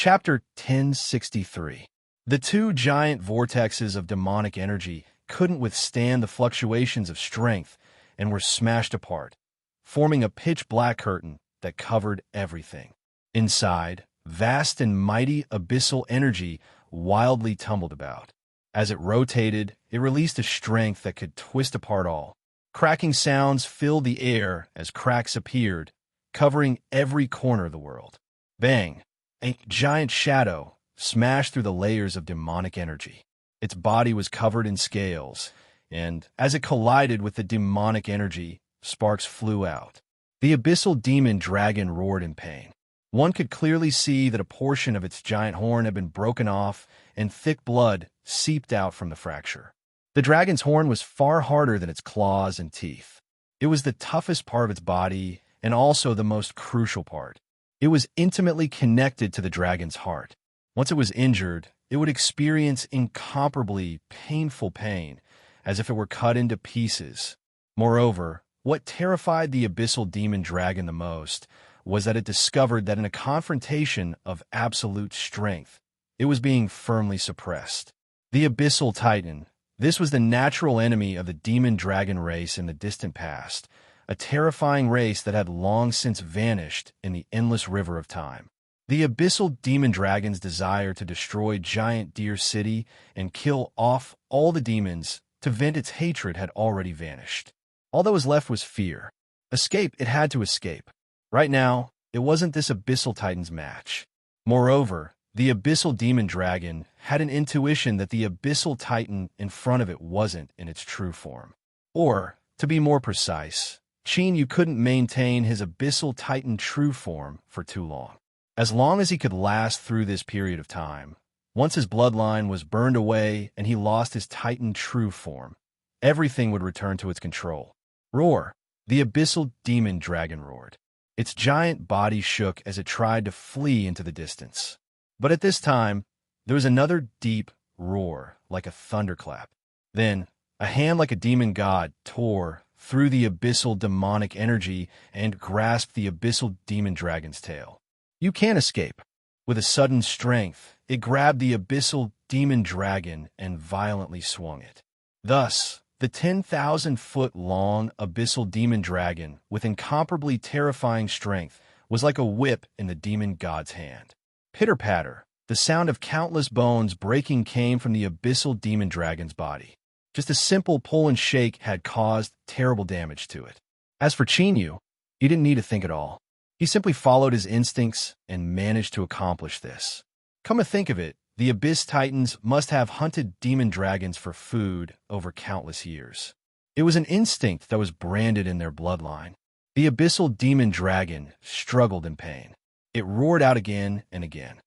Chapter 1063. The two giant vortexes of demonic energy couldn't withstand the fluctuations of strength and were smashed apart, forming a pitch-black curtain that covered everything. Inside, vast and mighty abyssal energy wildly tumbled about. As it rotated, it released a strength that could twist apart all. Cracking sounds filled the air as cracks appeared, covering every corner of the world. Bang! A giant shadow smashed through the layers of demonic energy. Its body was covered in scales, and as it collided with the demonic energy, sparks flew out. The abyssal demon dragon roared in pain. One could clearly see that a portion of its giant horn had been broken off, and thick blood seeped out from the fracture. The dragon's horn was far harder than its claws and teeth. It was the toughest part of its body, and also the most crucial part. It was intimately connected to the dragon's heart. Once it was injured, it would experience incomparably painful pain, as if it were cut into pieces. Moreover, what terrified the abyssal demon dragon the most was that it discovered that in a confrontation of absolute strength, it was being firmly suppressed. The abyssal titan, this was the natural enemy of the demon dragon race in the distant past, a terrifying race that had long since vanished in the endless river of time. The abyssal demon dragon's desire to destroy Giant Deer City and kill off all the demons to vent its hatred had already vanished. All that was left was fear. Escape, it had to escape. Right now, it wasn't this abyssal titan's match. Moreover, the abyssal demon dragon had an intuition that the abyssal titan in front of it wasn't in its true form. Or, to be more precise, Chinyu couldn't maintain his abyssal titan true form for too long. As long as he could last through this period of time, once his bloodline was burned away and he lost his titan true form, everything would return to its control. Roar! The abyssal demon dragon roared. Its giant body shook as it tried to flee into the distance. But at this time, there was another deep roar, like a thunderclap. Then, a hand like a demon god tore through the abyssal demonic energy and grasped the abyssal demon dragon's tail. You can't escape. With a sudden strength, it grabbed the abyssal demon dragon and violently swung it. Thus, the 10,000-foot-long abyssal demon dragon, with incomparably terrifying strength, was like a whip in the demon god's hand. Pitter-patter, the sound of countless bones breaking came from the abyssal demon dragon's body. Just a simple pull and shake had caused terrible damage to it. As for Chinyu, he didn't need to think at all. He simply followed his instincts and managed to accomplish this. Come to think of it, the Abyss Titans must have hunted demon dragons for food over countless years. It was an instinct that was branded in their bloodline. The abyssal demon dragon struggled in pain. It roared out again and again.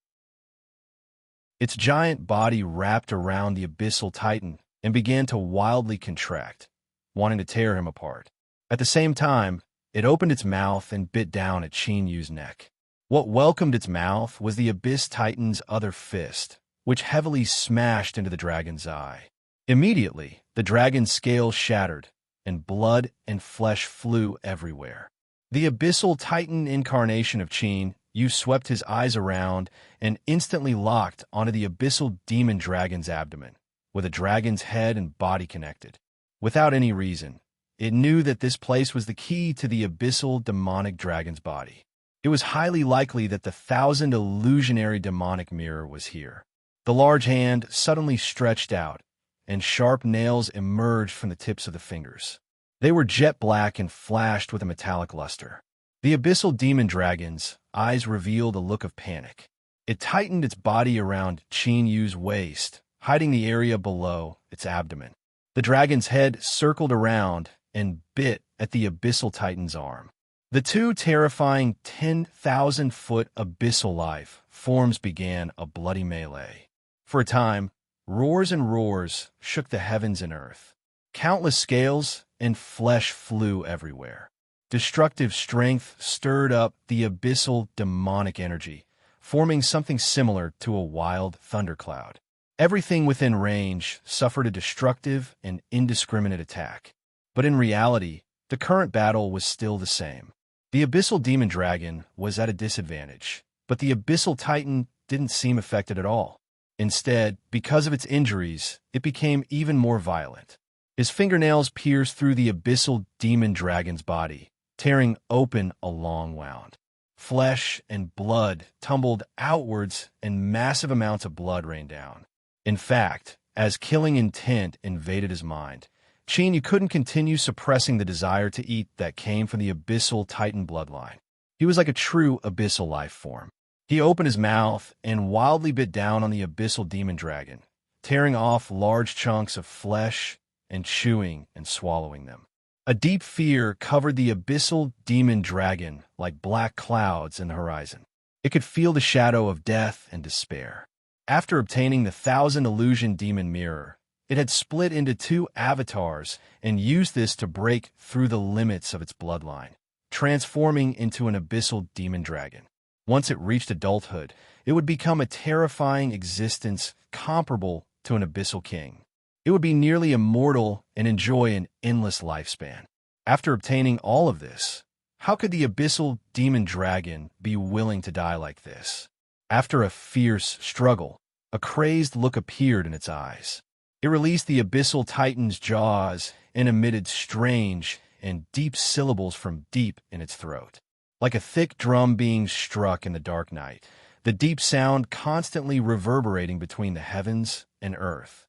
Its giant body wrapped around the abyssal titan and began to wildly contract, wanting to tear him apart. At the same time, it opened its mouth and bit down at Chinyu's neck. What welcomed its mouth was the Abyss Titan's other fist, which heavily smashed into the dragon's eye. Immediately, the dragon's scales shattered, and blood and flesh flew everywhere. The Abyssal Titan incarnation of Chinyu swept his eyes around and instantly locked onto the Abyssal Demon Dragon's abdomen, with a dragon's head and body connected. Without any reason, it knew that this place was the key to the Abyssal Demonic Dragon's body. It was highly likely that the 1,000 illusionary demonic mirror was here. The large hand suddenly stretched out, and sharp nails emerged from the tips of the fingers. They were jet black and flashed with a metallic luster. The abyssal demon dragon's eyes revealed a look of panic. It tightened its body around Chinyu's waist, hiding the area below its abdomen. The dragon's head circled around and bit at the abyssal titan's arm. The two terrifying 10,000-foot abyssal life forms began a bloody melee. For a time, roars and roars shook the heavens and earth. Countless scales and flesh flew everywhere. Destructive strength stirred up the abyssal demonic energy, forming something similar to a wild thundercloud. Everything within range suffered a destructive and indiscriminate attack. But in reality, the current battle was still the same. The abyssal demon dragon was at a disadvantage, but the abyssal titan didn't seem affected at all. Instead, because of its injuries, it became even more violent. His fingernails pierced through the abyssal demon dragon's body, tearing open a long wound. Flesh and blood tumbled outwards, and massive amounts of blood rained down. In fact, as killing intent invaded his mind, Chenyu couldn't continue suppressing the desire to eat that came from the abyssal titan bloodline. He was like a true abyssal life form. He opened his mouth and wildly bit down on the abyssal demon dragon, tearing off large chunks of flesh and chewing and swallowing them. A deep fear covered the abyssal demon dragon like black clouds in the horizon. It could feel the shadow of death and despair. After obtaining the 1,000 illusion demon mirror, it had split into 2 avatars and used this to break through the limits of its bloodline, transforming into an abyssal demon dragon. Once it reached adulthood, it would become a terrifying existence comparable to an abyssal king. It would be nearly immortal and enjoy an endless lifespan. After obtaining all of this, how could the abyssal demon dragon be willing to die like this? After a fierce struggle, a crazed look appeared in its eyes. It released the abyssal titan's jaws and emitted strange and deep syllables from deep in its throat. Like a thick drum being struck in the dark night, the deep sound constantly reverberating between the heavens and earth.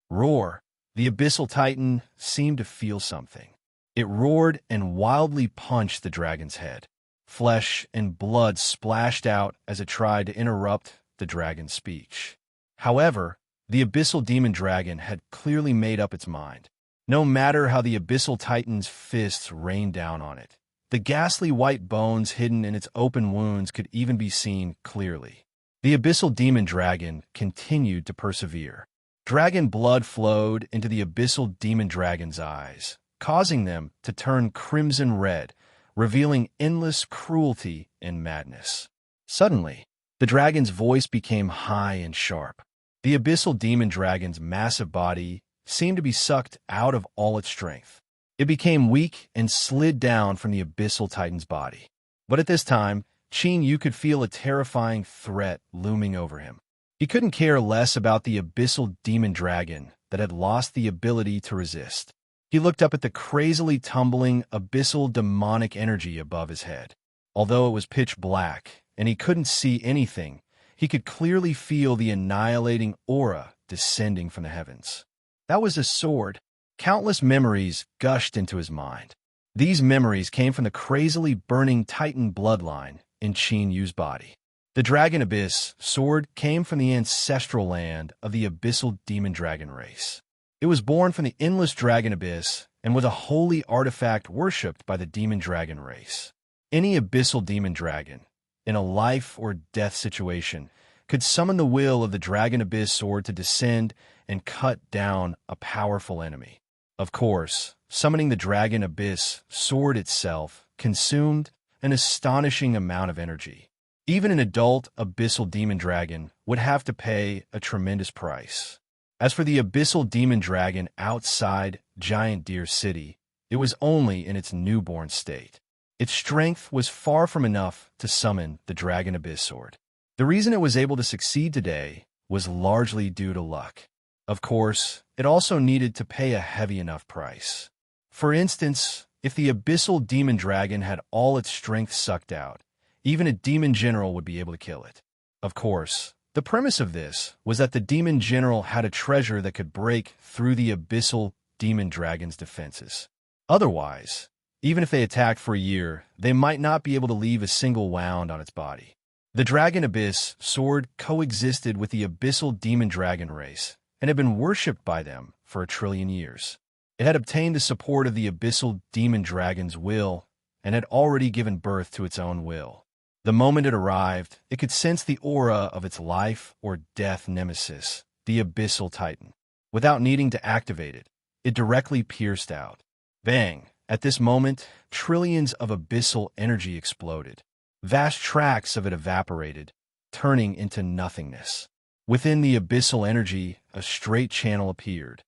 Roar! The abyssal titan seemed to feel something. It roared and wildly punched the dragon's head. Flesh and blood splashed out as it tried to interrupt the dragon's speech. However, the abyssal demon dragon had clearly made up its mind. No matter how the abyssal titan's fists rained down on it, the ghastly white bones hidden in its open wounds could even be seen clearly. The abyssal demon dragon continued to persevere. Dragon blood flowed into the abyssal demon dragon's eyes, causing them to turn crimson red, revealing endless cruelty and madness. Suddenly, the dragon's voice became high and sharp. The abyssal demon dragon's massive body seemed to be sucked out of all its strength. It became weak and slid down from the abyssal titan's body. But at this time, Chenyu could feel a terrifying threat looming over him. He couldn't care less about the abyssal demon dragon that had lost the ability to resist. He looked up at the crazily tumbling abyssal demonic energy above his head. Although it was pitch black and he couldn't see anything, he could clearly feel the annihilating aura descending from the heavens. That was a sword. Countless memories gushed into his mind. These memories came from the crazily burning Titan bloodline in Chenyu's body. The Dragon Abyss sword came from the ancestral land of the abyssal demon dragon race. It was born from the endless Dragon Abyss and was a holy artifact worshipped by the demon dragon race. Any abyssal demon dragon, in a life or death situation, could summon the will of the Dragon Abyss sword to descend and cut down a powerful enemy. Of course, summoning the Dragon Abyss sword itself consumed an astonishing amount of energy. Even an adult abyssal demon dragon would have to pay a tremendous price. As for the abyssal demon dragon outside Giant Deer City, it was only in its newborn state. Its strength was far from enough to summon the Dragon Abyss sword. The reason it was able to succeed today was largely due to luck. Of course, it also needed to pay a heavy enough price. For instance, if the abyssal demon dragon had all its strength sucked out, even a demon general would be able to kill it. Of course, the premise of this was that the demon general had a treasure that could break through the abyssal demon dragon's defenses. Otherwise, even if they attacked for a year, they might not be able to leave a single wound on its body. The Dragon Abyss sword coexisted with the abyssal demon dragon race and had been worshipped by them for 1 trillion years. It had obtained the support of the abyssal demon dragon's will and had already given birth to its own will. The moment it arrived, it could sense the aura of its life or death nemesis, the abyssal titan. Without needing to activate it, it directly pierced out. Bang! At this moment, trillions of abyssal energy exploded. Vast tracts of it evaporated, turning into nothingness. Within the abyssal energy, a straight channel appeared.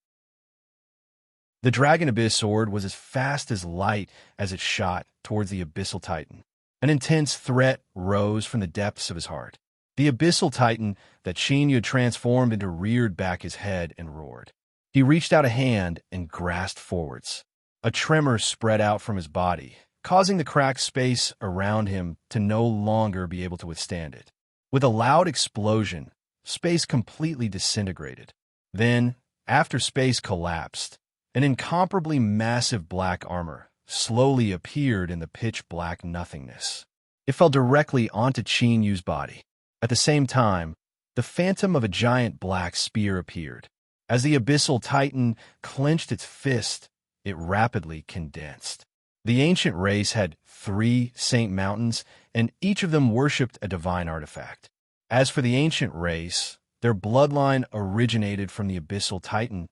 The Dragon Abyss sword was as fast as light as it shot towards the abyssal titan. An intense threat rose from the depths of his heart. The abyssal titan that Qin Yu transformed into reared back his head and roared. He reached out a hand and grasped forwards. A tremor spread out from his body, causing the cracked space around him to no longer be able to withstand it. With a loud explosion, space completely disintegrated. Then, after space collapsed, an incomparably massive black armor slowly appeared in the pitch-black nothingness. It fell directly onto Qin Yu's body. At the same time, the phantom of a giant black spear appeared. As the abyssal titan clenched its fist, it rapidly condensed. The ancient race had 3 saint mountains, and each of them worshipped a divine artifact. As for the ancient race, their bloodline originated from the abyssal titan.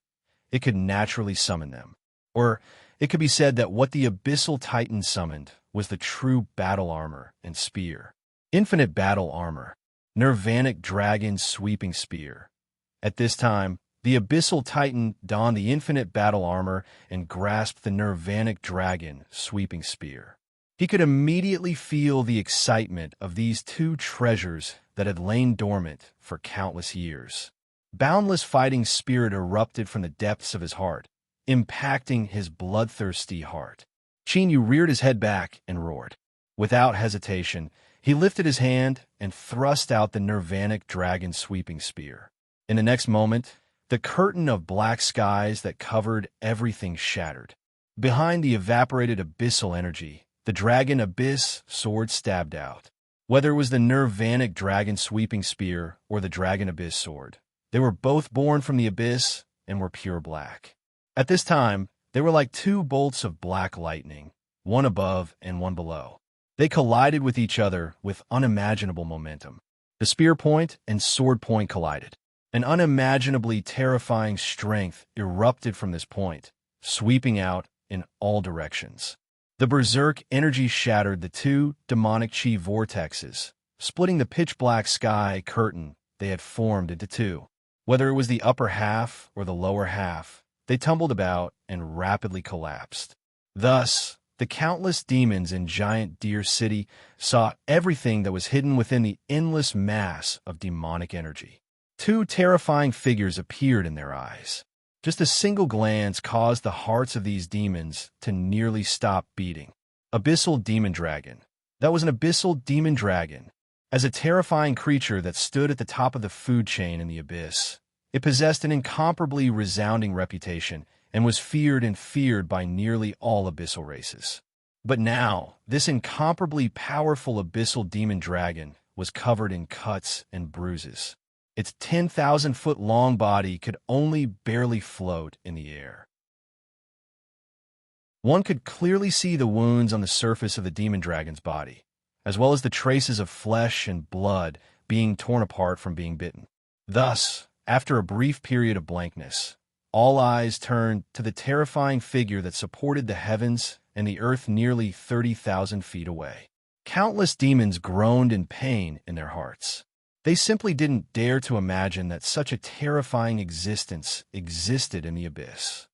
It could naturally summon them. Or it could be said that what the abyssal titan summoned was the true battle armor and spear. Infinite battle armor, nirvanic dragon sweeping spear. At this time, the abyssal titan donned the infinite battle armor and grasped the nirvanic dragon sweeping spear. He could immediately feel the excitement of these 2 treasures that had lain dormant for countless years. Boundless fighting spirit erupted from the depths of his heart, impacting his bloodthirsty heart. Qin Yu reared his head back and roared. Without hesitation, he lifted his hand and thrust out the nirvanic dragon sweeping spear. In the next moment, the curtain of black skies that covered everything shattered. Behind the evaporated abyssal energy, the dragon abyss sword stabbed out. Whether it was the nirvanic dragon sweeping spear or the dragon abyss sword, they were both born from the abyss and were pure black. At this time, they were like 2 bolts of black lightning, one above and one below. They collided with each other with unimaginable momentum. The spear point and sword point collided. An unimaginably terrifying strength erupted from this point, sweeping out in all directions. The berserk energy shattered the 2 demonic chi vortexes, splitting the pitch-black sky curtain they had formed into 2. Whether it was the upper half or the lower half, they tumbled about and rapidly collapsed. Thus, the countless demons in Giant Deer City saw everything that was hidden within the endless mass of demonic energy. 2 terrifying figures appeared in their eyes. Just a single glance caused the hearts of these demons to nearly stop beating. Abyssal Demon Dragon. That was an abyssal demon dragon. As a terrifying creature that stood at the top of the food chain in the abyss, it possessed an incomparably resounding reputation and was feared by nearly all abyssal races. But now, this incomparably powerful abyssal demon dragon was covered in cuts and bruises. Its 10,000-foot-long body could only barely float in the air. One could clearly see the wounds on the surface of the demon dragon's body, as well as the traces of flesh and blood being torn apart from being bitten. Thus, after a brief period of blankness, all eyes turned to the terrifying figure that supported the heavens and the earth nearly 30,000 feet away. Countless demons groaned in pain in their hearts. They simply didn't dare to imagine that such a terrifying existence existed in the abyss.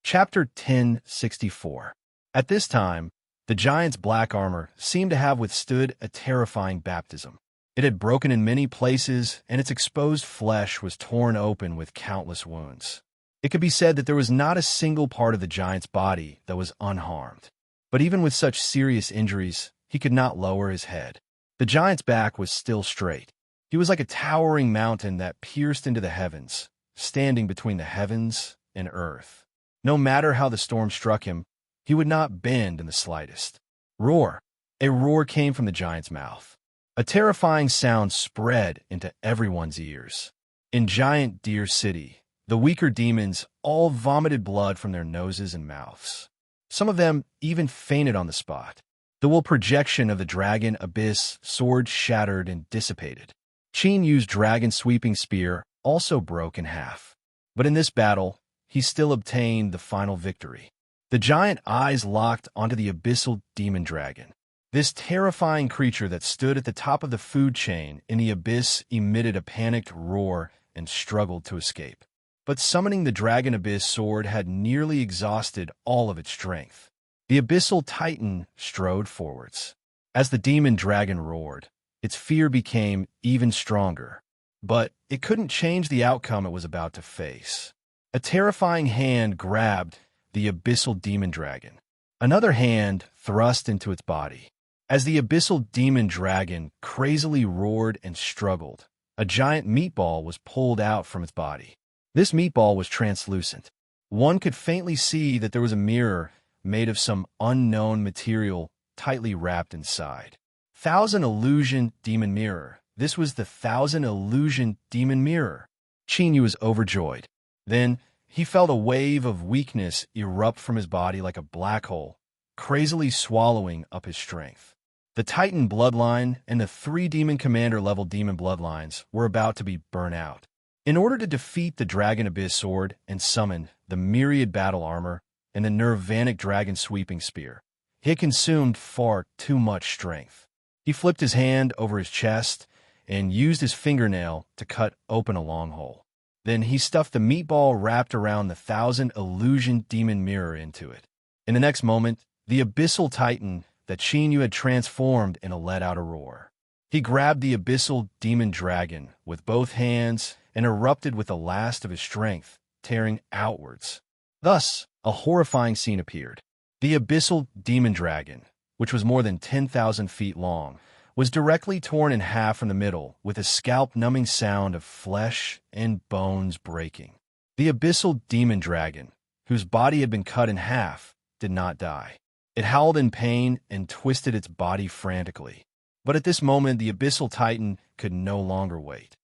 Chapter 1064. At this time, the giant's black armor seemed to have withstood a terrifying baptism. It had broken in many places, and its exposed flesh was torn open with countless wounds. It could be said that there was not a single part of the giant's body that was unharmed. But even with such serious injuries, he could not lower his head. The giant's back was still straight. He was like a towering mountain that pierced into the heavens, standing between the heavens and earth. No matter how the storm struck him, he would not bend in the slightest. Roar! A roar came from the giant's mouth. A terrifying sound spread into everyone's ears. In Giant Deer City, the weaker demons all vomited blood from their noses and mouths. Some of them even fainted on the spot. The will projection of the dragon abyss sword shattered and dissipated. Qin Yu's dragon sweeping spear also broke in half. But in this battle, he still obtained the final victory. The giant eyes locked onto the abyssal demon dragon. This terrifying creature that stood at the top of the food chain in the abyss emitted a panicked roar and struggled to escape. But summoning the dragon abyss sword had nearly exhausted all of its strength. The abyssal titan strode forwards. As the demon dragon roared, its fear became even stronger. But it couldn't change the outcome it was about to face. A terrifying hand grabbed the abyssal demon dragon. Another hand thrust into its body. As the abyssal demon dragon crazily roared and struggled, a giant meatball was pulled out from its body. This meatball was translucent. One could faintly see that there was a mirror made of some unknown material tightly wrapped inside. Thousand Illusion Demon Mirror. This was the Thousand Illusion Demon Mirror. Chinyu was overjoyed. Then he felt a wave of weakness erupt from his body like a black hole, crazily swallowing up his strength. The Titan bloodline and the 3 Demon Commander level demon bloodlines were about to be burnt out. In order to defeat the Dragon Abyss Sword and summon the Myriad Battle Armor and the Nirvanic Dragon Sweeping Spear, he had consumed far too much strength. He flipped his hand over his chest and used his fingernail to cut open a long hole. Then he stuffed the meatball wrapped around the Thousand Illusion Demon Mirror into it. In the next moment, the Abyssal Titan that Chinyu had transformed into let out a roar. He grabbed the Abyssal Demon Dragon with both hands and erupted with the last of his strength, tearing outwards. Thus, a horrifying scene appeared. The Abyssal Demon Dragon, which was more than 10,000 feet long, was directly torn in half from the middle with a scalp-numbing sound of flesh and bones breaking. The Abyssal Demon Dragon, whose body had been cut in half, did not die. It howled in pain and twisted its body frantically. But at this moment, the Abyssal Titan could no longer wait.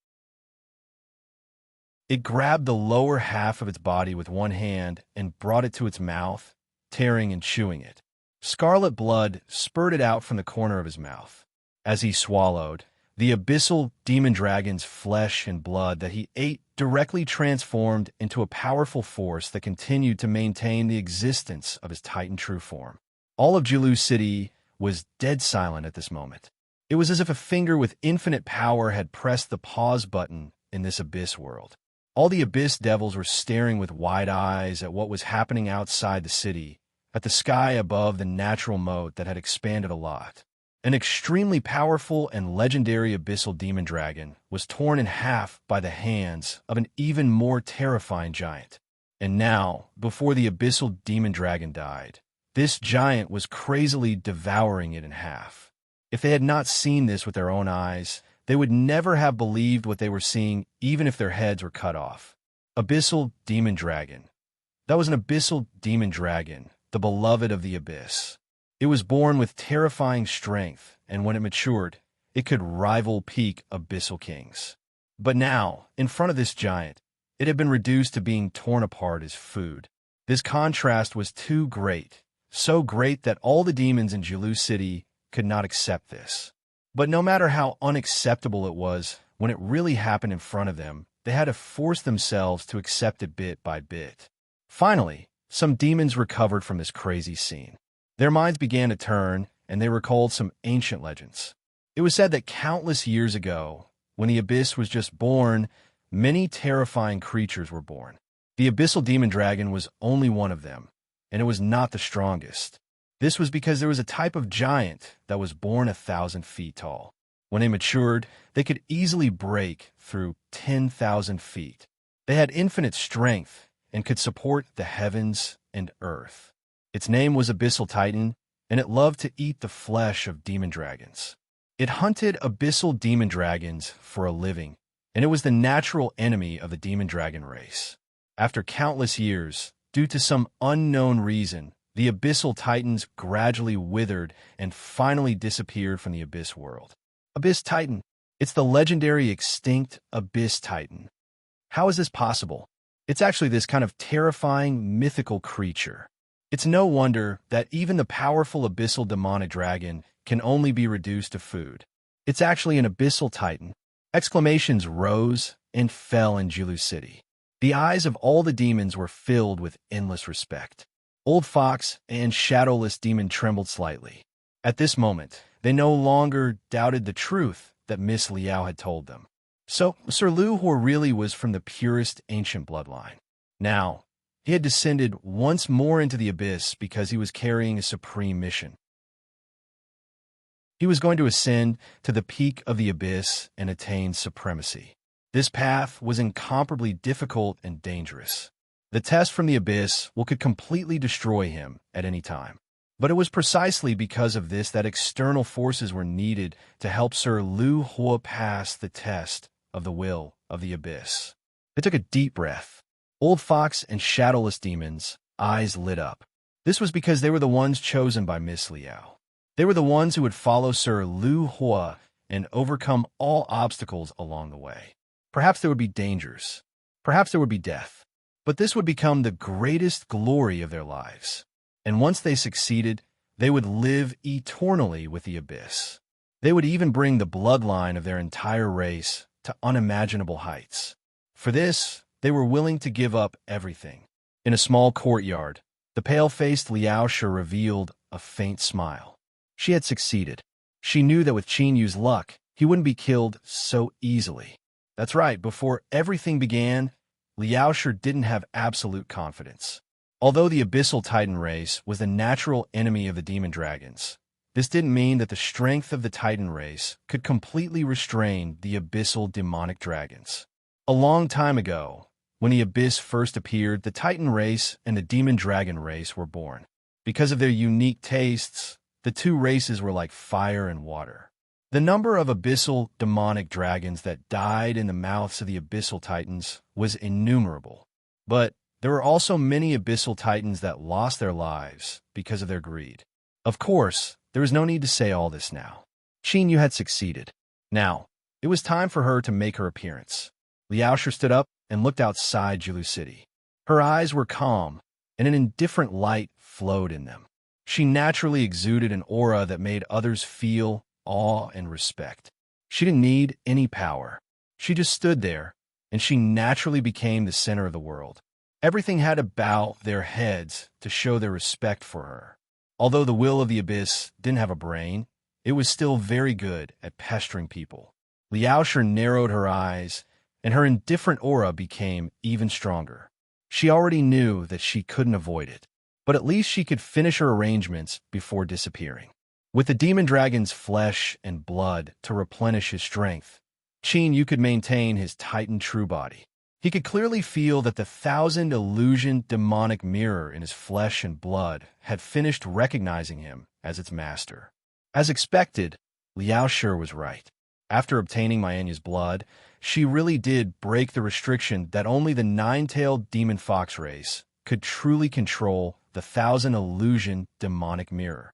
It grabbed the lower half of its body with one hand and brought it to its mouth, tearing and chewing it. Scarlet blood spurted out from the corner of his mouth. As he swallowed, the Abyssal Demon Dragon's flesh and blood that he ate directly transformed into a powerful force that continued to maintain the existence of his Titan true form. All of Jilu City was dead silent at this moment. It was as if a finger with infinite power had pressed the pause button in this abyss world. All the abyss devils were staring with wide eyes at what was happening outside the city, at the sky above the natural moat that had expanded a lot. An extremely powerful and legendary abyssal demon dragon was torn in half by the hands of an even more terrifying giant. And now, before the abyssal demon dragon died, this giant was crazily devouring it in half. If they had not seen this with their own eyes, they would never have believed what they were seeing, even if their heads were cut off. Abyssal Demon Dragon. That was an abyssal demon dragon, the beloved of the abyss. It was born with terrifying strength, and when it matured, it could rival peak abyssal kings. But now, in front of this giant, it had been reduced to being torn apart as food. This contrast was too great, so great that all the demons in Jilu City could not accept this. But no matter how unacceptable it was, when it really happened in front of them, they had to force themselves to accept it bit by bit. Finally, some demons recovered from this crazy scene. Their minds began to turn, and they recalled some ancient legends. It was said that countless years ago, when the abyss was just born, many terrifying creatures were born. The abyssal demon dragon was only one of them, and it was not the strongest. This was because there was a type of giant that was born 1,000 feet tall. When they matured, they could easily break through 10,000 feet. They had infinite strength and could support the heavens and earth. Its name was Abyssal Titan, and it loved to eat the flesh of demon dragons. It hunted abyssal demon dragons for a living, and it was the natural enemy of the demon dragon race. After countless years, due to some unknown reason, the abyssal titans gradually withered and finally disappeared from the abyss world. Abyss Titan. It's the legendary extinct Abyss Titan. How is this possible? It's actually this kind of terrifying, mythical creature. It's no wonder that even the powerful abyssal demonic dragon can only be reduced to food. It's actually an abyssal titan. Exclamations rose and fell in Jilu City. The eyes of all the demons were filled with endless respect. Old Fox and Shadowless Demon trembled slightly. At this moment, they no longer doubted the truth that Miss Liao had told them. So, Sir Lu Hor really was from the purest ancient bloodline. Now, he had descended once more into the abyss because he was carrying a supreme mission. He was going to ascend to the peak of the abyss and attain supremacy. This path was incomparably difficult and dangerous. The test from the abyss could completely destroy him at any time. But it was precisely because of this that external forces were needed to help Sir Lu Hua pass the test of the will of the abyss. They took a deep breath. Old Fox and Shadowless Demons' eyes lit up. This was because they were the ones chosen by Miss Liao. They were the ones who would follow Sir Lu Hua and overcome all obstacles along the way. Perhaps there would be dangers. Perhaps there would be death. But this would become the greatest glory of their lives. And once they succeeded, they would live eternally with the abyss. They would even bring the bloodline of their entire race to unimaginable heights. For this, they were willing to give up everything. In a small courtyard, the pale-faced Liao Shi revealed a faint smile. She had succeeded. She knew that with Qin Yu's luck, he wouldn't be killed so easily. That's right, before everything began, Liao Shi didn't have absolute confidence. Although the Abyssal Titan race was the natural enemy of the demon dragons, this didn't mean that the strength of the Titan race could completely restrain the Abyssal demonic dragons. A long time ago, when the Abyss first appeared, the Titan race and the demon dragon race were born. Because of their unique tastes, the two races were like fire and water. The number of abyssal demonic dragons that died in the mouths of the abyssal titans was innumerable. But there were also many abyssal titans that lost their lives because of their greed. Of course, there is no need to say all this now. Qin Yu had succeeded. Now, it was time for her to make her appearance. Liao Shi stood up and looked outside Jilu City. Her eyes were calm, and an indifferent light flowed in them. She naturally exuded an aura that made others feel awe and respect. She didn't need any power. She just stood there, and she naturally became the center of the world. Everything had to bow their heads to show their respect for her. Although the will of the abyss didn't have a brain, it was still very good at pestering people. Liao Shi narrowed her eyes, and her indifferent aura became even stronger. She already knew that she couldn't avoid it, but at least she could finish her arrangements before disappearing. With the demon dragon's flesh and blood to replenish his strength, Qin Yu could maintain his Titan true body. He could clearly feel that the 1,000 illusion demonic mirror in his flesh and blood had finished recognizing him as its master. As expected, Liao Shi was right. After obtaining Mianya's blood, she really did break the restriction that only the nine-tailed demon fox race could truly control the 1,000 illusion demonic mirror.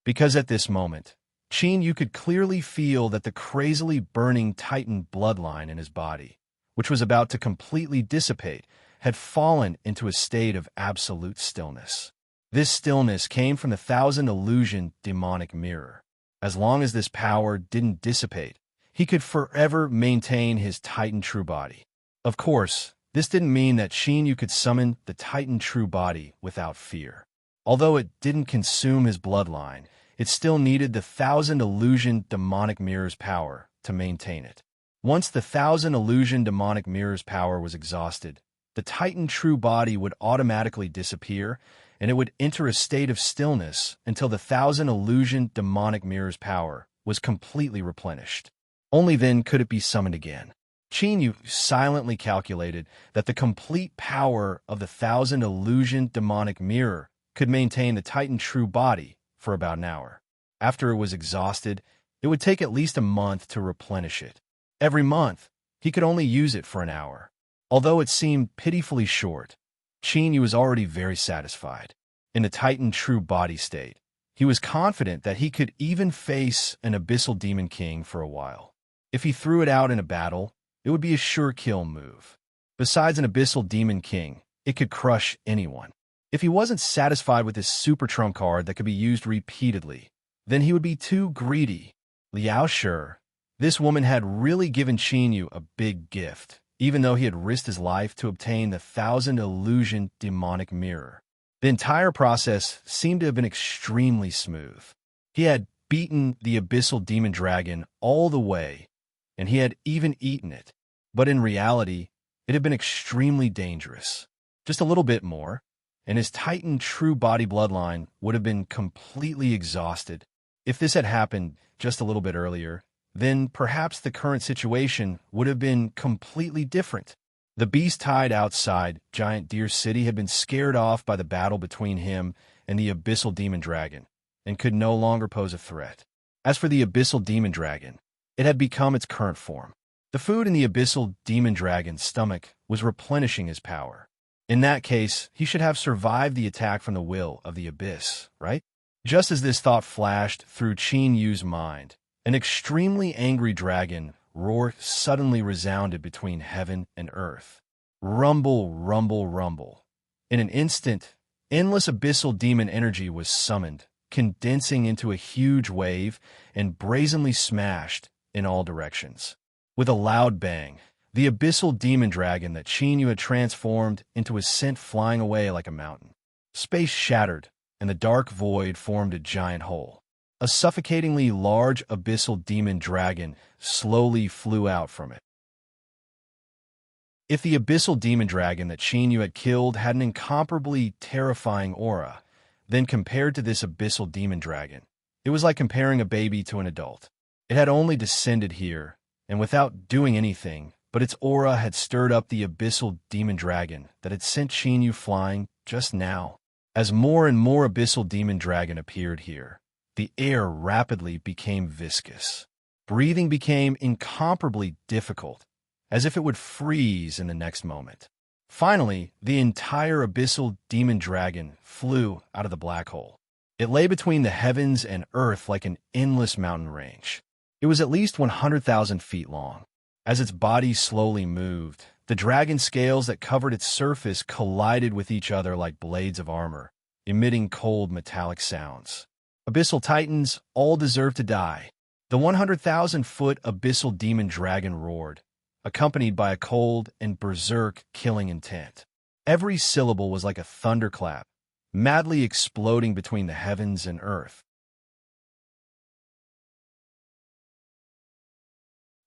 Because at this moment, Qin Yu could clearly feel that the crazily burning Titan bloodline in his body, which was about to completely dissipate, had fallen into a state of absolute stillness. This stillness came from the 1,000 illusion demonic mirror. As long as this power didn't dissipate, he could forever maintain his Titan true body. Of course, this didn't mean that Qin Yu could summon the Titan true body without fear. Although it didn't consume his bloodline, it still needed the 1,000 illusion demonic mirror's power to maintain it. Once the 1,000 illusion demonic mirror's power was exhausted, the Titan true body would automatically disappear, and it would enter a state of stillness until the 1,000 illusion demonic mirror's power was completely replenished. Only then could it be summoned again. Qin Yu silently calculated that the complete power of the 1,000 illusion demonic mirror could maintain the Titan true body for about an hour. After it was exhausted, it would take at least a month to replenish it. Every month, he could only use it for an hour. Although it seemed pitifully short, Qin Yu was already very satisfied. In the Titan true body state, he was confident that he could even face an Abyssal Demon King for a while. If he threw it out in a battle, it would be a sure kill move. Besides an Abyssal Demon King, it could crush anyone. If he wasn't satisfied with this super trump card that could be used repeatedly, then he would be too greedy. Liao Shi, this woman had really given Qin Yu a big gift, even though he had risked his life to obtain the 1,000 illusion demonic mirror. The entire process seemed to have been extremely smooth. He had beaten the Abyssal Demon Dragon all the way, and he had even eaten it. But in reality, it had been extremely dangerous. Just a little bit more, and his Titan true body bloodline would have been completely exhausted. If this had happened just a little bit earlier, then perhaps the current situation would have been completely different. The beast tied outside Giant Deer City had been scared off by the battle between him and the abyssal demon dragon, and could no longer pose a threat. As for the abyssal demon dragon, it had become its current form. The food in the abyssal demon dragon's stomach was replenishing his power. In that case, he should have survived the attack from the will of the abyss, right? Just as this thought flashed through Qin Yu's mind, an extremely angry dragon roar suddenly resounded between heaven and earth. Rumble, rumble, rumble. In an instant, endless abyssal demon energy was summoned, condensing into a huge wave and brazenly smashed in all directions. With a loud bang, the abyssal demon dragon that Qin Yu had transformed into was sent flying away like a mountain. Space shattered, and the dark void formed a giant hole. A suffocatingly large abyssal demon dragon slowly flew out from it. If the abyssal demon dragon that Qin Yu had killed had an incomparably terrifying aura, then compared to this abyssal demon dragon, it was like comparing a baby to an adult. It had only descended here, and without doing anything, but its aura had stirred up the abyssal demon dragon that had sent Qin Yu flying just now. As more and more abyssal demon dragon appeared here, the air rapidly became viscous. Breathing became incomparably difficult, as if it would freeze in the next moment. Finally, the entire abyssal demon dragon flew out of the black hole. It lay between the heavens and earth like an endless mountain range. It was at least 100,000 feet long. As its body slowly moved, the dragon scales that covered its surface collided with each other like blades of armor, emitting cold metallic sounds. Abyssal titans all deserve to die. The 100,000-foot abyssal demon dragon roared, accompanied by a cold and berserk killing intent. Every syllable was like a thunderclap, madly exploding between the heavens and earth.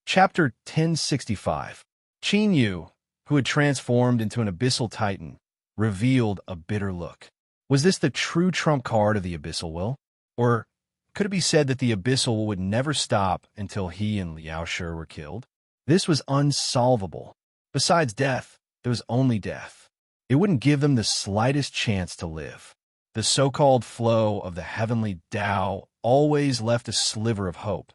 Chapter 1065. Qin Yu, who had transformed into an abyssal titan, revealed a bitter look. Was this the true trump card of the abyssal will? Or could it be said that the abyssal would never stop until he and Liao Shi were killed? This was unsolvable. Besides death, there was only death. It wouldn't give them the slightest chance to live. The so-called flow of the heavenly Tao always left a sliver of hope.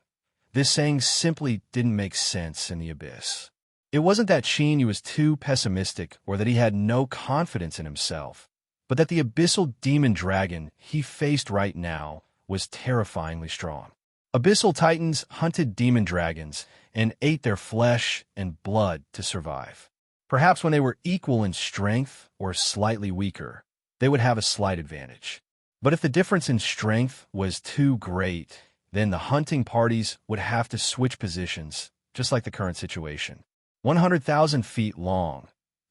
This saying simply didn't make sense in the abyss. It wasn't that Qin Yu was too pessimistic or that he had no confidence in himself, but that the abyssal demon dragon he faced right now was terrifyingly strong. Abyssal titans hunted demon dragons and ate their flesh and blood to survive. Perhaps when they were equal in strength or slightly weaker, they would have a slight advantage. But if the difference in strength was too great, then the hunting parties would have to switch positions, just like the current situation. 100,000 feet long,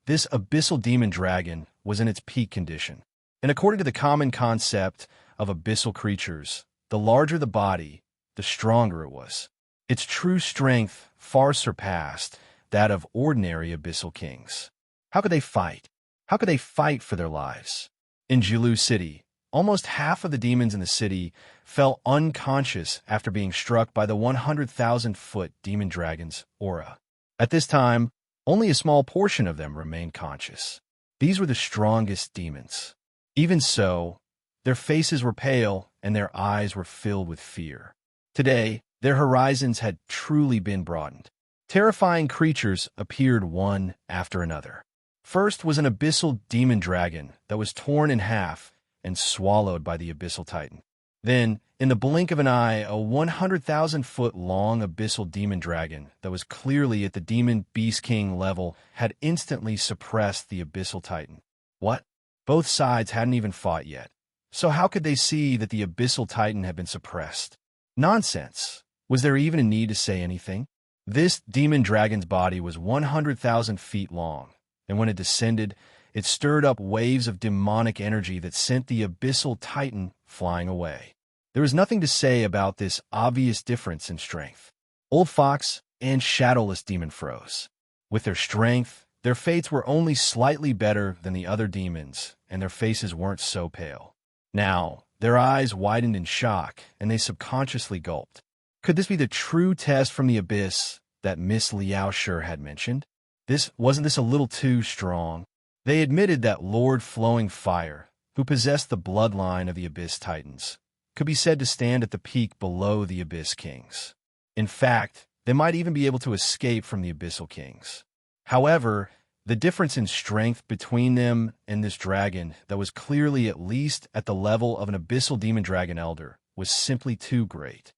this abyssal demon dragon was in its peak condition. And according to the common concept of abyssal creatures, the larger the body, the stronger it was. Its true strength far surpassed that of ordinary abyssal kings. How could they fight? How could they fight for their lives? In Jilu City, almost half of the demons in the city fell unconscious after being struck by the 100,000-foot demon dragon's aura. At this time, only a small portion of them remained conscious. These were the strongest demons. Even so, their faces were pale and their eyes were filled with fear. Today, their horizons had truly been broadened. Terrifying creatures appeared one after another. First was an abyssal demon dragon that was torn in half and swallowed by the abyssal titan. Then, in the blink of an eye, a 100,000-foot long abyssal demon dragon that was clearly at the demon beast king level had instantly suppressed the abyssal titan. What? Both sides hadn't even fought yet. So how could they see that the abyssal titan had been suppressed? Nonsense. Was there even a need to say anything? This demon dragon's body was 100,000 feet long, and when it descended, it stirred up waves of demonic energy that sent the abyssal titan flying away. There was nothing to say about this obvious difference in strength. Old Fox and Shadowless Demon froze. With their strength, Their fates were only slightly better than the other demons, and their faces weren't so pale. Now, their eyes widened in shock, and they subconsciously gulped. Could this be the true test from the abyss that Miss Liao Shi had mentioned? Wasn't this a little too strong? They admitted that Lord Flowing Fire, who possessed the bloodline of the Abyss Titans, could be said to stand at the peak below the Abyss Kings. In fact, they might even be able to escape from the Abyssal Kings. However, the difference in strength between them and this dragon that was clearly at least at the level of an Abyssal Demon Dragon Elder was simply too great.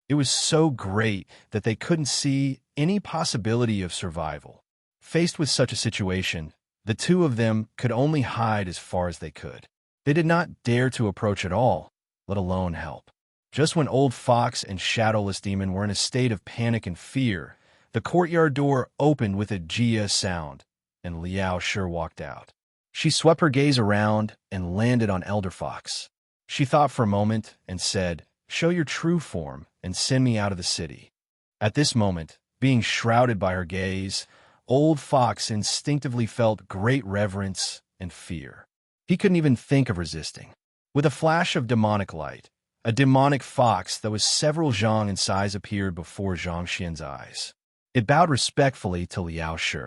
It was so great that they couldn't see any possibility of survival. Faced with such a situation, the two of them could only hide as far as they could. They did not dare to approach at all, let alone help. Just when Old Fox and Shadowless Demon were in a state of panic and fear, the courtyard door opened with a Jia sound, and Liao Shi walked out. She swept her gaze around and landed on Elder Fox. She thought for a moment and said, "Show your true form and send me out of the city." At this moment, being shrouded by her gaze, Old Fox instinctively felt great reverence and fear. He couldn't even think of resisting. With a flash of demonic light, a demonic fox that was several zhang in size appeared before Zhang Xian's eyes. It bowed respectfully to Liao Shi.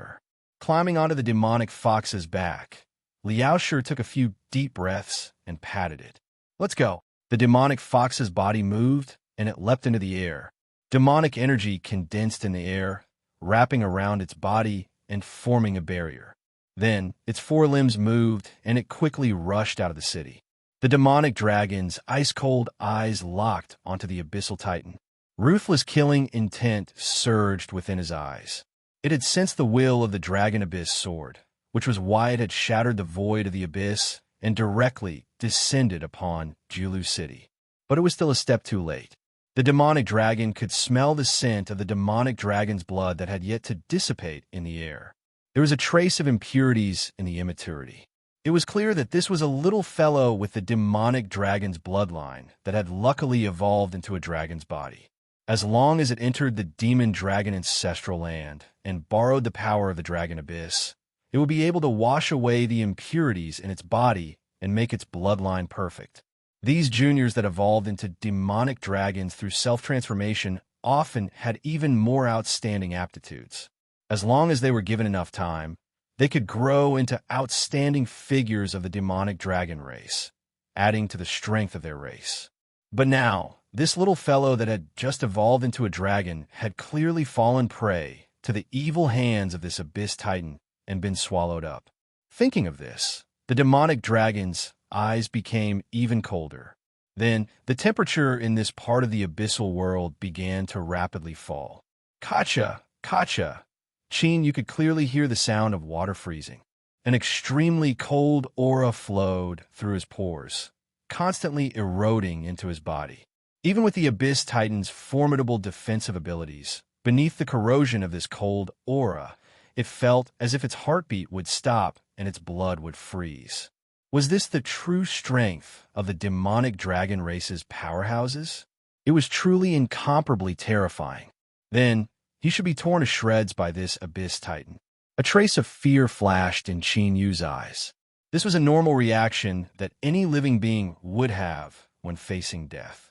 Climbing onto the demonic fox's back, Liao Shi took a few deep breaths and patted it. "Let's go." The demonic fox's body moved, and it leapt into the air. Demonic energy condensed in the air, wrapping around its body and forming a barrier. Then, its forelimbs moved, and it quickly rushed out of the city. The demonic dragon's ice-cold eyes locked onto the Abyssal Titan. Ruthless killing intent surged within his eyes. It had sensed the will of the Dragon Abyss sword, which was why it had shattered the void of the abyss and directly descended upon Julu City. But it was still a step too late. The demonic dragon could smell the scent of the demonic dragon's blood that had yet to dissipate in the air. There was a trace of impurities in the immaturity. It was clear that this was a little fellow with the demonic dragon's bloodline that had luckily evolved into a dragon's body. As long as it entered the demon dragon ancestral land and borrowed the power of the dragon abyss, it would be able to wash away the impurities in its body and make its bloodline perfect. These juniors that evolved into demonic dragons through self-transformation often had even more outstanding aptitudes. As long as they were given enough time, they could grow into outstanding figures of the demonic dragon race, adding to the strength of their race. But now, this little fellow that had just evolved into a dragon had clearly fallen prey to the evil hands of this abyss titan and been swallowed up. Thinking of this, the demonic dragon's eyes became even colder. Then, the temperature in this part of the abyssal world began to rapidly fall. "Kacha! Kacha!" Qin, you could clearly hear the sound of water freezing. An extremely cold aura flowed through his pores, constantly eroding into his body. Even with the Abyss Titan's formidable defensive abilities, beneath the corrosion of this cold aura, it felt as if its heartbeat would stop and its blood would freeze. Was this the true strength of the demonic dragon race's powerhouses? It was truly incomparably terrifying. Then, he should be torn to shreds by this Abyss Titan. A trace of fear flashed in Qin Yu's eyes. This was a normal reaction that any living being would have when facing death.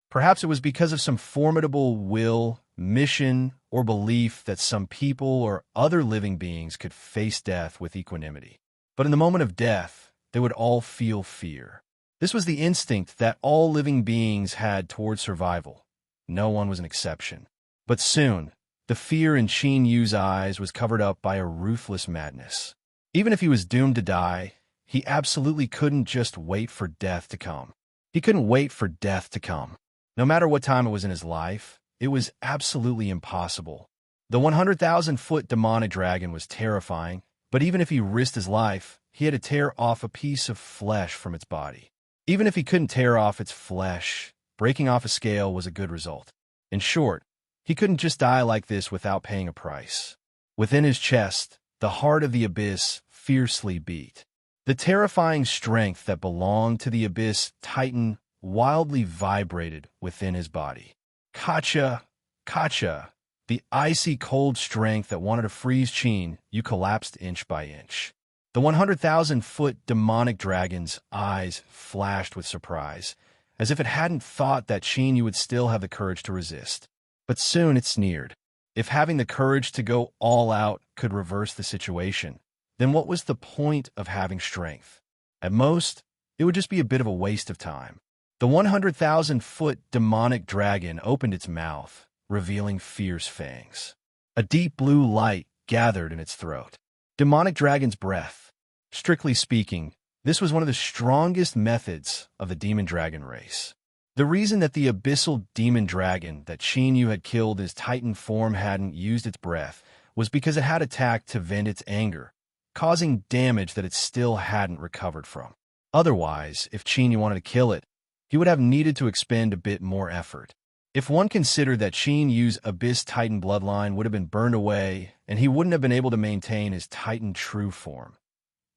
Perhaps it was because of some formidable will, mission, or belief that some people or other living beings could face death with equanimity. But in the moment of death, they would all feel fear. This was the instinct that all living beings had toward survival. No one was an exception. But soon, the fear in Qin Yu's eyes was covered up by a ruthless madness. Even if he was doomed to die, he absolutely couldn't just wait for death to come. He couldn't wait for death to come. No matter what time it was in his life, it was absolutely impossible. The 100,000-foot demonic dragon was terrifying, but even if he risked his life, he had to tear off a piece of flesh from its body. Even if he couldn't tear off its flesh, breaking off a scale was a good result. In short, he couldn't just die like this without paying a price. Within his chest, the heart of the abyss fiercely beat. The terrifying strength that belonged to the Abyss Titan wildly vibrated within his body. "Kacha! Kacha!" The icy cold strength that wanted to freeze Qin, you collapsed inch by inch. The 100,000-foot demonic dragon's eyes flashed with surprise, as if it hadn't thought that Qin you would still have the courage to resist. But soon it sneered. If having the courage to go all out could reverse the situation, then what was the point of having strength? At most, it would just be a bit of a waste of time. The 100,000-foot demonic dragon opened its mouth, revealing fierce fangs. A deep blue light gathered in its throat. Demonic dragon's breath. Strictly speaking, this was one of the strongest methods of the demon dragon race. The reason that the abyssal demon dragon that Qin Yu had killed in his titan form hadn't used its breath was because it had attacked to vent its anger, causing damage that it still hadn't recovered from. Otherwise, if Qin Yu wanted to kill it, he would have needed to expend a bit more effort. If one considered that Qin Yu's Abyss Titan bloodline would have been burned away and he wouldn't have been able to maintain his Titan true form.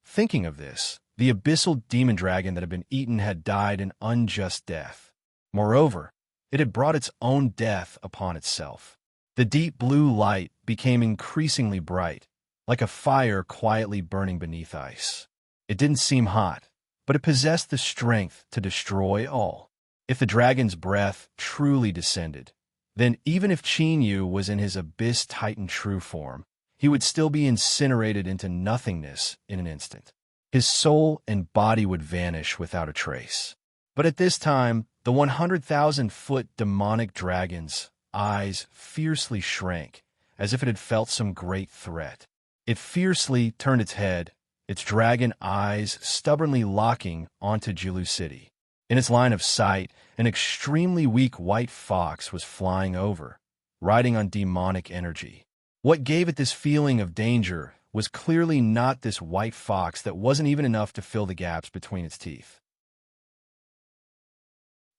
Thinking of this, the abyssal demon dragon that had been eaten had died an unjust death. Moreover, it had brought its own death upon itself. The deep blue light became increasingly bright, like a fire quietly burning beneath ice. It didn't seem hot, but it possessed the strength to destroy all. If the dragon's breath truly descended, then even if Qin Yu was in his Abyss Titan true form, he would still be incinerated into nothingness in an instant. His soul and body would vanish without a trace. But at this time, the 100,000-foot demonic dragon's eyes fiercely shrank, as if it had felt some great threat. It fiercely turned its head, its dragon eyes stubbornly locking onto Jilu City. In its line of sight, an extremely weak white fox was flying over, riding on demonic energy. What gave it this feeling of danger was clearly not this white fox that wasn't even enough to fill the gaps between its teeth.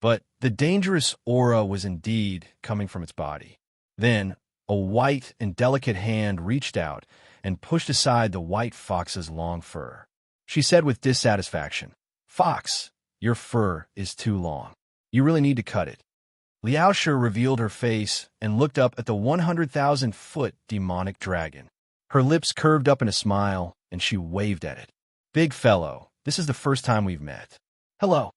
But the dangerous aura was indeed coming from its body. Then, a white and delicate hand reached out and pushed aside the white fox's long fur. She said with dissatisfaction, "Fox, your fur is too long. You really need to cut it." Liao Shi revealed her face and looked up at the 100,000-foot demonic dragon. Her lips curved up in a smile, and she waved at it. "Big fellow, this is the first time we've met. Hello."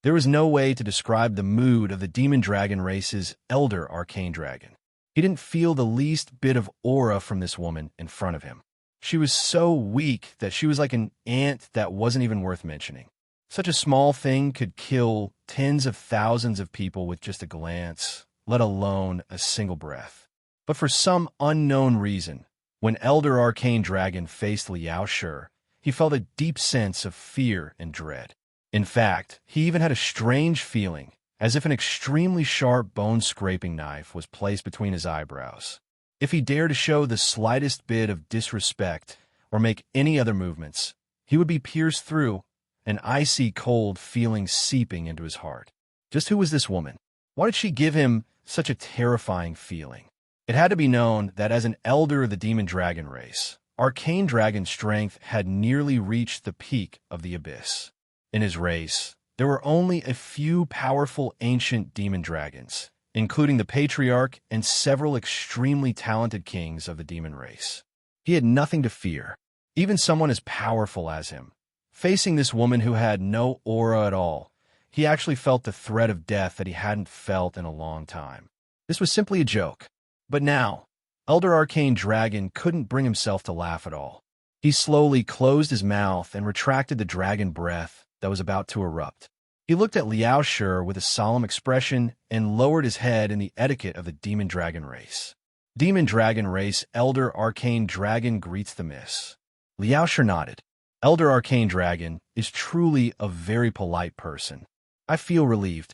There was no way to describe the mood of the demon dragon race's elder arcane dragon. He didn't feel the least bit of aura from this woman in front of him. She was so weak that she was like an ant that wasn't even worth mentioning. Such a small thing could kill tens of thousands of people with just a glance, let alone a single breath. But for some unknown reason, when Elder Arcane Dragon faced Liao Shi, he felt a deep sense of fear and dread. In fact, he even had a strange feeling, as if an extremely sharp bone-scraping knife was placed between his eyebrows. If he dared to show the slightest bit of disrespect or make any other movements, he would be pierced through, an icy cold feeling seeping into his heart. Just who was this woman? Why did she give him such a terrifying feeling? It had to be known that as an elder of the demon dragon race, Arcane Dragon's strength had nearly reached the peak of the abyss. In his race, there were only a few powerful ancient demon dragons, including the Patriarch and several extremely talented kings of the demon race. He had nothing to fear, even someone as powerful as him. Facing this woman who had no aura at all, he actually felt the threat of death that he hadn't felt in a long time. This was simply a joke. But now, Elder Arcane Dragon couldn't bring himself to laugh at all. He slowly closed his mouth and retracted the dragon breath that was about to erupt. He looked at Liao Shi with a solemn expression and lowered his head in the etiquette of the demon dragon race. Demon dragon race Elder Arcane Dragon greets the miss. Liao Shi nodded. Elder Arcane Dragon is truly a very polite person. I feel relieved.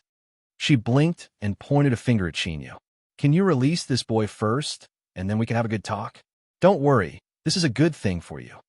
She blinked and pointed a finger at Qin Yu. Can you release this boy first, and then we can have a good talk? Don't worry, this is a good thing for you.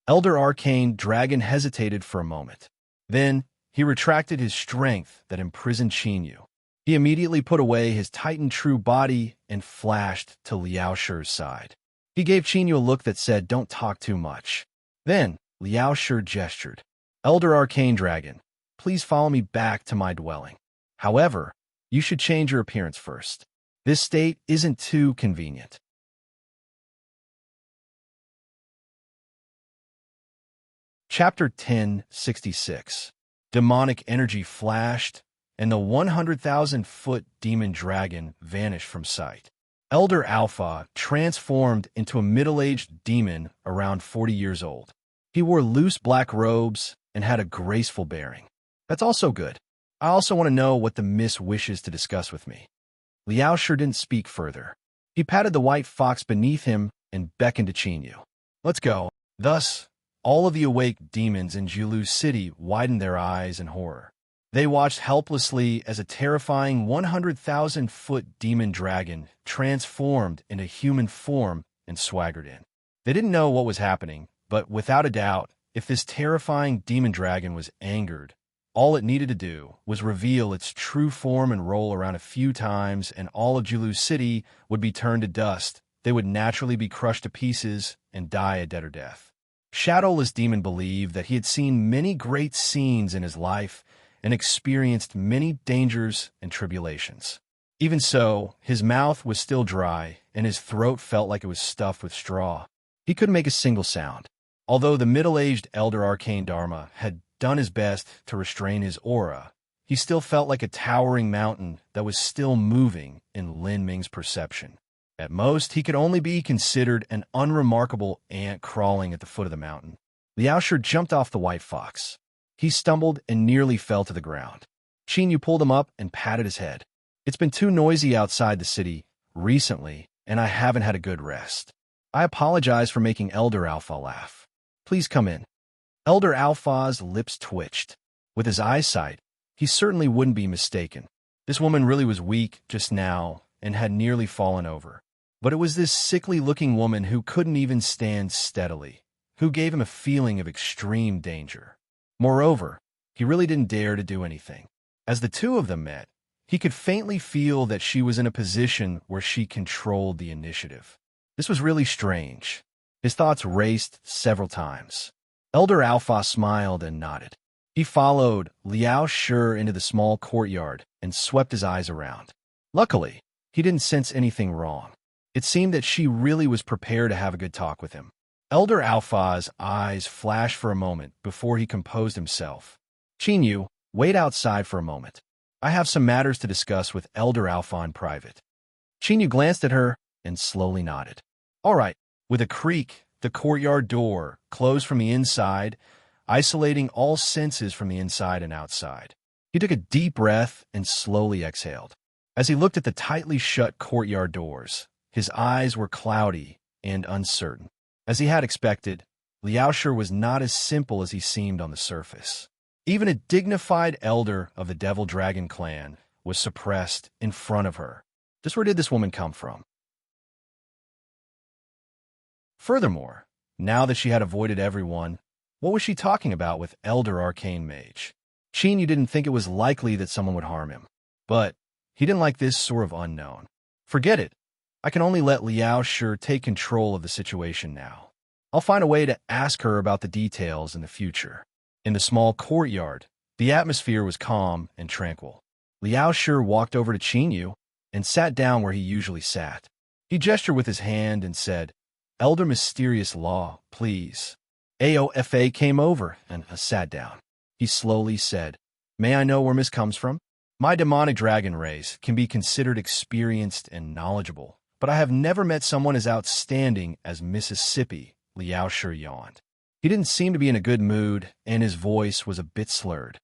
Elder Arcane Dragon hesitated for a moment. Then, he retracted his strength that imprisoned Qin Yu. He immediately put away his Titan true body and flashed to Liao Shi's side. He gave Qin Yu a look that said, "Don't talk too much." Then, Liao Shi gestured. "Elder Arcane Dragon, please follow me back to my dwelling. However, you should change your appearance first." This state isn't too convenient. Chapter 1066. Demonic energy flashed, and the 100,000-foot demon dragon vanished from sight. Elder Alpha transformed into a middle-aged demon around 40 years old. He wore loose black robes and had a graceful bearing. That's also good. I also want to know what the miss wishes to discuss with me. Liao sure didn't speak further. He patted the white fox beneath him and beckoned to Chinyu. Let's go. Thus, all of the awake demons in Julu City widened their eyes in horror. They watched helplessly as a terrifying 100,000-foot demon dragon transformed into human form and swaggered in. They didn't know what was happening, but without a doubt, if this terrifying demon dragon was angered, all it needed to do was reveal its true form and roll around a few times, and all of Julu City would be turned to dust. They would naturally be crushed to pieces and die a deader death. Shadowless Demon believed that he had seen many great scenes in his life and experienced many dangers and tribulations. Even so, his mouth was still dry, and his throat felt like it was stuffed with straw. He couldn't make a single sound. Although the middle-aged Elder Arcane Dharma had done his best to restrain his aura, he still felt like a towering mountain that was still moving in Lin Ming's perception. At most, he could only be considered an unremarkable ant crawling at the foot of the mountain. Liao Shi jumped off the white fox. He stumbled and nearly fell to the ground. Chinyu pulled him up and patted his head. It's been too noisy outside the city recently, and I haven't had a good rest. I apologize for making Elder Alpha laugh. Please come in. Elder Alpha's lips twitched. With his eyesight, he certainly wouldn't be mistaken. This woman really was weak just now and had nearly fallen over. But it was this sickly-looking woman who couldn't even stand steadily, who gave him a feeling of extreme danger. Moreover, he really didn't dare to do anything. As the two of them met, he could faintly feel that she was in a position where she controlled the initiative. This was really strange. His thoughts raced several times. Elder Alpha smiled and nodded. He followed Liao Shi into the small courtyard and swept his eyes around. Luckily, he didn't sense anything wrong. It seemed that she really was prepared to have a good talk with him. Elder Alpha's eyes flashed for a moment before he composed himself. Chinyu, wait outside for a moment. I have some matters to discuss with Elder Alpha in private. Chinyu glanced at her and slowly nodded. All right. With a creak, the courtyard door closed from the inside, isolating all senses from the inside and outside. He took a deep breath and slowly exhaled. As he looked at the tightly shut courtyard doors, his eyes were cloudy and uncertain. As he had expected, Liao Shi was not as simple as he seemed on the surface. Even a dignified elder of the Devil Dragon clan was suppressed in front of her. Just where did this woman come from? Furthermore, now that she had avoided everyone, what was she talking about with Elder Arcane Mage? Chinyu didn't think it was likely that someone would harm him, but he didn't like this sort of unknown. Forget it. I can only let Liao Shi take control of the situation now. I'll find a way to ask her about the details in the future. In the small courtyard, the atmosphere was calm and tranquil. Liao Shi walked over to Chinyu and sat down where he usually sat. He gestured with his hand and said, Elder Mysterious Law, please. AOFA came over and sat down. He slowly said, May I know where Miss comes from? My demonic dragon race can be considered experienced and knowledgeable, but I have never met someone as outstanding as Mississippi. Liao Shi yawned. He didn't seem to be in a good mood, and his voice was a bit slurred.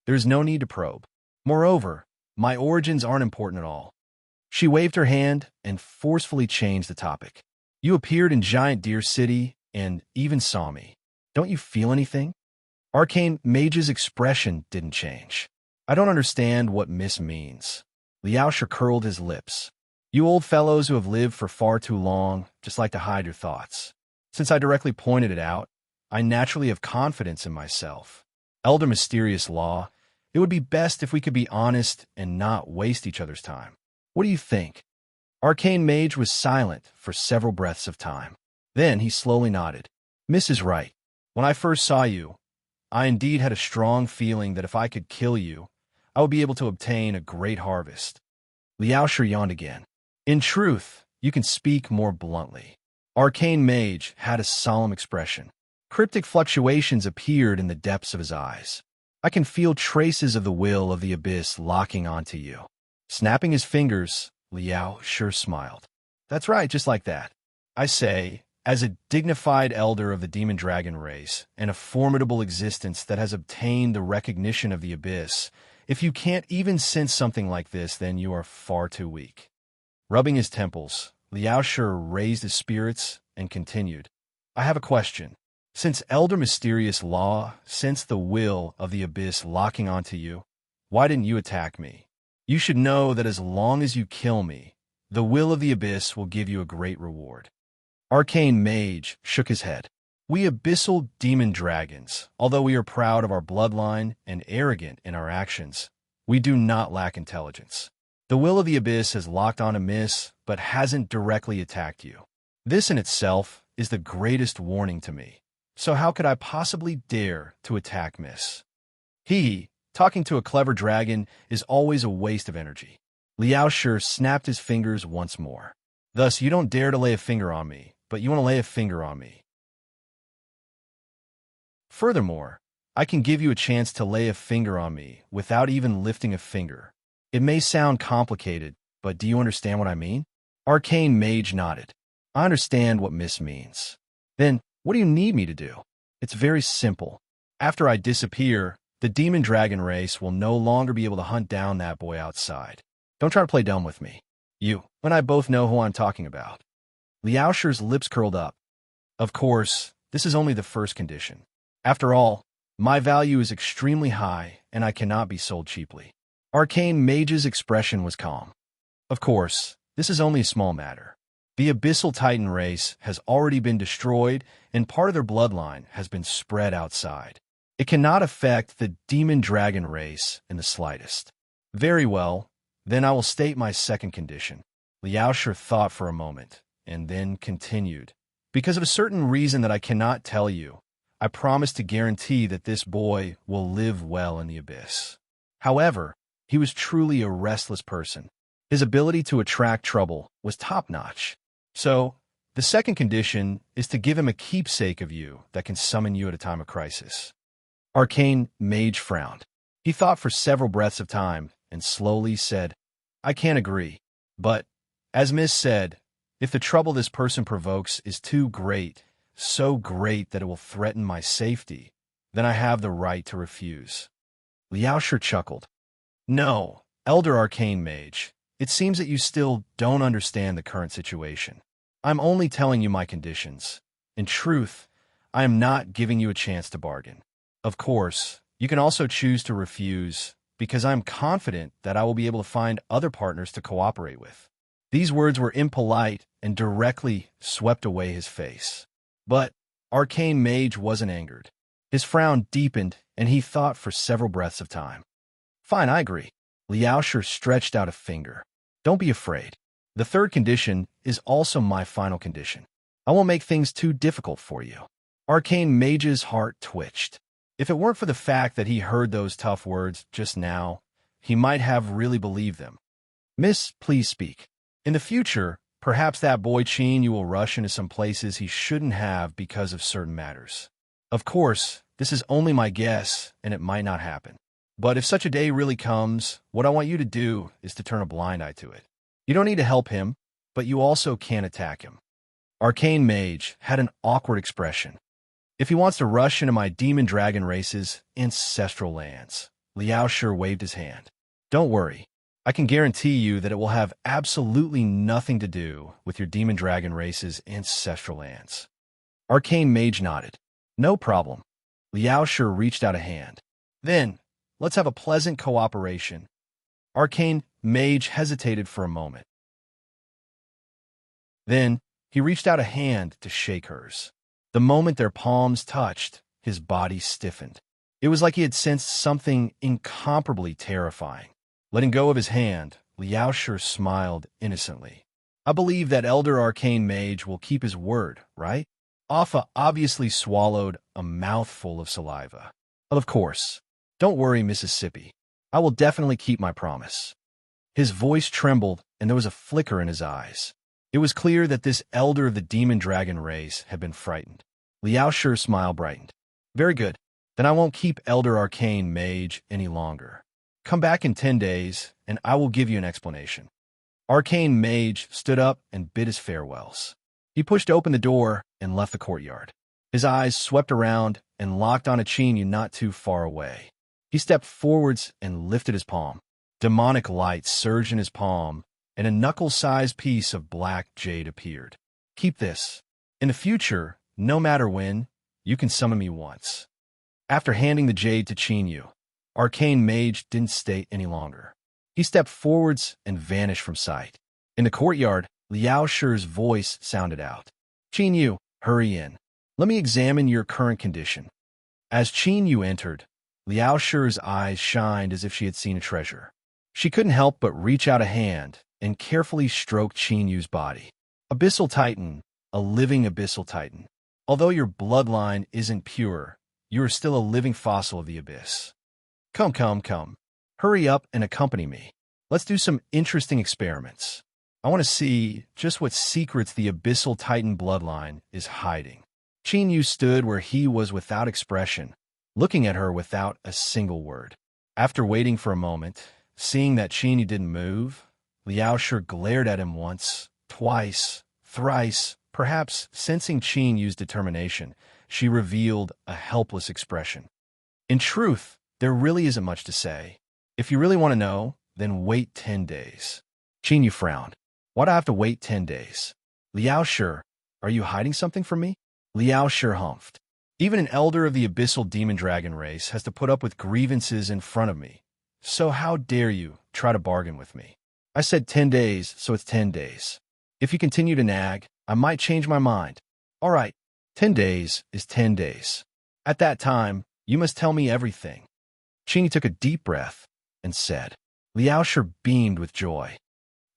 There's no need to probe. Moreover, my origins aren't important at all. She waved her hand and forcefully changed the topic. You appeared in Giant Deer City and even saw me. Don't you feel anything? Arcane Mage's expression didn't change. I don't understand what Miss means. Liao Shi curled his lips. You old fellows who have lived for far too long just like to hide your thoughts. Since I directly pointed it out, I naturally have confidence in myself. Elder Mysterious Law, it would be best if we could be honest and not waste each other's time. What do you think? Arcane Mage was silent for several breaths of time. Then he slowly nodded. Miss is right. When I first saw you, I indeed had a strong feeling that if I could kill you, I would be able to obtain a great harvest. Liao Shi yawned again. In truth, you can speak more bluntly. Arcane Mage had a solemn expression. Cryptic fluctuations appeared in the depths of his eyes. I can feel traces of the will of the abyss locking onto you. Snapping his fingers, Liao sure smiled. That's right, just like that. I say, as a dignified elder of the demon dragon race, and a formidable existence that has obtained the recognition of the abyss, if you can't even sense something like this, then you are far too weak. Rubbing his temples, Liao Shi raised his spirits and continued. I have a question. Since Elder Mysterious Law sensed the will of the abyss locking onto you, why didn't you attack me? You should know that as long as you kill me, the will of the abyss will give you a great reward. Arcane Mage shook his head. We abyssal demon dragons, although we are proud of our bloodline and arrogant in our actions, we do not lack intelligence. The will of the abyss has locked on a miss, but hasn't directly attacked you. This in itself is the greatest warning to me. So how could I possibly dare to attack Miss? Talking to a clever dragon is always a waste of energy. Liao Shi snapped his fingers once more. Thus, you don't dare to lay a finger on me, but you want to lay a finger on me. Furthermore, I can give you a chance to lay a finger on me without even lifting a finger. It may sound complicated, but do you understand what I mean? Arcane Mage nodded. I understand what Miss means. Then, what do you need me to do? It's very simple. After I disappear, the demon dragon race will no longer be able to hunt down that boy outside. Don't try to play dumb with me. You and I both know who I'm talking about. Liao Shi's lips curled up. Of course, this is only the first condition. After all, my value is extremely high, and I cannot be sold cheaply. Arcane Mage's expression was calm. Of course, this is only a small matter. The Abyssal Titan race has already been destroyed, and part of their bloodline has been spread outside. It cannot affect the Demon Dragon race in the slightest. Very well, then I will state my second condition. Liao Shi thought for a moment, and then continued. Because of a certain reason that I cannot tell you, I promise to guarantee that this boy will live well in the abyss. However, he was truly a restless person. His ability to attract trouble was top-notch. So, the second condition is to give him a keepsake of you that can summon you at a time of crisis. Arcane Mage frowned. He thought for several breaths of time and slowly said, I can't agree. But, as Miss said, if the trouble this person provokes is too great, so great that it will threaten my safety, then I have the right to refuse. Liao Shi chuckled. No, Elder Arcane Mage, it seems that you still don't understand the current situation. I'm only telling you my conditions. In truth, I am not giving you a chance to bargain. Of course, you can also choose to refuse, because I am confident that I will be able to find other partners to cooperate with. These words were impolite and directly swept away his face. But Arcane Mage wasn't angered. His frown deepened, and he thought for several breaths of time. Fine, I agree. Liao Shi stretched out a finger. Don't be afraid. The third condition is also my final condition. I won't make things too difficult for you. Arcane Mage's heart twitched. If it weren't for the fact that he heard those tough words just now, he might have really believed them. Miss, please speak. In the future, perhaps that boy Qin you will rush into some places he shouldn't have because of certain matters. Of course, this is only my guess, and it might not happen. But if such a day really comes, what I want you to do is to turn a blind eye to it. You don't need to help him, but you also can't attack him. Arcane Mage had an awkward expression. If he wants to rush into my demon dragon race's ancestral lands, Liao Shi waved his hand. Don't worry. I can guarantee you that it will have absolutely nothing to do with your demon dragon race's ancestral lands. Arcane Mage nodded. No problem. Liao Shi reached out a hand. Then, let's have a pleasant cooperation. Arcane Mage hesitated for a moment. Then, he reached out a hand to shake hers. The moment their palms touched, his body stiffened. It was like he had sensed something incomparably terrifying. Letting go of his hand, Liao Shi smiled innocently. I believe that Elder Arcane Mage will keep his word, right? Alpha obviously swallowed a mouthful of saliva. Of course. Don't worry, Mississippi. I will definitely keep my promise. His voice trembled and there was a flicker in his eyes. It was clear that this elder of the demon dragon race had been frightened. Liao Shi's smile brightened. Very good. Then I won't keep Elder Arcane Mage any longer. Come back in 10 days, and I will give you an explanation. Arcane Mage stood up and bid his farewells. He pushed open the door and left the courtyard. His eyes swept around and locked on a Chinyu not too far away. He stepped forwards and lifted his palm. Demonic light surged in his palm, and a knuckle-sized piece of black jade appeared. Keep this. In the future, no matter when, you can summon me once. After handing the jade to Chinyu, Arcane Mage didn't stay any longer. He stepped forwards and vanished from sight. In the courtyard, Liao Shi's voice sounded out. Chinyu, hurry in. Let me examine your current condition. As Chinyu entered, Liao Shi's eyes shined as if she had seen a treasure. She couldn't help but reach out a hand and carefully stroke Chinyu's body. Abyssal Titan, a living Abyssal Titan. Although your bloodline isn't pure, you are still a living fossil of the abyss. Come. Hurry up and accompany me. Let's do some interesting experiments. I want to see just what secrets the Abyssal Titan bloodline is hiding. Chinyu stood where he was without expression, looking at her without a single word. After waiting for a moment, seeing that Chinyu didn't move, Liao Shi glared at him once, twice, thrice. Perhaps sensing Chinyu's determination, she revealed a helpless expression. In truth, there really isn't much to say. If you really want to know, then wait 10 days. Chinyu frowned. Why'd I have to wait 10 days? Liao Shi, are you hiding something from me? Liao Shi humphed. Even an elder of the abyssal demon dragon race has to put up with grievances in front of me. So how dare you try to bargain with me? I said 10 days, so it's 10 days. If you continue to nag, I might change my mind. All right, 10 days is 10 days. At that time, you must tell me everything. Chinyu took a deep breath and said. Liao Shi beamed with joy.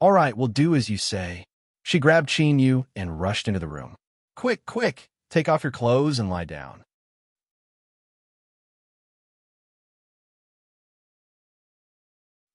All right, we'll do as you say. She grabbed Chinyu and rushed into the room. Quick, take off your clothes and lie down.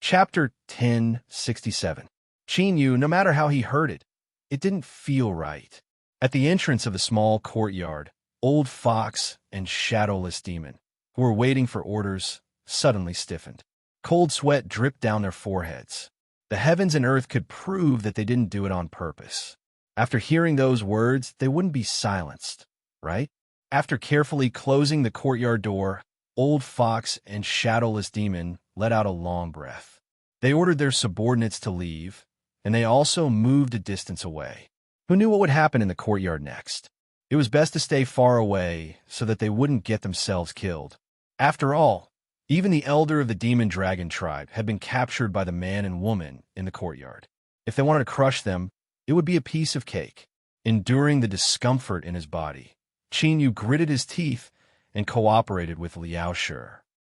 Chapter 1067. Chinyu, no matter how he heard it, it didn't feel right. At the entrance of the small courtyard, Old Fox and Shadowless Demon, who were waiting for orders, suddenly stiffened. Cold sweat dripped down their foreheads. The heavens and earth could prove that they didn't do it on purpose. After hearing those words, they wouldn't be silenced, right? After carefully closing the courtyard door, Old Fox and Shadowless Demon let out a long breath. They ordered their subordinates to leave, and they also moved a distance away. Who knew what would happen in the courtyard next? It was best to stay far away so that they wouldn't get themselves killed. After all, even the elder of the demon dragon tribe had been captured by the man and woman in the courtyard. If they wanted to crush them, it would be a piece of cake. Enduring the discomfort in his body, Chinyu gritted his teeth and cooperated with Liao Shi.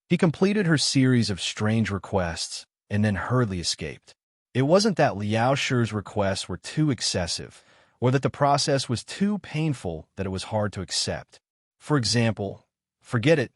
He completed her series of strange requests and then hurriedly escaped. It wasn't that Liao Shi's requests were too excessive, or that the process was too painful that it was hard to accept. For example, forget it,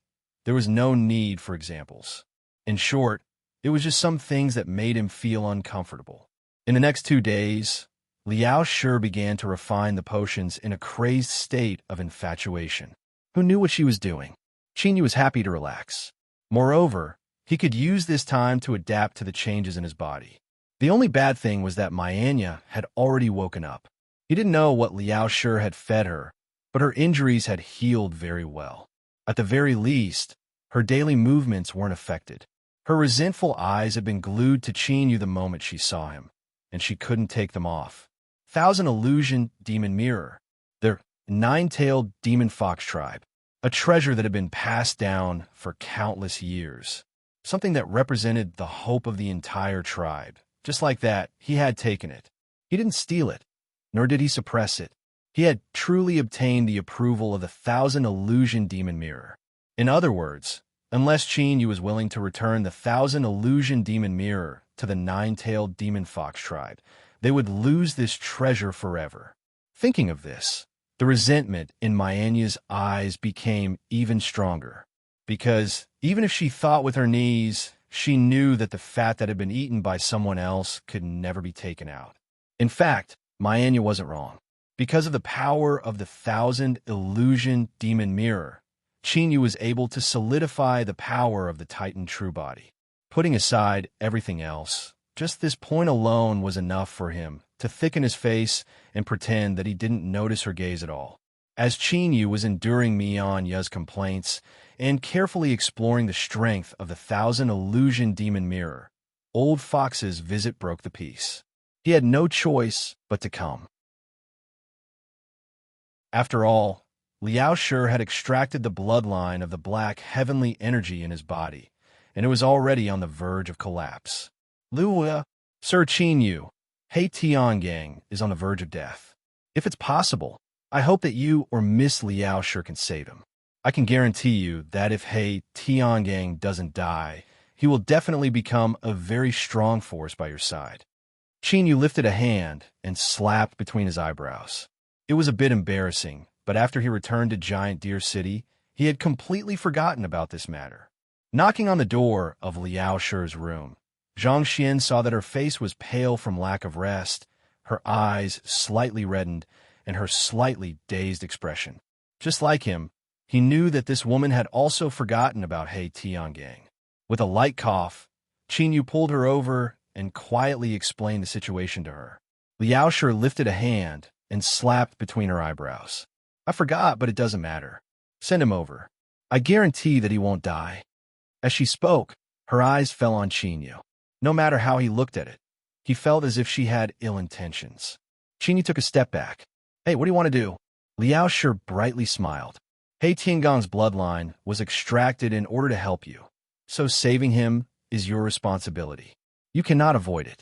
there was no need for examples. In short, it was just some things that made him feel uncomfortable. In the next 2 days, Liao Shi began to refine the potions in a crazed state of infatuation. Who knew what she was doing? Chinyu was happy to relax. Moreover, he could use this time to adapt to the changes in his body. The only bad thing was that Myanya had already woken up. He didn't know what Liao Shi had fed her, but her injuries had healed very well. At the very least, her daily movements weren't affected. Her resentful eyes had been glued to Chinyu the moment she saw him, and she couldn't take them off. Thousand Illusion Demon Mirror, the nine-tailed demon fox tribe, a treasure that had been passed down for countless years, something that represented the hope of the entire tribe. Just like that, he had taken it. He didn't steal it, nor did he suppress it. He had truly obtained the approval of the Thousand Illusion Demon Mirror. In other words, unless Chinyu was willing to return the Thousand Illusion Demon Mirror to the nine-tailed demon fox tribe, they would lose this treasure forever. Thinking of this, the resentment in Myanya's eyes became even stronger, because even if she thought with her knees she knew that the fat that had been eaten by someone else could never be taken out. In fact, Mianya wasn't wrong. Because of the power of the 1,000 illusion demon mirror, Chinyu was able to solidify the power of the Titan true body. Putting aside everything else, just this point alone was enough for him to thicken his face and pretend that he didn't notice her gaze at all. As Chinyu was enduring Mianya's complaints and carefully exploring the strength of the 1,000 illusion demon mirror, Old Fox's visit broke the peace. He had no choice but to come. After all, Liao Shi had extracted the bloodline of the black heavenly energy in his body, and it was already on the verge of collapse. Luya, Sir Chinyu, He Tiangang is on the verge of death. If it's possible, I hope that you or Miss Liao Shi can save him. I can guarantee you that if He Tiangang doesn't die, he will definitely become a very strong force by your side. Chinyu lifted a hand and slapped between his eyebrows. It was a bit embarrassing, but after he returned to Giant Deer City, he had completely forgotten about this matter. Knocking on the door of Liao Shi's room, Zhang Xian saw that her face was pale from lack of rest, her eyes slightly reddened, and her slightly dazed expression. Just like him, he knew that this woman had also forgotten about He Tiangang. With a light cough, Chinyu pulled her over and quietly explained the situation to her. Liao Shi lifted a hand and slapped between her eyebrows. I forgot, but it doesn't matter. Send him over. I guarantee that he won't die. As she spoke, her eyes fell on Chinyu. No matter how he looked at it, he felt as if she had ill intentions. Chinyu took a step back. Hey, what do you want to do? Liao Shi brightly smiled. He Tiangang's bloodline was extracted in order to help you, so saving him is your responsibility. You cannot avoid it.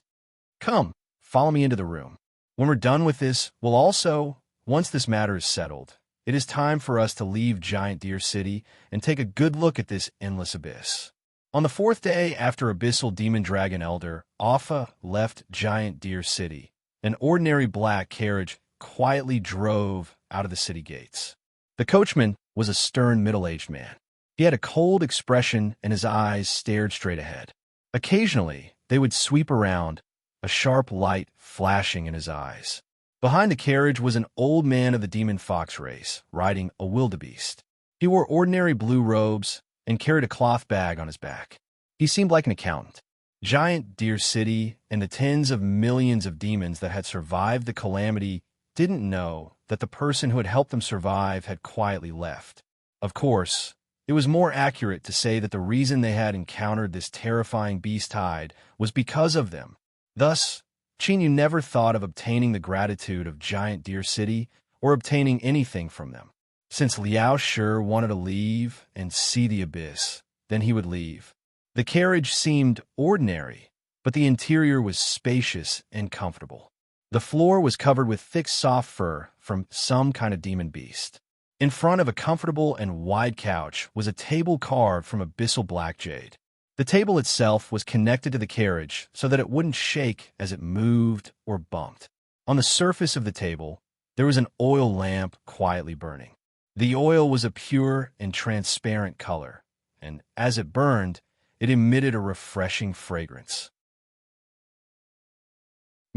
Come, follow me into the room. When we're done with this, once this matter is settled, it is time for us to leave Giant Deer City and take a good look at this endless abyss. On the 4th day after Abyssal Demon Dragon Elder Alpha left Giant Deer City, an ordinary black carriage quietly drove out of the city gates. The coachman was a stern middle-aged man. He had a cold expression and his eyes stared straight ahead. Occasionally, they would sweep around, a sharp light flashing in his eyes. Behind the carriage was an old man of the demon fox race, riding a wildebeest. He wore ordinary blue robes and carried a cloth bag on his back. He seemed like an accountant. Giant Deer City and the tens of millions of demons that had survived the calamity didn't know that the person who had helped them survive had quietly left. Of course, it was more accurate to say that the reason they had encountered this terrifying beast tide was because of them. Thus, Chinyu never thought of obtaining the gratitude of Giant Deer City or obtaining anything from them. Since Liao Shi wanted to leave and see the abyss, then he would leave. The carriage seemed ordinary, but the interior was spacious and comfortable. The floor was covered with thick soft fur from some kind of demon beast. In front of a comfortable and wide couch was a table carved from abyssal black jade. The table itself was connected to the carriage so that it wouldn't shake as it moved or bumped. On the surface of the table, there was an oil lamp quietly burning. The oil was a pure and transparent color, and as it burned, it emitted a refreshing fragrance.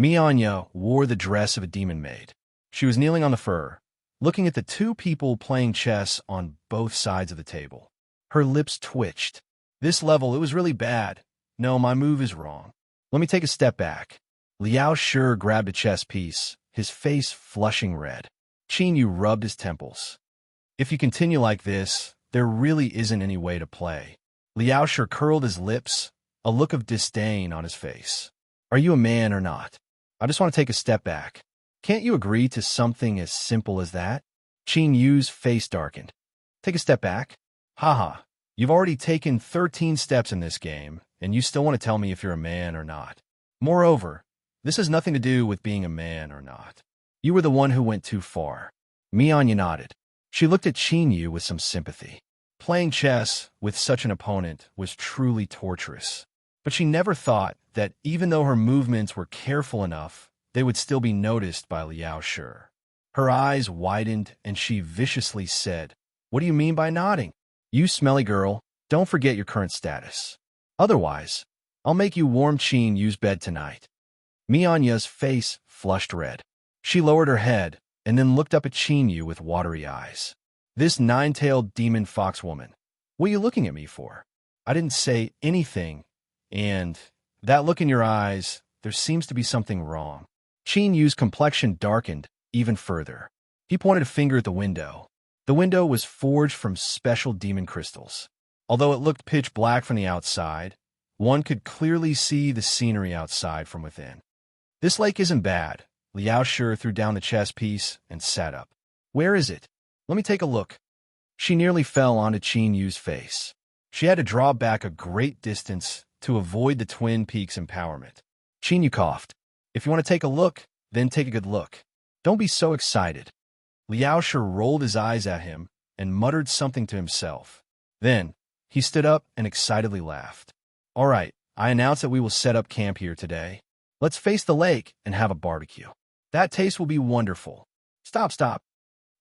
Mianya wore the dress of a demon maid. She was kneeling on the fur, looking at the two people playing chess on both sides of the table. Her lips twitched. This level, it was really bad. No, my move is wrong. Let me take a step back. Liao Shi grabbed a chess piece, his face flushing red. Chinyu rubbed his temples. If you continue like this, there really isn't any way to play. Liao Shi curled his lips, a look of disdain on his face. Are you a man or not? I just want to take a step back. Can't you agree to something as simple as that? Chinyu's face darkened. Take a step back? Haha, you've already taken 13 steps in this game, and you still want to tell me if you're a man or not. Moreover, this has nothing to do with being a man or not. You were the one who went too far. Mianya nodded. She looked at Chinyu with some sympathy. Playing chess with such an opponent was truly torturous. But she never thought that even though her movements were careful enough, they would still be noticed by Liao Shi. Her eyes widened and she viciously said, "What do you mean by nodding? You smelly girl, don't forget your current status. Otherwise, I'll make you warm Chin Yu's bed tonight. Mianya's face flushed red. She lowered her head and then looked up at Chin Yu with watery eyes. This nine-tailed demon fox woman, what are you looking at me for? I didn't say anything, and that look in your eyes, there seems to be something wrong. Chin Yu's complexion darkened even further. He pointed a finger at the window. The window was forged from special demon crystals. Although it looked pitch black from the outside, one could clearly see the scenery outside from within. This lake isn't bad. Liao Shi threw down the chess piece and sat up. Where is it? Let me take a look. She nearly fell onto Chin Yu's face. She had to draw back a great distance to avoid the Twin Peaks empowerment. Chin Yu coughed. If you want to take a look, then take a good look. Don't be so excited. Liao Shi rolled his eyes at him and muttered something to himself. Then, he stood up and excitedly laughed. All right, I announce that we will set up camp here today. Let's face the lake and have a barbecue. That taste will be wonderful. Stop, stop.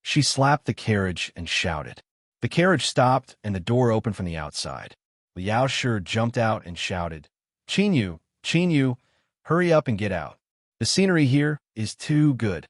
She slapped the carriage and shouted. The carriage stopped and the door opened from the outside. Liao Shi jumped out and shouted, Chin Yu, hurry up and get out. The scenery here is too good.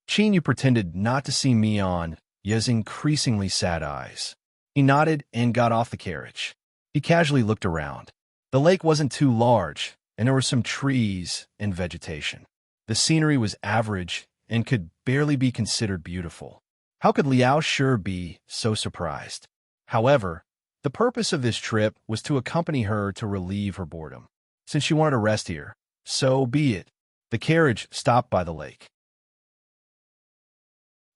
Chin Yu pretended not to see Mian Ya's increasingly sad eyes. He nodded and got off the carriage. He casually looked around. The lake wasn't too large, and there were some trees and vegetation. The scenery was average and could barely be considered beautiful. How could Liao Shi be so surprised? However, the purpose of this trip was to accompany her to relieve her boredom. Since she wanted to rest here, so be it. The carriage stopped by the lake.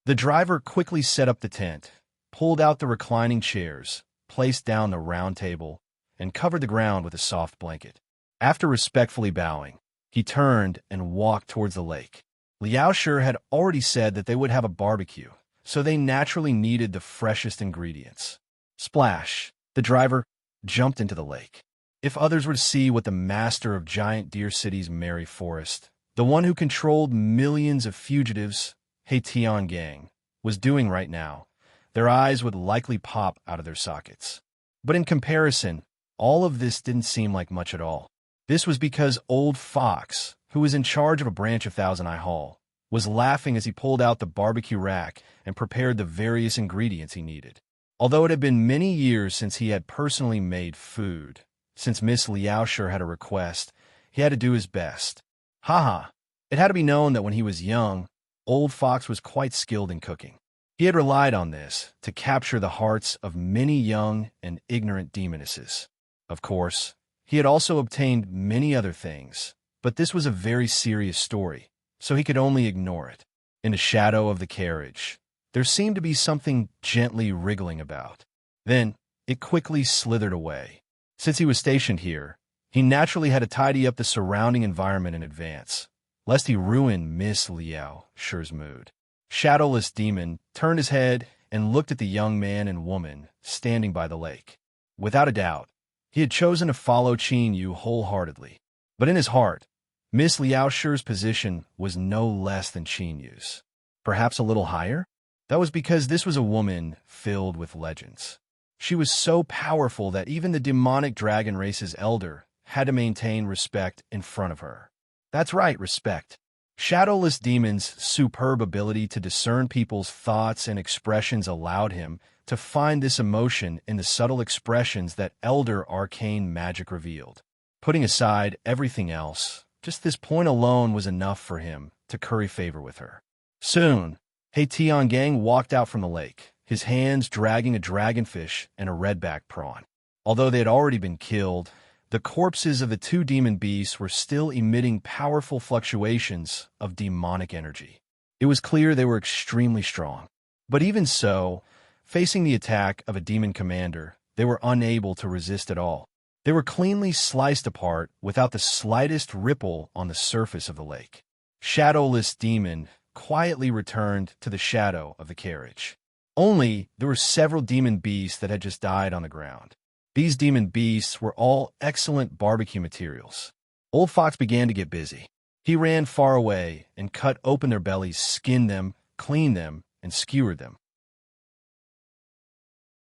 The driver quickly set up the tent, pulled out the reclining chairs, placed down the round table, and covered the ground with a soft blanket. After respectfully bowing, he turned and walked towards the lake. Liao Shi had already said that they would have a barbecue, so they naturally needed the freshest ingredients. Splash! The driver jumped into the lake. If others were to see what the master of Giant Deer City's merry forest, the one who controlled millions of fugitives, Gang, was doing right now, their eyes would likely pop out of their sockets. But in comparison, all of this didn't seem like much at all. This was because Old Fox, who was in charge of a branch of Thousand Eye Hall, was laughing as he pulled out the barbecue rack and prepared the various ingredients he needed. Although it had been many years since he had personally made food, since Miss Liao Shi had a request, he had to do his best. Haha, it had to be known that when he was young, Old Fox was quite skilled in cooking. He had relied on this to capture the hearts of many young and ignorant demonesses. Of course, he had also obtained many other things, but this was a very serious story, so he could only ignore it. In the shadow of the carriage, there seemed to be something gently wriggling about. Then, it quickly slithered away. Since he was stationed here, he naturally had to tidy up the surrounding environment in advance, lest he ruin Miss Liao Shi's mood. Shadowless Demon turned his head and looked at the young man and woman standing by the lake. Without a doubt, he had chosen to follow Chin Yu wholeheartedly. But in his heart, Miss Liao Shi's position was no less than Chin Yu's. Perhaps a little higher? That was because this was a woman filled with legends. She was so powerful that even the demonic dragon race's elder had to maintain respect in front of her. That's right, respect. Shadowless Demon's superb ability to discern people's thoughts and expressions allowed him to find this emotion in the subtle expressions that elder arcane magic revealed. Putting aside everything else, just this point alone was enough for him to curry favor with her. Soon, Gang walked out from the lake, his hands dragging a dragonfish and a redback prawn. Although they had already been killed, the corpses of the two demon beasts were still emitting powerful fluctuations of demonic energy. It was clear they were extremely strong. But even so, facing the attack of a demon commander, they were unable to resist at all. They were cleanly sliced apart without the slightest ripple on the surface of the lake. Shadowless Demon quietly returned to the shadow of the carriage. Only, there were several demon beasts that had just died on the ground. These demon beasts were all excellent barbecue materials. Old Fox began to get busy. He ran far away and cut open their bellies, skinned them, cleaned them, and skewered them.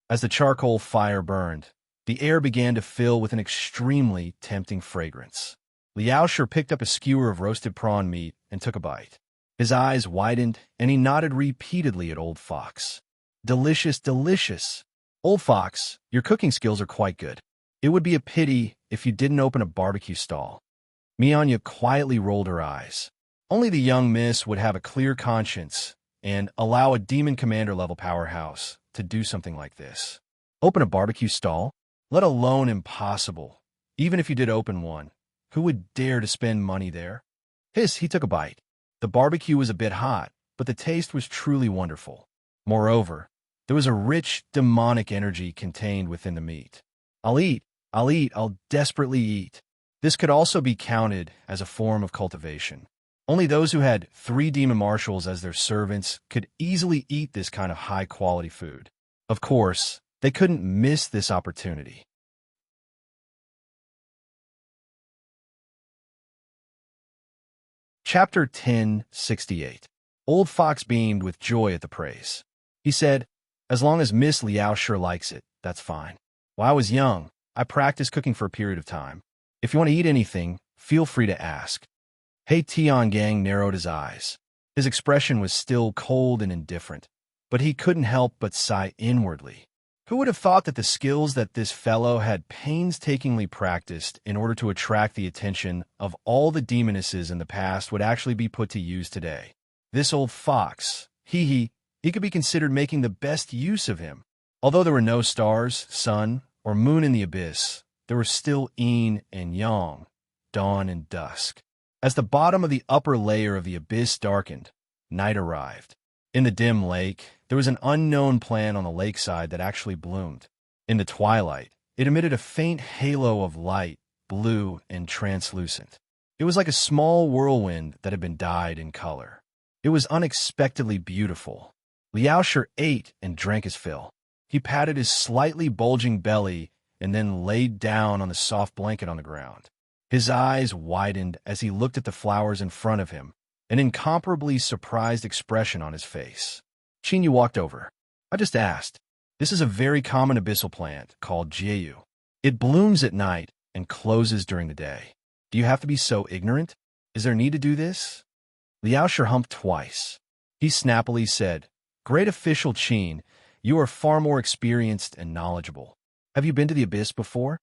As the charcoal fire burned, The air began to fill with an extremely tempting fragrance. Liaosher picked up a skewer of roasted prawn meat and took a bite. His eyes widened, and he nodded repeatedly at Old Fox. Delicious, delicious. Old Fox, your cooking skills are quite good. It would be a pity if you didn't open a barbecue stall. Mianya quietly rolled her eyes. Only the young miss would have a clear conscience and allow a demon commander-level powerhouse to do something like this. Open a barbecue stall? Let alone impossible. Even if you did open one, who would dare to spend money there? He took a bite. The barbecue was a bit hot, but the taste was truly wonderful. Moreover, there was a rich, demonic energy contained within the meat. I'll eat, I'll desperately eat. This could also be counted as a form of cultivation. Only those who had 3 demon marshals as their servants could easily eat this kind of high-quality food. Of course, they couldn't miss this opportunity. Chapter 1068. Old Fox beamed with joy at the praise. He said, "As long as Miss Liaosher likes it, that's fine. While I was young, I practiced cooking for a period of time. If you want to eat anything, feel free to ask." Tiangang narrowed his eyes. His expression was still cold and indifferent, but he couldn't help but sigh inwardly. Who would have thought that the skills that this fellow had painstakingly practiced in order to attract the attention of all the demonesses in the past would actually be put to use today? This Old Fox, he could be considered making the best use of him. Although there were no stars, sun, or moon in the abyss, there were still yin and yang, dawn and dusk. As the bottom of the upper layer of the abyss darkened, night arrived. In the dim lake, there was an unknown plant on the lakeside that actually bloomed. In the twilight, it emitted a faint halo of light, blue and translucent. It was like a small whirlwind that had been dyed in color. It was unexpectedly beautiful. Liaosher ate and drank his fill. He patted his slightly bulging belly and then laid down on the soft blanket on the ground. His eyes widened as he looked at the flowers in front of him, an incomparably surprised expression on his face. Qinyu walked over. "I just asked. This is a very common abyssal plant called Jieyu. It blooms at night and closes during the day. Do you have to be so ignorant? Is there need to do this?" Liaosher humped twice. He snappily said, "Great official Qin, you are far more experienced and knowledgeable. Have you been to the abyss before?"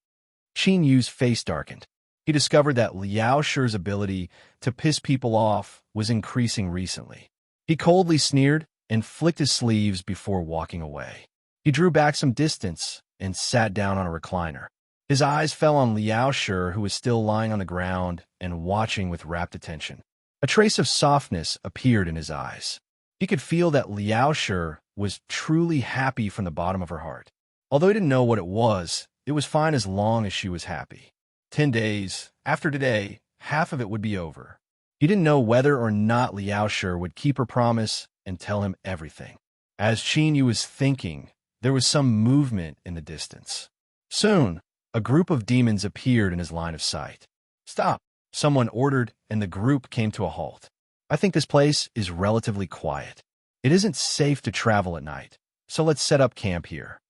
Qin Yu's face darkened. He discovered that Liaosher's ability to piss people off was increasing recently. He coldly sneered and flicked his sleeves before walking away. He drew back some distance and sat down on a recliner. His eyes fell on Liaosher, who was still lying on the ground and watching with rapt attention. A trace of softness appeared in his eyes. He could feel that Liaosher was truly happy from the bottom of her heart. Although he didn't know what it was fine as long as she was happy. 10 days after today, half of it would be over. He didn't know whether or not Liaosher would keep her promise and tell him everything. As Qin Yu was thinking, there was some movement in the distance. Soon, a group of demons appeared in his line of sight. "Stop," someone ordered, and the group came to a halt. "I think this place is relatively quiet. It isn't safe to travel at night, so let's set up camp here."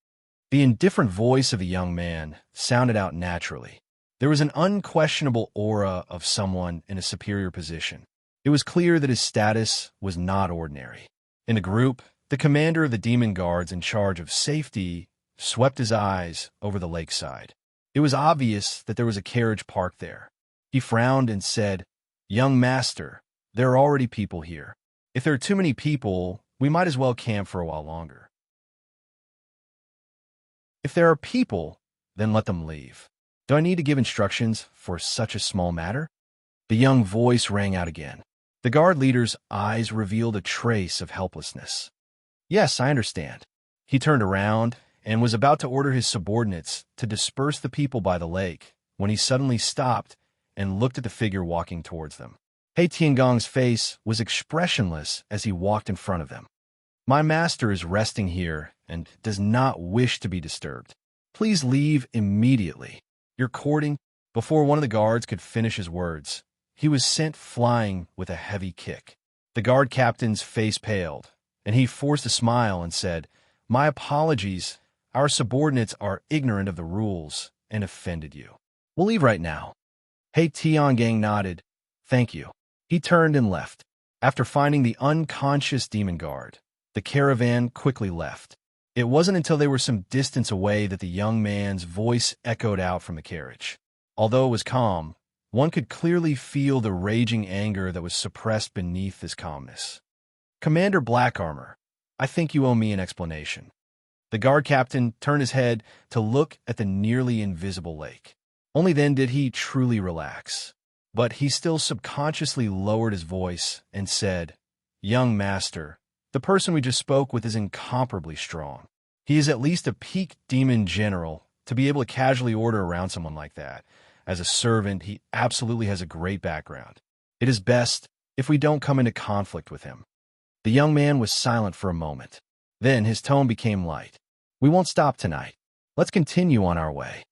The indifferent voice of the young man sounded out naturally. There was an unquestionable aura of someone in a superior position. It was clear that his status was not ordinary. In the group, the commander of the demon guards in charge of safety swept his eyes over the lakeside. It was obvious that there was a carriage parked there. He frowned and said, "Young master, there are already people here. If there are too many people, we might as well camp for a while longer." "If there are people, then let them leave. Do I need to give instructions for such a small matter?" The young voice rang out again. The guard leader's eyes revealed a trace of helplessness. "Yes, I understand." He turned around and was about to order his subordinates to disperse the people by the lake when he suddenly stopped and looked at the figure walking towards them. Tiangong's face was expressionless as he walked in front of them. "My master is resting here and does not wish to be disturbed. Please leave immediately. You're courting." Before one of the guards could finish his words, he was sent flying with a heavy kick. The guard captain's face paled, and he forced a smile and said, "My apologies. our subordinates are ignorant of the rules and offended you. We'll leave right now." Hey Tiangang nodded. "Thank you." He turned and left. After finding the unconscious demon guard, the caravan quickly left. It wasn't until they were some distance away that the young man's voice echoed out from the carriage. Although it was calm, one could clearly feel the raging anger that was suppressed beneath this calmness. "Commander Blackarmor, I think you owe me an explanation." The guard captain turned his head to look at the nearly invisible lake. Only then did he truly relax. But he still subconsciously lowered his voice and said, "Young master, the person we just spoke with is incomparably strong. He is at least a peak demon general to be able to casually order around someone like that. As a servant, he absolutely has a great background. It is best if we don't come into conflict with him." The young man was silent for a moment. Then his tone became light. "We won't stop tonight. Let's continue on our way."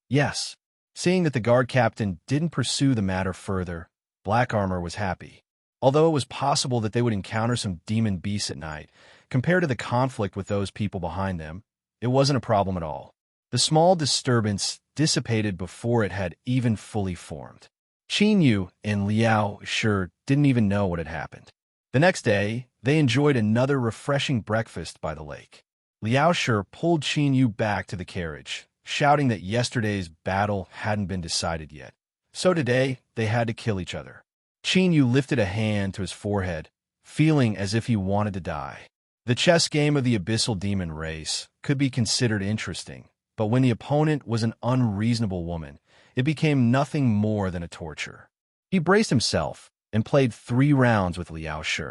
"Yes." Seeing that the guard captain didn't pursue the matter further, Blackarmor was happy. Although it was possible that they would encounter some demon beasts at night, compared to the conflict with those people behind them, it wasn't a problem at all. The small disturbance dissipated before it had even fully formed. Qin Yu and Liao Shi didn't even know what had happened. The next day, they enjoyed another refreshing breakfast by the lake. Liao Shi pulled Qin Yu back to the carriage, shouting that yesterday's battle hadn't been decided yet. So today, they had to kill each other. Qin Yu lifted a hand to his forehead, feeling as if he wanted to die. The chess game of the abyssal demon race could be considered interesting, but when the opponent was an unreasonable woman, it became nothing more than a torture. He braced himself and played 3 rounds with Liao Shi.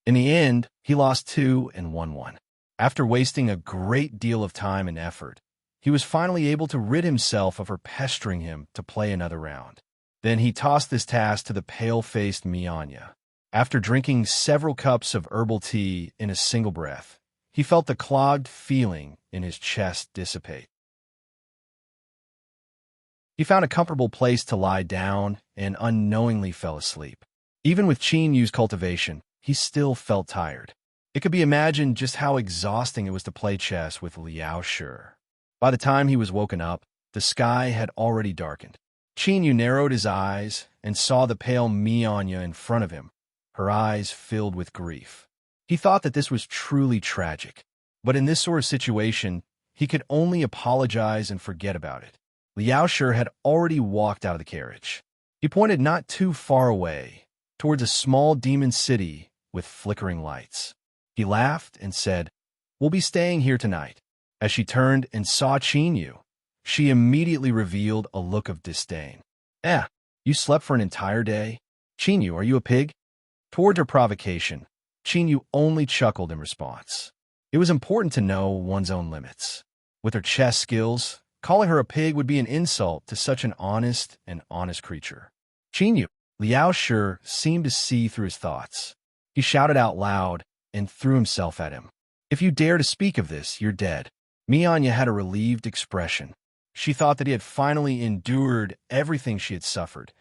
In the end, he lost 2 and won 1. After wasting a great deal of time and effort, he was finally able to rid himself of her pestering him to play another round. Then he tossed this task to the pale-faced Mianya. After drinking several cups of herbal tea in a single breath, he felt the clogged feeling in his chest dissipate. He found a comfortable place to lie down and unknowingly fell asleep. Even with Qin Yu's cultivation, he still felt tired. It could be imagined just how exhausting it was to play chess with Liao Shi. By the time he was woken up, the sky had already darkened. Qin Yu narrowed his eyes and saw the pale Mianya in front of him, her eyes filled with grief. He thought that this was truly tragic, but in this sort of situation, he could only apologize and forget about it. Liao Shi had already walked out of the carriage. He pointed not too far away, towards a small demon city with flickering lights. He laughed and said, "We'll be staying here tonight." As she turned and saw Qin Yu, she immediately revealed a look of disdain. You slept for an entire day? Qin Yu, are you a pig?" Toward her provocation, Qin Yu only chuckled in response. It was important to know one's own limits. With her chess skills, calling her a pig would be an insult to such an honest creature. "Qin Yu," Liao Shi seemed to see through his thoughts. He shouted out loud and threw himself at him. "If you dare to speak of this, you're dead." Mianya had a relieved expression. She thought that he had finally endured everything she had suffered,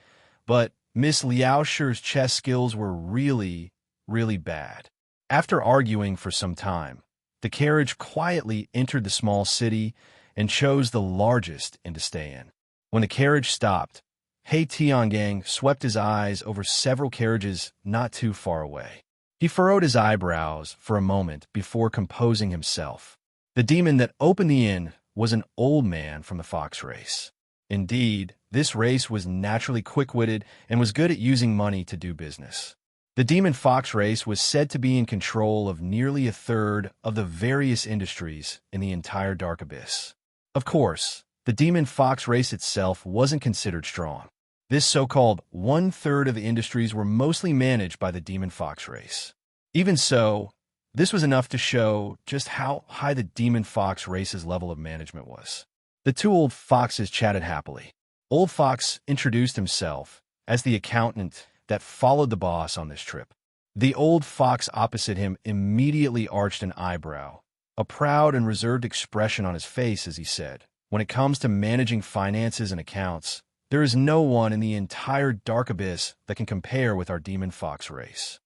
but Miss Liao Shi's chess skills were really, really bad. After arguing for some time, the carriage quietly entered the small city and chose the largest inn to stay in. When the carriage stopped, He Tiangang swept his eyes over several carriages not too far away. He furrowed his eyebrows for a moment before composing himself. The demon that opened the inn was an old man from the fox race. Indeed, this race was naturally quick-witted and was good at using money to do business. The demon fox race was said to be in control of nearly a third of the various industries in the entire Dark Abyss. Of course, the demon fox race itself wasn't considered strong. This so-called one-third of the industries were mostly managed by the demon fox race. Even so, this was enough to show just how high the demon fox race's level of management was. The 2 old foxes chatted happily. Old Fox introduced himself as the accountant that followed the boss on this trip. The old fox opposite him immediately arched an eyebrow, a proud and reserved expression on his face as he said, "When it comes to managing finances and accounts, there is no one in the entire Dark Abyss that can compare with our demon fox race."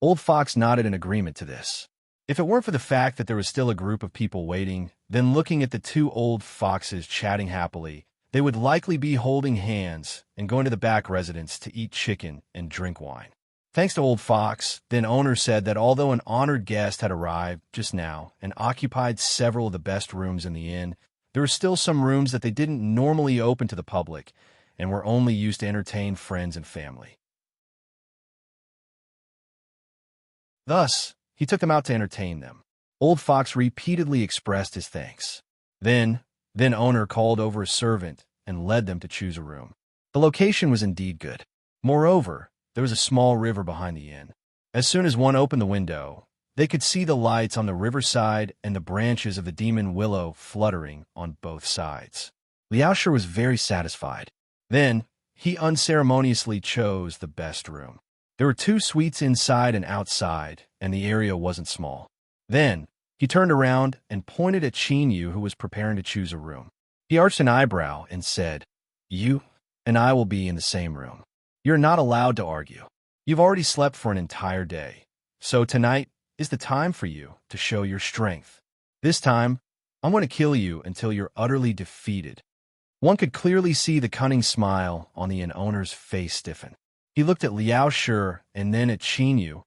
Old Fox nodded in agreement to this. If it weren't for the fact that there was still a group of people waiting, then looking at the two old foxes chatting happily. They would likely be holding hands and going to the back residence to eat chicken and drink wine. Thanks to Old Fox, then owner said that although an honored guest had arrived just now and occupied several of the best rooms in the inn, there were still some rooms that they didn't normally open to the public and were only used to entertain friends and family. Thus, he took them out to entertain them. Old Fox repeatedly expressed his thanks. Then owner called over a servant and led them to choose a room. The location was indeed good. Moreover, there was a small river behind the inn. As soon as one opened the window, they could see the lights on the riverside and the branches of the demon willow fluttering on both sides. Liaoshe was very satisfied. Then, he unceremoniously chose the best room. There were 2 suites inside and outside, and the area wasn't small. Then, he turned around and pointed at Chinyu, who was preparing to choose a room. He arched an eyebrow and said, "You and I will be in the same room. You're not allowed to argue. You've already slept for an entire day, so tonight is the time for you to show your strength. This time, I'm going to kill you until you're utterly defeated." One could clearly see the cunning smile on the inn owner's face stiffen. He looked at Liaoshe and then at Chinyu,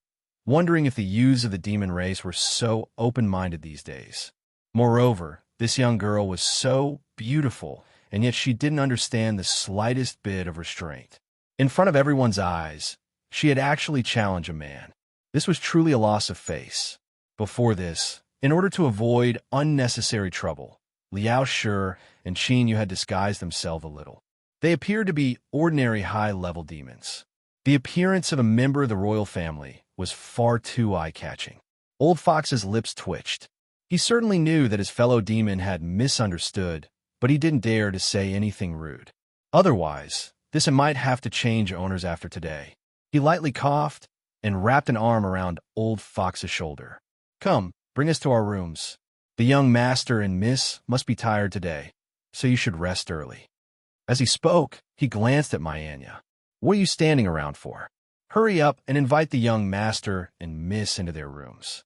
wondering if the youths of the demon race were so open-minded these days. Moreover, this young girl was so beautiful, and yet she didn't understand the slightest bit of restraint. In front of everyone's eyes, she had actually challenged a man. This was truly a loss of face. Before this, in order to avoid unnecessary trouble, Liaoshe and Chinyu had disguised themselves a little. They appeared to be ordinary high-level demons. The appearance of a member of the royal family was far too eye-catching. Old Fox's lips twitched. He certainly knew that his fellow demon had misunderstood, but he didn't dare to say anything rude. Otherwise, this might have to change owners after today. He lightly coughed and wrapped an arm around Old Fox's shoulder. "Come, bring us to our rooms. The young master and miss must be tired today, so you should rest early." As he spoke, he glanced at Mayanya. "What are you standing around for? Hurry up and invite the young master and miss into their rooms."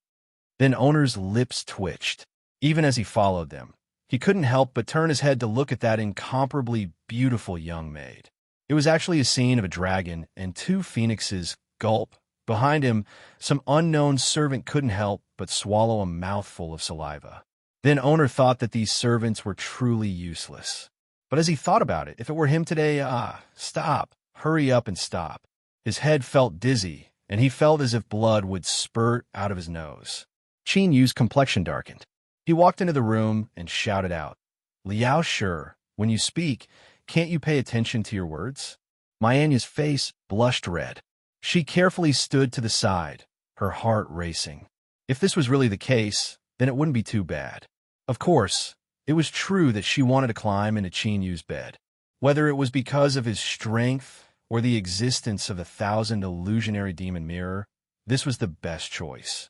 Then owner's lips twitched. Even as he followed them, he couldn't help but turn his head to look at that incomparably beautiful young maid. It was actually a scene of a dragon and 2 phoenixes. Gulp. Behind him, some unknown servant couldn't help but swallow a mouthful of saliva. Then owner thought that these servants were truly useless. But as he thought about it, if it were him today, stop, hurry up and stop. His head felt dizzy, and he felt as if blood would spurt out of his nose. Chinyu's complexion darkened. He walked into the room and shouted out, "Liaoshe, when you speak, can't you pay attention to your words?" Mayanya's face blushed red. She carefully stood to the side, her heart racing. If this was really the case, then it wouldn't be too bad. Of course, it was true that she wanted to climb into Chinyu's bed. Whether it was because of his strength or the existence of 1,000 illusionary demon mirror, this was the best choice.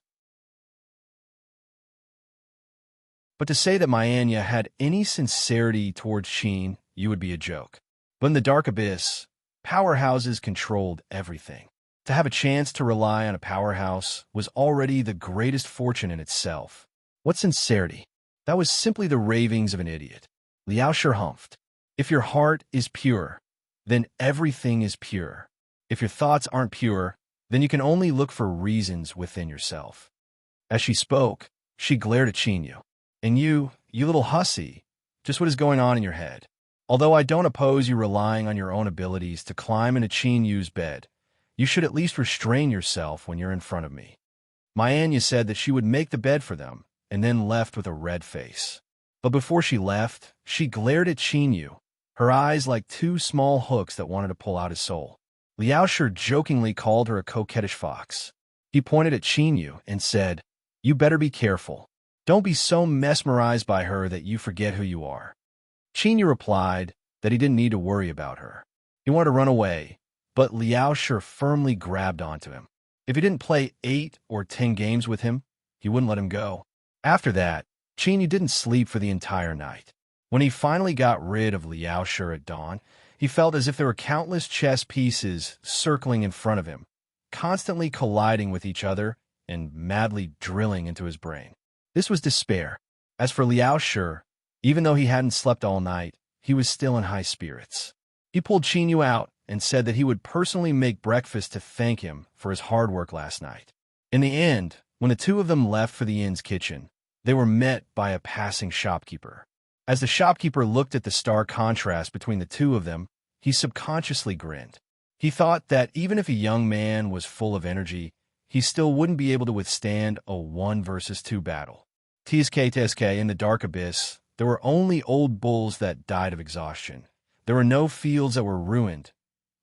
But to say that Mayanya had any sincerity towards Chin, you would be a joke. But in the dark abyss, powerhouses controlled everything. To have a chance to rely on a powerhouse was already the greatest fortune in itself. What sincerity? That was simply the ravings of an idiot. Liaoshe humphed. If your heart is pure, then everything is pure. If your thoughts aren't pure, then you can only look for reasons within yourself. As she spoke, she glared at Chinyu. "And you little hussy, just what is going on in your head? Although I don't oppose you relying on your own abilities to climb into Chinyu's bed, you should at least restrain yourself when you're in front of me." Mayanya said that she would make the bed for them, and then left with a red face. But before she left, she glared at Chinyu, her eyes like 2 small hooks that wanted to pull out his soul. Liaoshe jokingly called her a coquettish fox. He pointed at Chinyu and said, "You better be careful. Don't be so mesmerized by her that you forget who you are." Chinyu replied that he didn't need to worry about her. He wanted to run away, but Liaoshe firmly grabbed onto him. If he didn't play 8 or 10 games with him, he wouldn't let him go. After that, Chinyu didn't sleep for the entire night. When he finally got rid of Liaoshe at dawn, he felt as if there were countless chess pieces circling in front of him, constantly colliding with each other and madly drilling into his brain. This was despair. As for Liao Shi, even though he hadn't slept all night, he was still in high spirits. He pulled Qin out and said that he would personally make breakfast to thank him for his hard work last night. In the end, when the two of them left for the inn's kitchen, they were met by a passing shopkeeper. As the shopkeeper looked at the stark contrast between the two of them, he subconsciously grinned. He thought that even if a young man was full of energy, he still wouldn't be able to withstand a 1 versus 2 battle. TSK in the dark abyss, there were only old bulls that died of exhaustion. There were no fields that were ruined.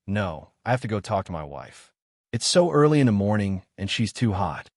No, I have to go talk to my wife. It's so early in the morning, and she's too hot.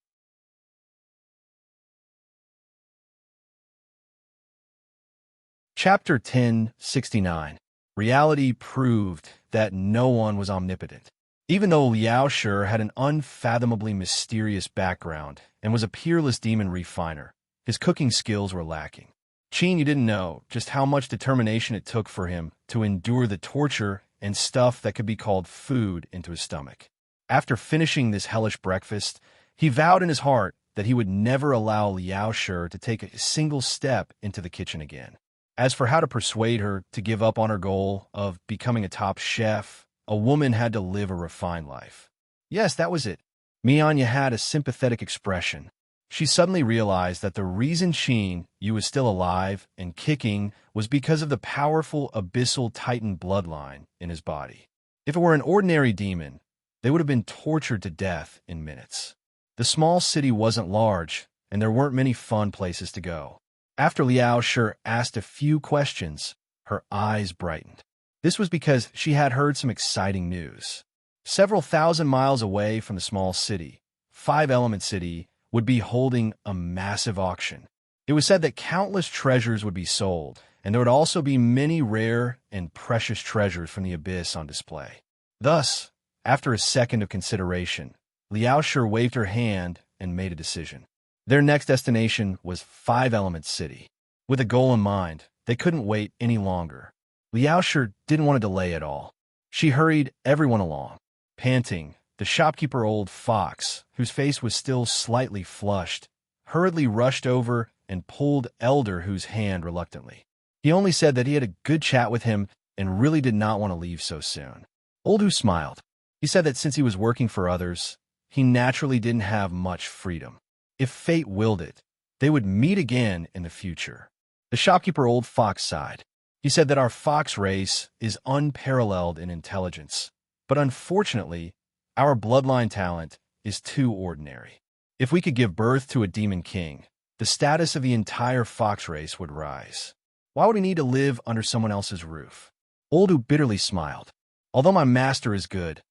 Chapter 1069. Reality proved that no one was omnipotent. Even though Liao Shi had an unfathomably mysterious background and was a peerless demon refiner, his cooking skills were lacking. Qin, you didn't know just how much determination it took for him to endure the torture and stuff that could be called food into his stomach. After finishing this hellish breakfast, he vowed in his heart that he would never allow Liao Shi to take a single step into the kitchen again. As for how to persuade her to give up on her goal of becoming a top chef, a woman had to live a refined life. Yes, that was it. Mianya had a sympathetic expression. She suddenly realized that the reason Qin Yu was still alive and kicking was because of the powerful abyssal titan bloodline in his body. If it were an ordinary demon, they would have been tortured to death in minutes. The small city wasn't large, and there weren't many fun places to go. After Liao Shi asked a few questions, her eyes brightened. This was because she had heard some exciting news. Several thousand miles away from the small city, 5 Element City would be holding a massive auction. It was said that countless treasures would be sold, and there would also be many rare and precious treasures from the abyss on display. Thus, after a second of consideration, Liao Shi waved her hand and made a decision. Their next destination was 5 Element City. With a goal in mind, they couldn't wait any longer. Liao Shi didn't want to delay at all. She hurried everyone along. Panting, the shopkeeper old fox, whose face was still slightly flushed, hurriedly rushed over and pulled Elder Hu's hand reluctantly. He only said that he had a good chat with him and really did not want to leave so soon. Old Hu smiled. He said that since he was working for others, he naturally didn't have much freedom. If fate willed it, they would meet again in the future. The shopkeeper old fox sighed. He said that our fox race is unparalleled in intelligence, but unfortunately, our bloodline talent is too ordinary. If we could give birth to a demon king, the status of the entire fox race would rise. Why would we need to live under someone else's roof? Old Hu bitterly smiled. Although my master is good,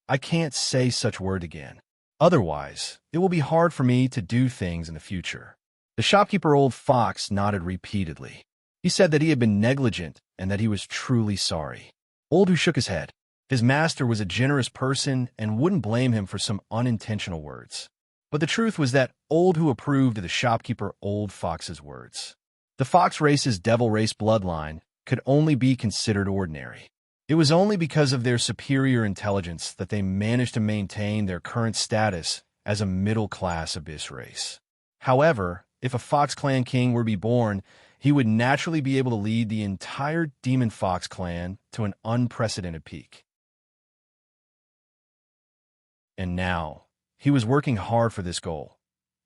I can't say such word again. Otherwise, it will be hard for me to do things in the future. The shopkeeper old fox nodded repeatedly. He said that he had been negligent and that he was truly sorry. Old Hu shook his head. His master was a generous person and wouldn't blame him for some unintentional words. But the truth was that Old Hu approved of the shopkeeper old fox's words. The fox race's devil race bloodline could only be considered ordinary. It was only because of their superior intelligence that they managed to maintain their current status as a middle-class abyss race. However, if a Fox Clan king were to be born, he would naturally be able to lead the entire Demon Fox clan to an unprecedented peak. And now, he was working hard for this goal.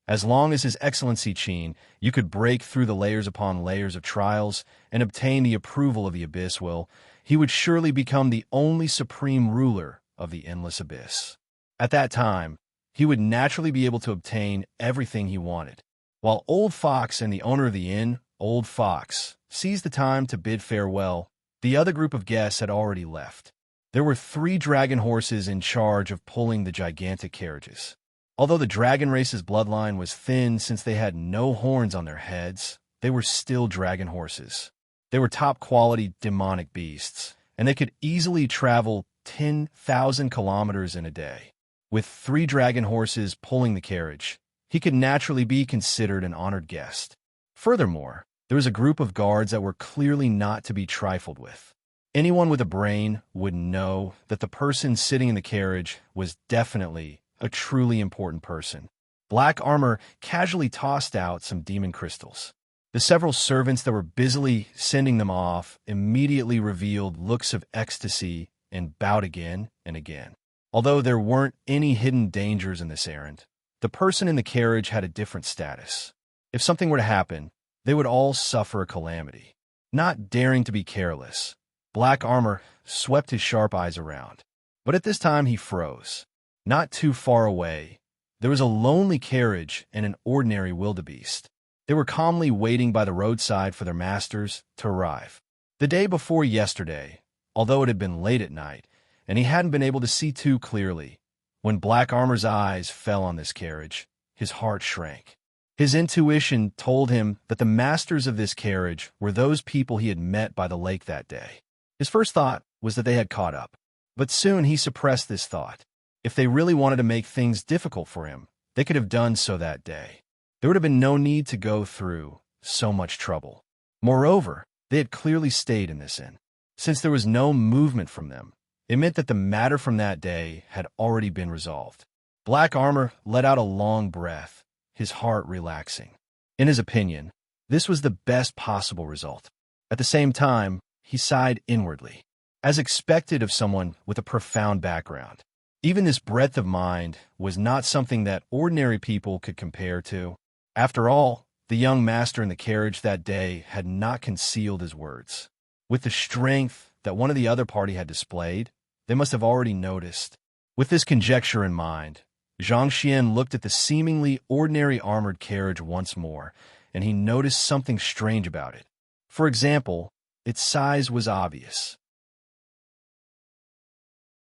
As long as His Excellency Qin Yu could break through the layers upon layers of trials and obtain the approval of the Abyss Will, he would surely become the only supreme ruler of the Endless Abyss. At that time, he would naturally be able to obtain everything he wanted. While Old Fox and the owner of the inn, Old Fox, seized the time to bid farewell, the other group of guests had already left. There were 3 dragon horses in charge of pulling the gigantic carriages. Although the dragon race's bloodline was thin since they had no horns on their heads, they were still dragon horses. They were top-quality demonic beasts, and they could easily travel 10,000 kilometers in a day. With 3 dragon horses pulling the carriage, he could naturally be considered an honored guest. Furthermore, there was a group of guards that were clearly not to be trifled with. Anyone with a brain would know that the person sitting in the carriage was definitely a truly important person. Black armor casually tossed out some demon crystals. The several servants that were busily sending them off immediately revealed looks of ecstasy and bowed again and again. Although there weren't any hidden dangers in this errand, the person in the carriage had a different status. If something were to happen, they would all suffer a calamity. Not daring to be careless, Black Armor swept his sharp eyes around. But at this time he froze. Not too far away, there was a lonely carriage and an ordinary wildebeest. They were calmly waiting by the roadside for their masters to arrive. The day before yesterday, although it had been late at night, and he hadn't been able to see too clearly, when Black Armor's eyes fell on this carriage, his heart shrank. His intuition told him that the masters of this carriage were those people he had met by the lake that day. His first thought was that they had caught up. But soon he suppressed this thought. If they really wanted to make things difficult for him, they could have done so that day. There would have been no need to go through so much trouble. Moreover, they had clearly stayed in this inn. Since there was no movement from them, it meant that the matter from that day had already been resolved. Black Armor let out a long breath, his heart relaxing. In his opinion, this was the best possible result. At the same time, he sighed inwardly, as expected of someone with a profound background. Even this breadth of mind was not something that ordinary people could compare to. After all, the young master in the carriage that day had not concealed his words. With the strength that one of the other party had displayed, they must have already noticed. With this conjecture in mind, Zhang Xian looked at the seemingly ordinary armored carriage once more, and he noticed something strange about it. For example, its size was obvious.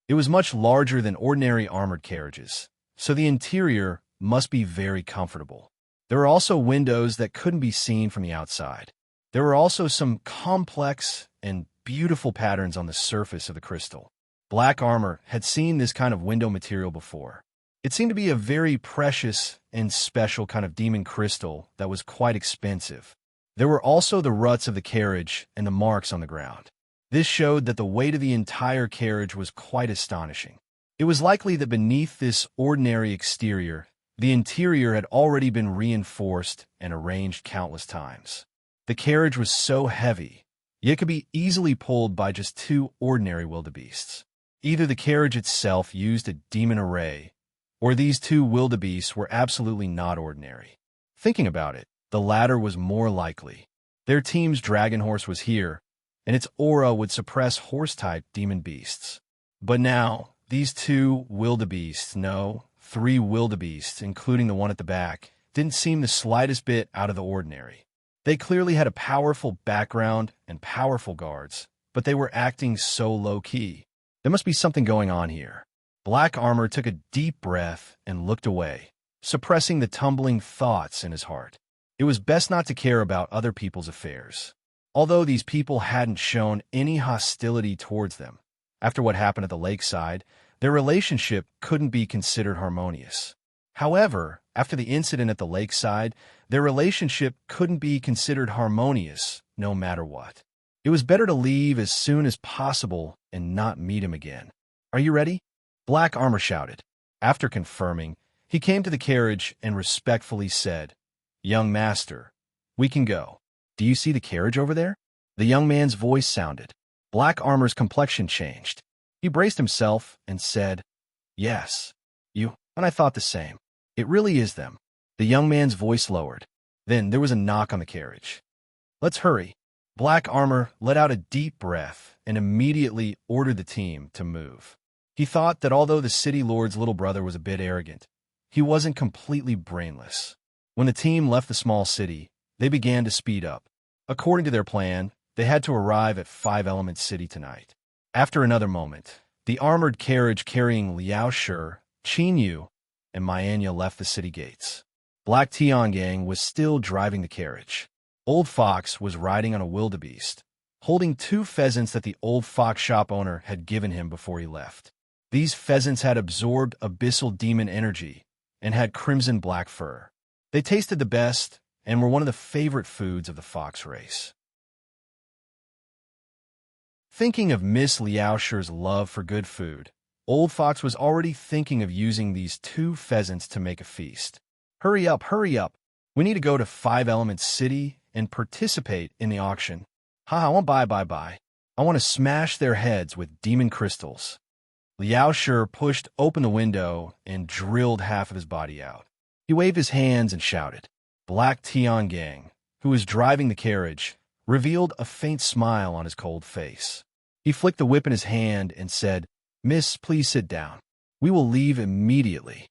It was much larger than ordinary armored carriages, so the interior must be very comfortable. There were also windows that couldn't be seen from the outside. There were also some complex and beautiful patterns on the surface of the crystal. Black Armor had seen this kind of window material before. It seemed to be a very precious and special kind of demon crystal that was quite expensive. There were also the ruts of the carriage and the marks on the ground. This showed that the weight of the entire carriage was quite astonishing. It was likely that beneath this ordinary exterior, the interior had already been reinforced and arranged countless times. The carriage was so heavy, yet could be easily pulled by just two ordinary wildebeests. Either the carriage itself used a demon array, or these two wildebeests were absolutely not ordinary. Thinking about it, the latter was more likely. Their team's dragon horse was here, and its aura would suppress horse-type demon beasts. But now, these two wildebeests, no, three wildebeests, including the one at the back, didn't seem the slightest bit out of the ordinary. They clearly had a powerful background and powerful guards, but they were acting so low-key. There must be something going on here. Black Armor took a deep breath and looked away, suppressing the tumbling thoughts in his heart. It was best not to care about other people's affairs. Although these people hadn't shown any hostility towards them, after what happened at the lakeside, their relationship couldn't be considered harmonious. However, after the incident at the lakeside, their relationship couldn't be considered harmonious no matter what. It was better to leave as soon as possible and not meet him again. "Are you ready?" Black Armor shouted. After confirming, he came to the carriage and respectfully said, "Young master, we can go. Do you see the carriage over there?" The young man's voice sounded. Black Armor's complexion changed. He braced himself and said, "Yes, you," and I thought the same. "It really is them." The young man's voice lowered. Then there was a knock on the carriage. "Let's hurry." Black Armor let out a deep breath and immediately ordered the team to move. He thought that although the city lord's little brother was a bit arrogant, he wasn't completely brainless. When the team left the small city, they began to speed up. According to their plan, they had to arrive at Five Elements City tonight. After another moment, the armored carriage carrying Liao Shi, Qin Yu, and Mianya left the city gates. Black Tiangang was still driving the carriage. Old Fox was riding on a wildebeest, holding two pheasants that the old fox shop owner had given him before he left. These pheasants had absorbed abyssal demon energy and had crimson black fur. They tasted the best and were one of the favorite foods of the fox race. Thinking of Miss Liao Shi's love for good food, Old Fox was already thinking of using these two pheasants to make a feast. "Hurry up, hurry up! We need to go to Five Elements City and participate in the auction. Haha, I want buy. I want to smash their heads with demon crystals. Liao Shi pushed open the window and drilled half of his body out. He waved his hands and shouted. Black Tiangang, who was driving the carriage, revealed a faint smile on his cold face. He flicked the whip in his hand and said, Miss, please sit down. We will leave immediately.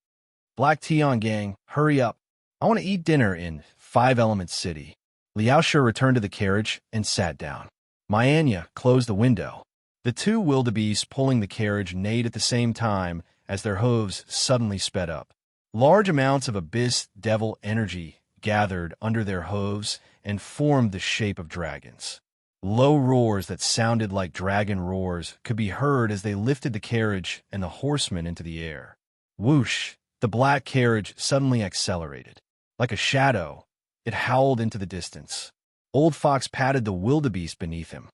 Black Tiangang, hurry up. I want to eat dinner in 5 Elements City. Liao Shi returned to the carriage and sat down. Myanya closed the window. The two wildebeests pulling the carriage neighed at the same time as their hooves suddenly sped up. Large amounts of abyss devil energy gathered under their hooves and formed the shape of dragons. Low roars that sounded like dragon roars could be heard as they lifted the carriage and the horsemen into the air. Whoosh! The black carriage suddenly accelerated. Like a shadow, it howled into the distance. Old Fox patted the wildebeest beneath him.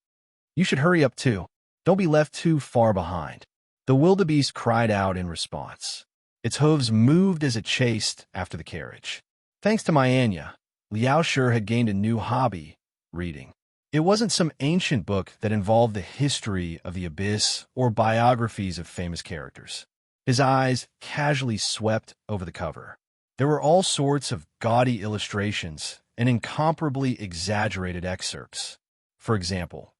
You should hurry up too. Don't be left too far behind. The wildebeest cried out in response. Its hooves moved as it chased after the carriage. Thanks to Myanya, Liao Shi had gained a new hobby, reading. It wasn't some ancient book that involved the history of the abyss or biographies of famous characters. His eyes casually swept over the cover. There were all sorts of gaudy illustrations and incomparably exaggerated excerpts. For example,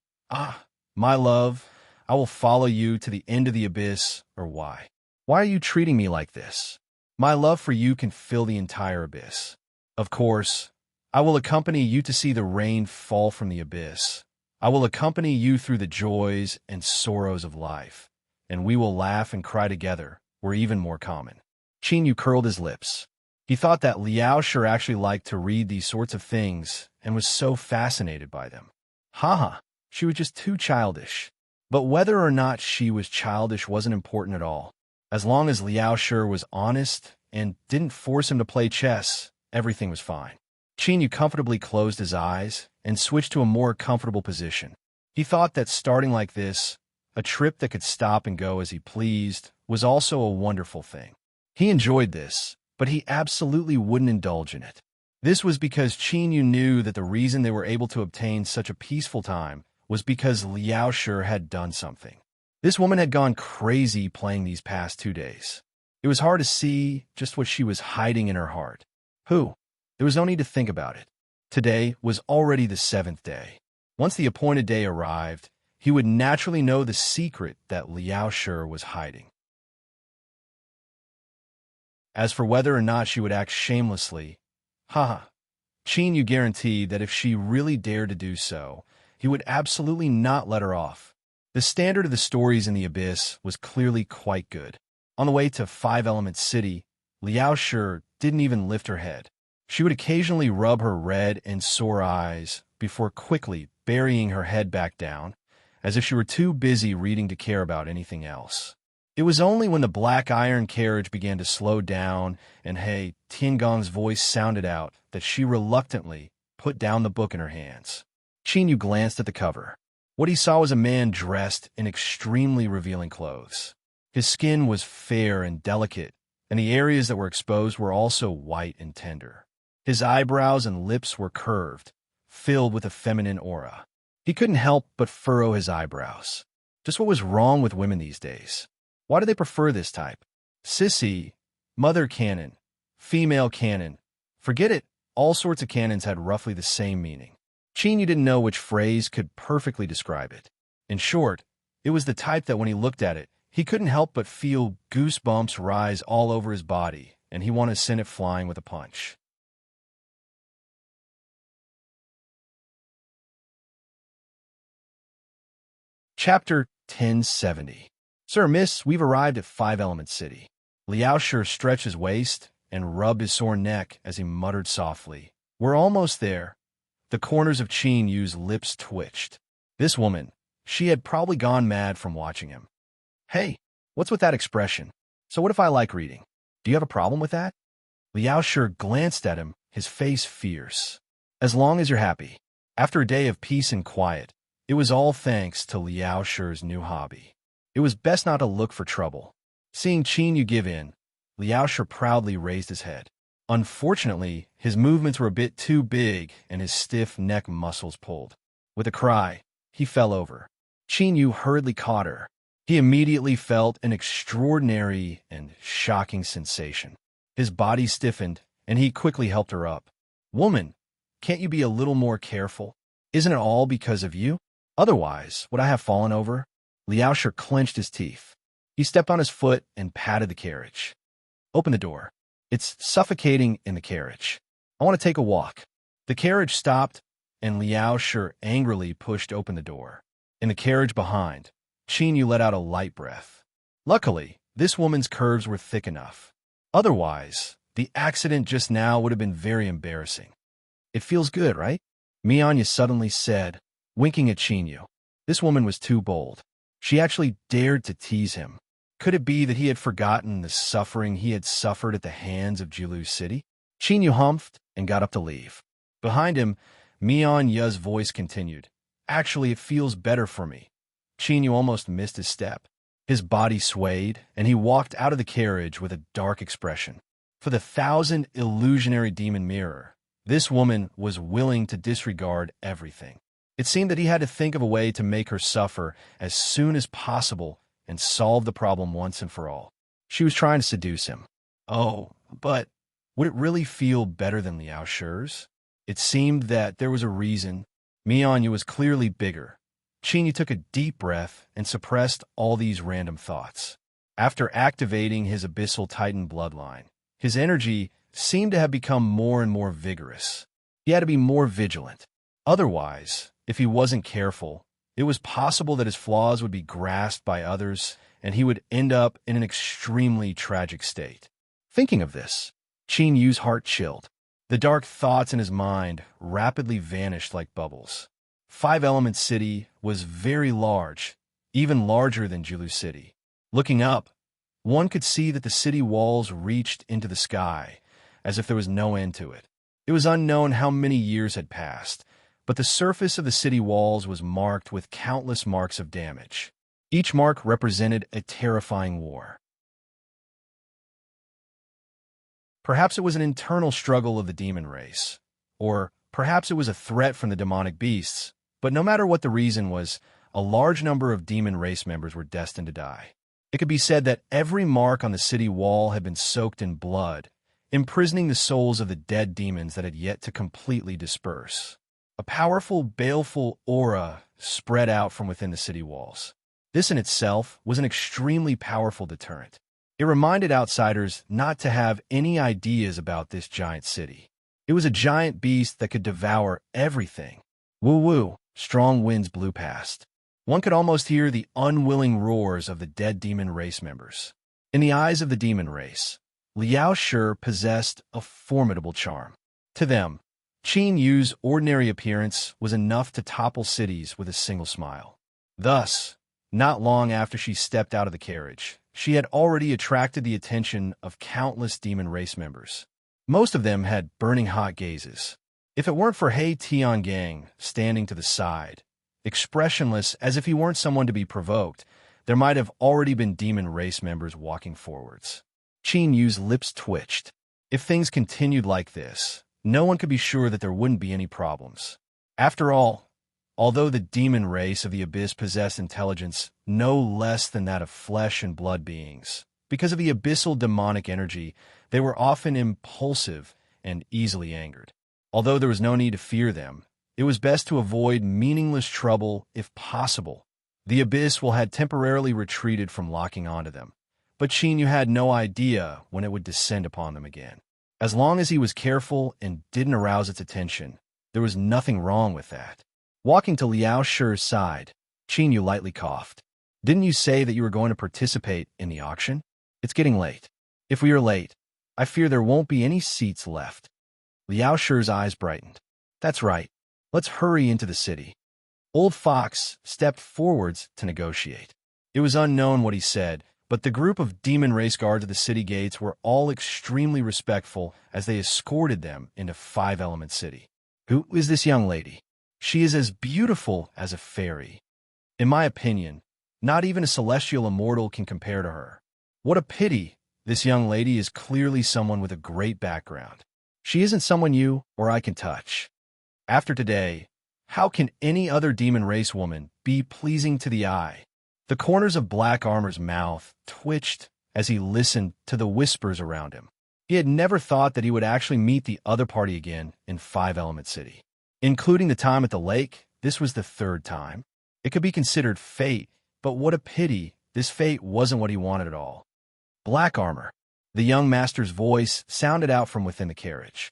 my love, I will follow you to the end of the abyss, or why? Why are you treating me like this? My love for you can fill the entire abyss. Of course, I will accompany you to see the rain fall from the abyss. I will accompany you through the joys and sorrows of life, and we will laugh and cry together, or even more common. Qin curled his lips. He thought that Liao Shi actually liked to read these sorts of things and was so fascinated by them. Haha, she was just too childish. But whether or not she was childish wasn't important at all. As long as Liao Shi was honest and didn't force him to play chess, everything was fine. Qin comfortably closed his eyes and switched to a more comfortable position. He thought that starting like this, a trip that could stop and go as he pleased, was also a wonderful thing. He enjoyed this, but he absolutely wouldn't indulge in it. This was because Qin knew that the reason they were able to obtain such a peaceful time was because Liao Shi had done something. This woman had gone crazy playing these past 2 days. It was hard to see just what she was hiding in her heart. Who? There was no need to think about it. Today was already the 7th day. Once the appointed day arrived, he would naturally know the secret that Liao Shi was hiding. As for whether or not she would act shamelessly, Qin guaranteed that if she really dared to do so, he would absolutely not let her off. The standard of the stories in the abyss was clearly quite good. On the way to 5 Elements City, Liao Shi didn't even lift her head. She would occasionally rub her red and sore eyes before quickly burying her head back down, as if she were too busy reading to care about anything else. It was only when the black iron carriage began to slow down and Tiangong's voice sounded out that she reluctantly put down the book in her hands. Qin glanced at the cover. What he saw was a man dressed in extremely revealing clothes. His skin was fair and delicate, and the areas that were exposed were also white and tender. His eyebrows and lips were curved, filled with a feminine aura. He couldn't help but furrow his eyebrows. Just what was wrong with women these days? Why do they prefer this type? Sissy, mother canon, female canon. Forget it, all sorts of canons had roughly the same meaning. Qin didn't know which phrase could perfectly describe it. In short, it was the type that when he looked at it, he couldn't help but feel goosebumps rise all over his body, and he wanted to send it flying with a punch. Chapter 1070. Sir, miss, we've arrived at 5 Elements City. Liao Shi stretched his waist and rubbed his sore neck as he muttered softly. We're almost there. The corners of Qin Yu's lips twitched. This woman, she had probably gone mad from watching him. Hey, what's with that expression? So what if I like reading? Do you have a problem with that? Liao Shi glanced at him, his face fierce. As long as you're happy. After a day of peace and quiet, it was all thanks to Liao Shi's new hobby. It was best not to look for trouble. Seeing Qin Yu give in, Liao Shi proudly raised his head. Unfortunately, his movements were a bit too big and his stiff neck muscles pulled. With a cry, he fell over. Qin Yu hurriedly caught her. He immediately felt an extraordinary and shocking sensation. His body stiffened, and he quickly helped her up. "Woman, can't you be a little more careful? Isn't it all because of you? Otherwise, would I have fallen over?" Liao Shi clenched his teeth. He stepped on his foot and patted the carriage. "Open the door. It's suffocating in the carriage. I want to take a walk." The carriage stopped, and Liao Shi angrily pushed open the door. In the carriage behind, Qin Yu let out a light breath. Luckily, this woman's curves were thick enough. Otherwise, the accident just now would have been very embarrassing. "It feels good, right?" Mianya suddenly said, winking at Qin Yu. This woman was too bold. She actually dared to tease him. Could it be that he had forgotten the suffering he had suffered at the hands of Jilu City? Qin Yu humphed and got up to leave. Behind him, Mianya's voice continued. "Actually, it feels better for me." Qin Yu almost missed his step. His body swayed, and he walked out of the carriage with a dark expression. For the 1,000th illusionary demon mirror, this woman was willing to disregard everything. It seemed that he had to think of a way to make her suffer as soon as possible and solve the problem once and for all. She was trying to seduce him. Oh, but would it really feel better than Liao Shi's? It seemed that there was a reason. Mianya was clearly bigger. Qin Yu took a deep breath and suppressed all these random thoughts. After activating his abyssal titan bloodline, his energy seemed to have become more and more vigorous. He had to be more vigilant. Otherwise, if he wasn't careful, it was possible that his flaws would be grasped by others and he would end up in an extremely tragic state. Thinking of this, Qin Yu's heart chilled. The dark thoughts in his mind rapidly vanished like bubbles. Five Element City was very large, even larger than Jilu City. Looking up, one could see that the city walls reached into the sky, as if there was no end to it. It was unknown how many years had passed, but the surface of the city walls was marked with countless marks of damage. Each mark represented a terrifying war. Perhaps it was an internal struggle of the demon race, or perhaps it was a threat from the demonic beasts, but no matter what the reason was, a large number of demon race members were destined to die. It could be said that every mark on the city wall had been soaked in blood, imprisoning the souls of the dead demons that had yet to completely disperse. A powerful, baleful aura spread out from within the city walls. This in itself was an extremely powerful deterrent. It reminded outsiders not to have any ideas about this giant city. It was a giant beast that could devour everything. Woo-woo, strong winds blew past. One could almost hear the unwilling roars of the dead demon race members. In the eyes of the demon race, Liao Shi possessed a formidable charm. To them, Qin Yu's ordinary appearance was enough to topple cities with a single smile. Thus, not long after she stepped out of the carriage, she had already attracted the attention of countless demon race members. Most of them had burning hot gazes. If it weren't for He Tiangang standing to the side, expressionless as if he weren't someone to be provoked, there might have already been demon race members walking forwards. Qin Yu's lips twitched. If things continued like this, no one could be sure that there wouldn't be any problems. After all, although the demon race of the Abyss possessed intelligence no less than that of flesh and blood beings, because of the abyssal demonic energy, they were often impulsive and easily angered. Although there was no need to fear them, it was best to avoid meaningless trouble if possible. The Abyss had temporarily retreated from locking onto them, but Qin Yu had no idea when it would descend upon them again. As long as he was careful and didn't arouse its attention, there was nothing wrong with that. Walking to Liao Shi's side, Qin Yu lightly coughed. "Didn't you say that you were going to participate in the auction? It's getting late. If we are late, I fear there won't be any seats left." Liao Shi's eyes brightened. "That's right. Let's hurry into the city." Old Fox stepped forwards to negotiate. It was unknown what he said, but the group of demon race guards at the city gates were all extremely respectful as they escorted them into Five Element City. "Who is this young lady? She is as beautiful as a fairy. In my opinion, not even a celestial immortal can compare to her. What a pity This young lady is clearly someone with a great background. She isn't someone you or I can touch. After today, how can any other demon race woman be pleasing to the eye? The corners of Black Armor's mouth twitched as he listened to the whispers around him. He had never thought that he would actually meet the other party again in Five Element City. Including the time at the lake, this was the third time. It could be considered fate, but what a pity this fate wasn't what he wanted at all. Black Armor. The young master's voice sounded out from within the carriage.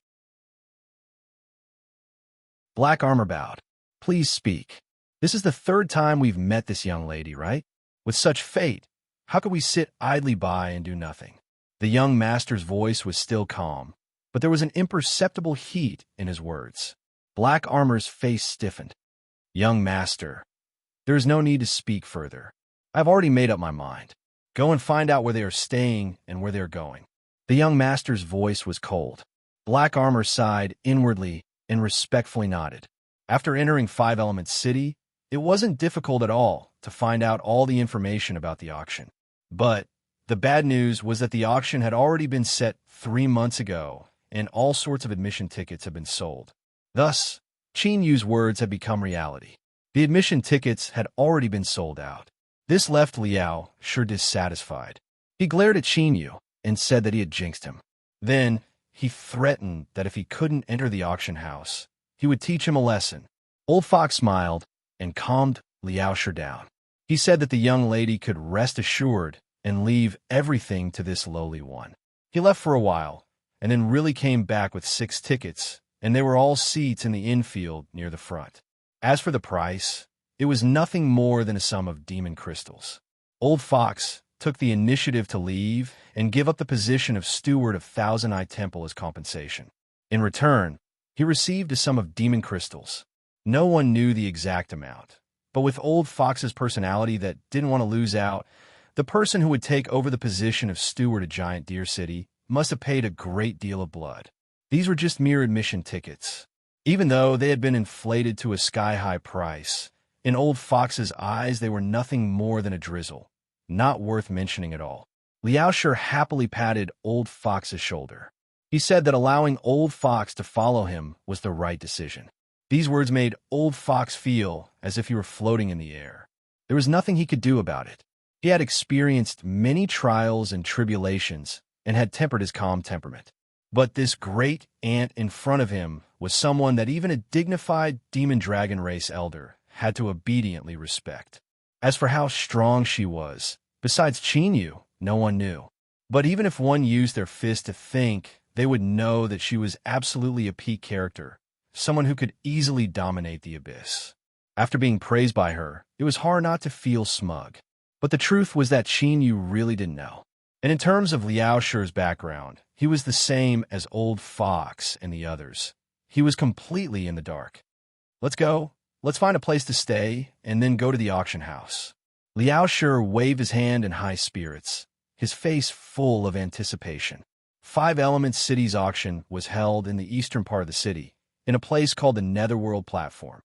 Black Armor bowed. Please speak. This is the third time we've met this young lady, right? With such fate, how could we sit idly by and do nothing? The young master's voice was still calm, but there was an imperceptible heat in his words. Black Armor's face stiffened. Young master, there is no need to speak further. I've already made up my mind. Go and find out where they are staying and where they are going. The young master's voice was cold. Black Armor sighed inwardly and respectfully nodded. After entering Five Elements City, it wasn't difficult at all to find out all the information about the auction. But the bad news was that the auction had already been set 3 months ago, and all sorts of admission tickets had been sold. Thus, Qin Yu's words had become reality. The admission tickets had already been sold out. This left Liao sure dissatisfied. He glared at Qin Yu and said that he had jinxed him. Then, he threatened that if he couldn't enter the auction house, he would teach him a lesson. Old Fox smiled and calmed Liao Sure down. He said that the young lady could rest assured and leave everything to this lowly one. He left for a while, and then really came back with 6 tickets, and they were all seats in the infield near the front. As for the price, it was nothing more than a sum of demon crystals. Old Fox took the initiative to leave and give up the position of steward of Thousand Eye Temple as compensation. In return, he received a sum of demon crystals. No one knew the exact amount, but with Old Fox's personality that didn't want to lose out, the person who would take over the position of steward of Giant Deer City must have paid a great deal of blood. These were just mere admission tickets. Even though they had been inflated to a sky-high price, in Old Fox's eyes they were nothing more than a drizzle, not worth mentioning at all. Liao Sure happily patted Old Fox's shoulder. He said that allowing Old Fox to follow him was the right decision. These words made Old Fox feel as if he were floating in the air. There was nothing he could do about it. He had experienced many trials and tribulations and had tempered his calm temperament. But this great ant in front of him was someone that even a dignified demon dragon race elder had to obediently respect. As for how strong she was, besides Qin Yu, no one knew. But even if one used their fist to think, they would know that she was absolutely a peak character, someone who could easily dominate the abyss. After being praised by her, it was hard not to feel smug. But the truth was that Qin Yu really didn't know. And in terms of Liao Shure's background, he was the same as Old Fox and the others. He was completely in the dark. Let's go. Let's find a place to stay, and then go to the auction house. Liao Shure waved his hand in high spirits, his face full of anticipation. Five Elements City's auction was held in the eastern part of the city, in a place called the Netherworld Platform.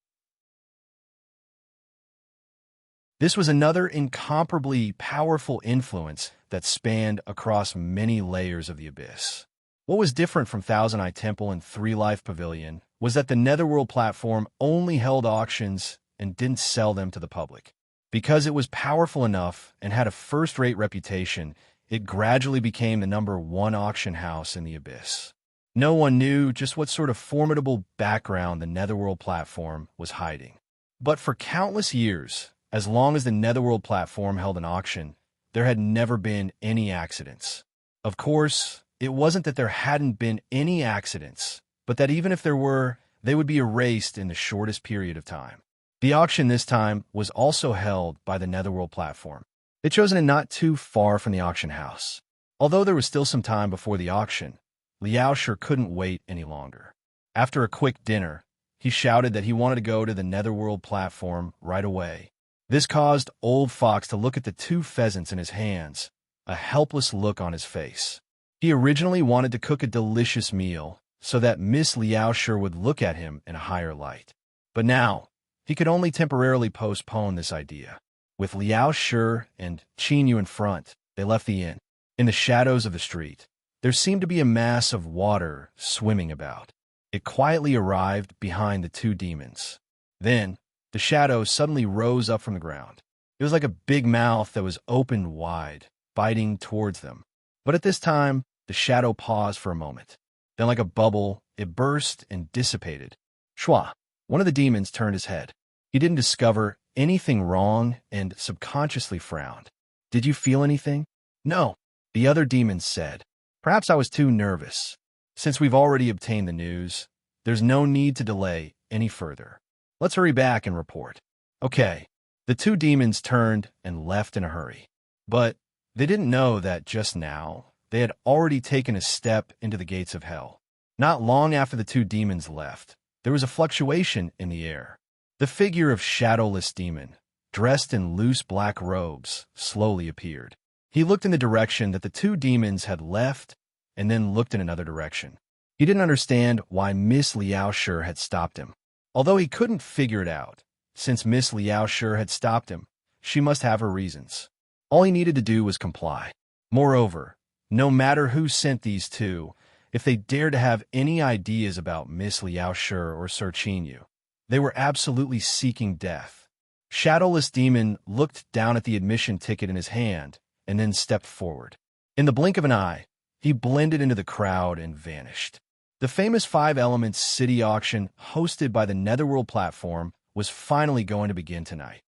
This was another incomparably powerful influence that spanned across many layers of the abyss. What was different from Thousand Eye Temple and Three Life Pavilion was that the Netherworld Platform only held auctions and didn't sell them to the public. Because it was powerful enough and had a first-rate reputation, it gradually became the #1 auction house in the abyss. No one knew just what sort of formidable background the Netherworld Platform was hiding. But for countless years, as long as the Netherworld Platform held an auction, there had never been any accidents. Of course, it wasn't that there hadn't been any accidents, but that even if there were, they would be erased in the shortest period of time. The auction this time was also held by the Netherworld Platform. They'd chosen it not too far from the auction house. Although there was still some time before the auction, Liao sure couldn't wait any longer. After a quick dinner, he shouted that he wanted to go to the Netherworld Platform right away. This caused Old Fox to look at the 2 pheasants in his hands, a helpless look on his face. He originally wanted to cook a delicious meal so that Miss Liao Sure would look at him in a higher light. But now, he could only temporarily postpone this idea. With Liao Sure and Qin Yu in front, they left the inn. In the shadows of the street, there seemed to be a mass of water swimming about. It quietly arrived behind the two demons. Then, the shadow suddenly rose up from the ground. It was like a big mouth that was opened wide, biting towards them. But at this time, the shadow paused for a moment. Then, like a bubble, it burst and dissipated. Shua, one of the demons, turned his head. He didn't discover anything wrong and subconsciously frowned. Did you feel anything? No, the other demon said. Perhaps I was too nervous. Since we've already obtained the news, there's no need to delay any further. Let's hurry back and report. Okay. The two demons turned and left in a hurry. But they didn't know that just now, they had already taken a step into the gates of hell. Not long after the two demons left, there was a fluctuation in the air. The figure of shadowless demon, dressed in loose black robes, slowly appeared. He looked in the direction that the two demons had left and then looked in another direction. He didn't understand why Miss Liaoshi had stopped him. Although he couldn't figure it out, since Miss Liaoshi had stopped him, she must have her reasons. All he needed to do was comply. Moreover, no matter who sent these two, if they dared to have any ideas about Miss Liaoshi or Sir Chinyu, they were absolutely seeking death. Shadowless Demon looked down at the admission ticket in his hand and then stepped forward. In the blink of an eye, he blended into the crowd and vanished. The famous 5 Elements City auction hosted by the Netherworld platform was finally going to begin tonight.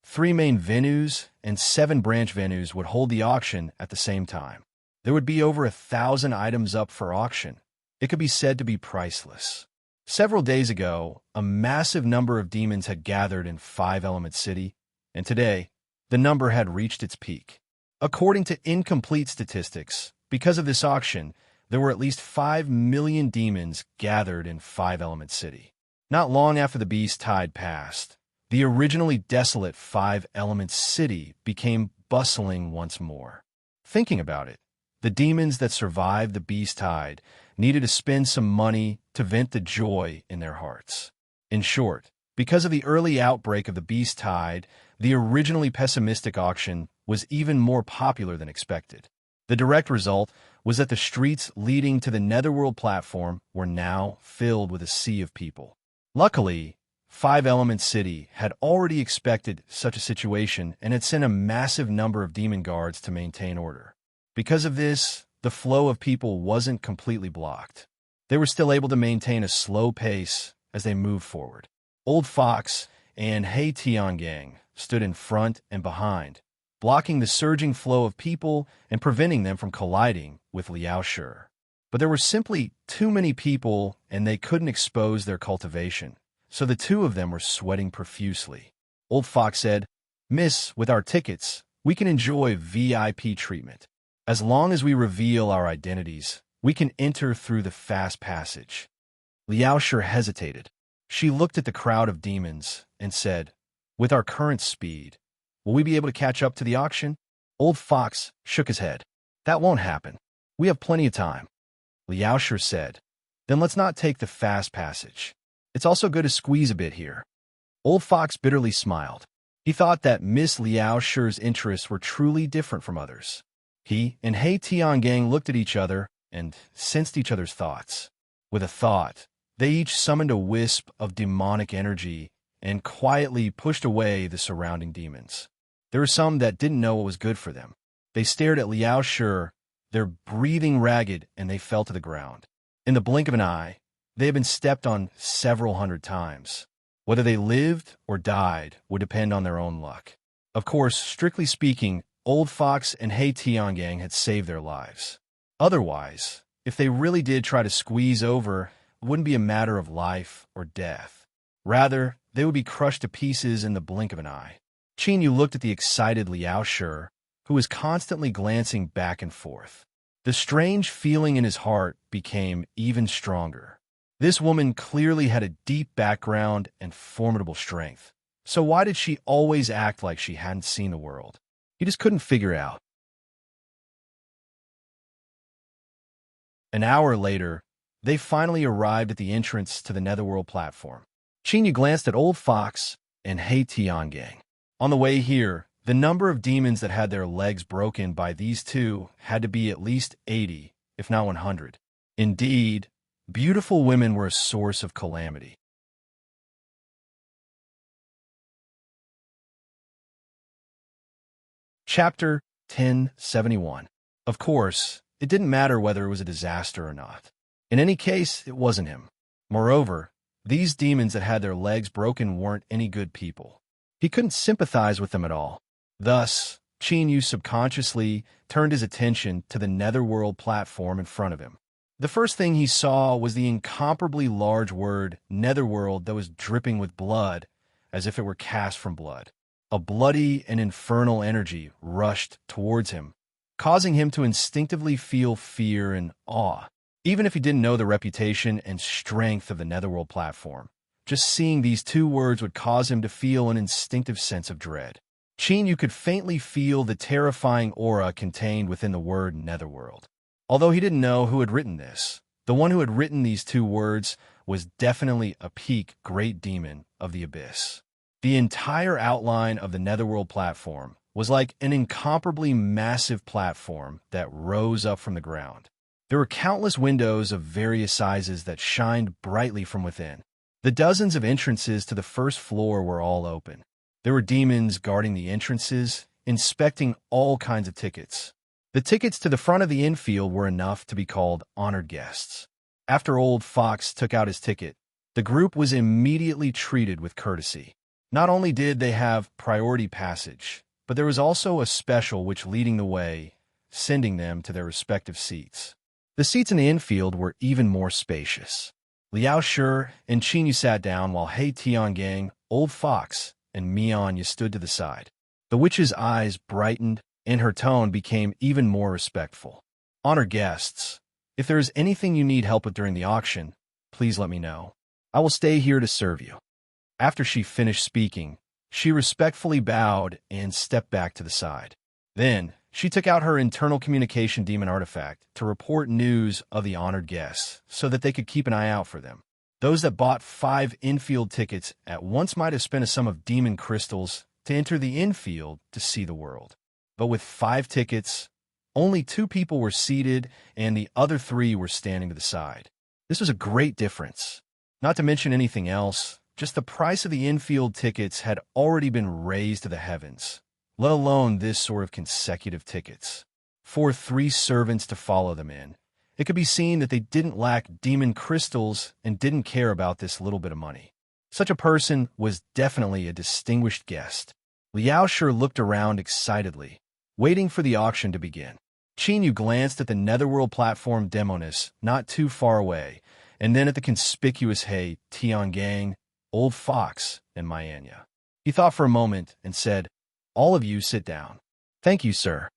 3 main venues and 7 branch venues would hold the auction at the same time. There would be over 1,000 items up for auction. It could be said to be priceless. Several days ago, a massive number of demons had gathered in 5 Element City, and today, the number had reached its peak. According to incomplete statistics, because of this auction, there were at least 5 million demons gathered in 5 Element City. Not long after the beast tide passed, the originally desolate 5 Element City became bustling once more. Thinking about it, the demons that survived the beast tide needed to spend some money to vent the joy in their hearts. In short, because of the early outbreak of the beast tide, the originally pessimistic auction was even more popular than expected. The direct result was that the streets leading to the Netherworld platform were now filled with a sea of people. Luckily, 5 Element City had already expected such a situation and had sent a massive number of demon guards to maintain order. Because of this, the flow of people wasn't completely blocked. They were still able to maintain a slow pace as they moved forward. Old Fox and Hei Tiangang stood in front and behind, blocking the surging flow of people and preventing them from colliding with Liaoshi. But there were simply too many people and they couldn't expose their cultivation, so the two of them were sweating profusely. Old Fox said, "Miss, with our tickets, we can enjoy VIP treatment. As long as we reveal our identities, we can enter through the fast passage." Liaoshi hesitated. She looked at the crowd of demons and said, "With our current speed, will we be able to catch up to the auction?" Old Fox shook his head. "That won't happen. We have plenty of time." Liaoshi said, "Then let's not take the fast passage. It's also good to squeeze a bit here." Old Fox bitterly smiled. He thought that Miss Liaoshi's interests were truly different from others. He and Hei Tiangang looked at each other and sensed each other's thoughts. With a thought, they each summoned a wisp of demonic energy and quietly pushed away the surrounding demons. There were some that didn't know what was good for them. They stared at Liaoshi, their breathing ragged, and they fell to the ground. In the blink of an eye, they had been stepped on several hundred times. Whether they lived or died would depend on their own luck. Of course, strictly speaking, Old Fox and Hei Tiangang had saved their lives. Otherwise, if they really did try to squeeze over, it wouldn't be a matter of life or death. Rather, they would be crushed to pieces in the blink of an eye. Chinyu looked at the excited Liaoshi, who was constantly glancing back and forth. The strange feeling in his heart became even stronger. This woman clearly had a deep background and formidable strength. So why did she always act like she hadn't seen the world? He just couldn't figure out. An hour later, they finally arrived at the entrance to the Netherworld platform. Chinyu glanced at Old Fox and Hei Tiangang. On the way here, The number of demons that had their legs broken by these two had to be at least 80, if not 100. Indeed, beautiful women were a source of calamity. Chapter 1071. Of course, it didn't matter whether it was a disaster or not. In any case, it wasn't him. Moreover, these demons that had their legs broken weren't any good people. He couldn't sympathize with them at all. Thus, Yu subconsciously turned his attention to the netherworld platform in front of him. The first thing he saw was the incomparably large word netherworld that was dripping with blood, as if it were cast from blood. A bloody and infernal energy rushed towards him, causing him to instinctively feel fear and awe. Even if he didn't know the reputation and strength of the netherworld platform, just seeing these two words would cause him to feel an instinctive sense of dread. You could faintly feel the terrifying aura contained within the word netherworld. Although he didn't know who had written this, the one who had written these two words was definitely a peak great demon of the abyss. The entire outline of the netherworld platform was like an incomparably massive platform that rose up from the ground. There were countless windows of various sizes that shined brightly from within. The dozens of entrances to the first floor were all open. There were demons guarding the entrances, inspecting all kinds of tickets. The tickets to the front of the infield were enough to be called honored guests. After Old Fox took out his ticket, the group was immediately treated with courtesy. Not only did they have priority passage, but there was also a special which leading the way, sending them to their respective seats. The seats in the infield were even more spacious. Liao Shi and Yu sat down while He Tiangang, Old Fox, and Mianya stood to the side. The witch's eyes brightened, and her tone became even more respectful. Honor guests, if there is anything you need help with during the auction, please let me know. I will stay here to serve you. After she finished speaking, she respectfully bowed and stepped back to the side. Then, she took out her internal communication demon artifact to report news of the honored guests so that they could keep an eye out for them. Those that bought 5 infield tickets at once might have spent a sum of demon crystals to enter the infield to see the world. But with 5 tickets, only 2 people were seated and the other 3 were standing to the side. This was a great difference. Not to mention anything else, just the price of the infield tickets had already been raised to the heavens, let alone this sort of consecutive tickets. For 3 servants to follow them in, it could be seen that they didn't lack demon crystals and didn't care about this little bit of money. Such a person was definitely a distinguished guest. Liao Shi looked around excitedly, waiting for the auction to begin. Yu glanced at the netherworld platform demoness not too far away, and then at the conspicuous He Tiangang, Old Fox, and Mianya. He thought for a moment and said, "All of you sit down." "Thank you, sir."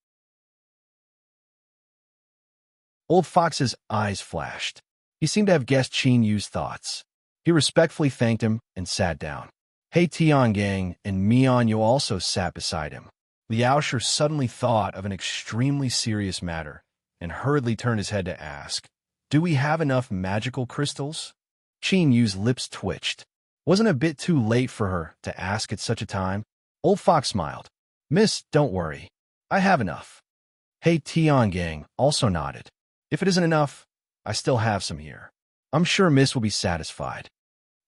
Old Fox's eyes flashed. He seemed to have guessed Yu's thoughts. He respectfully thanked him and sat down. He Tiangang and Mianya also sat beside him. Liao Shi suddenly thought of an extremely serious matter and hurriedly turned his head to ask, "Do we have enough magical crystals?" Yu's lips twitched. Wasn't it a bit too late for her to ask at such a time? Old Fox smiled. "Miss, don't worry. I have enough." He Tiangang also nodded. "If it isn't enough, I still have some here. I'm sure Miss will be satisfied."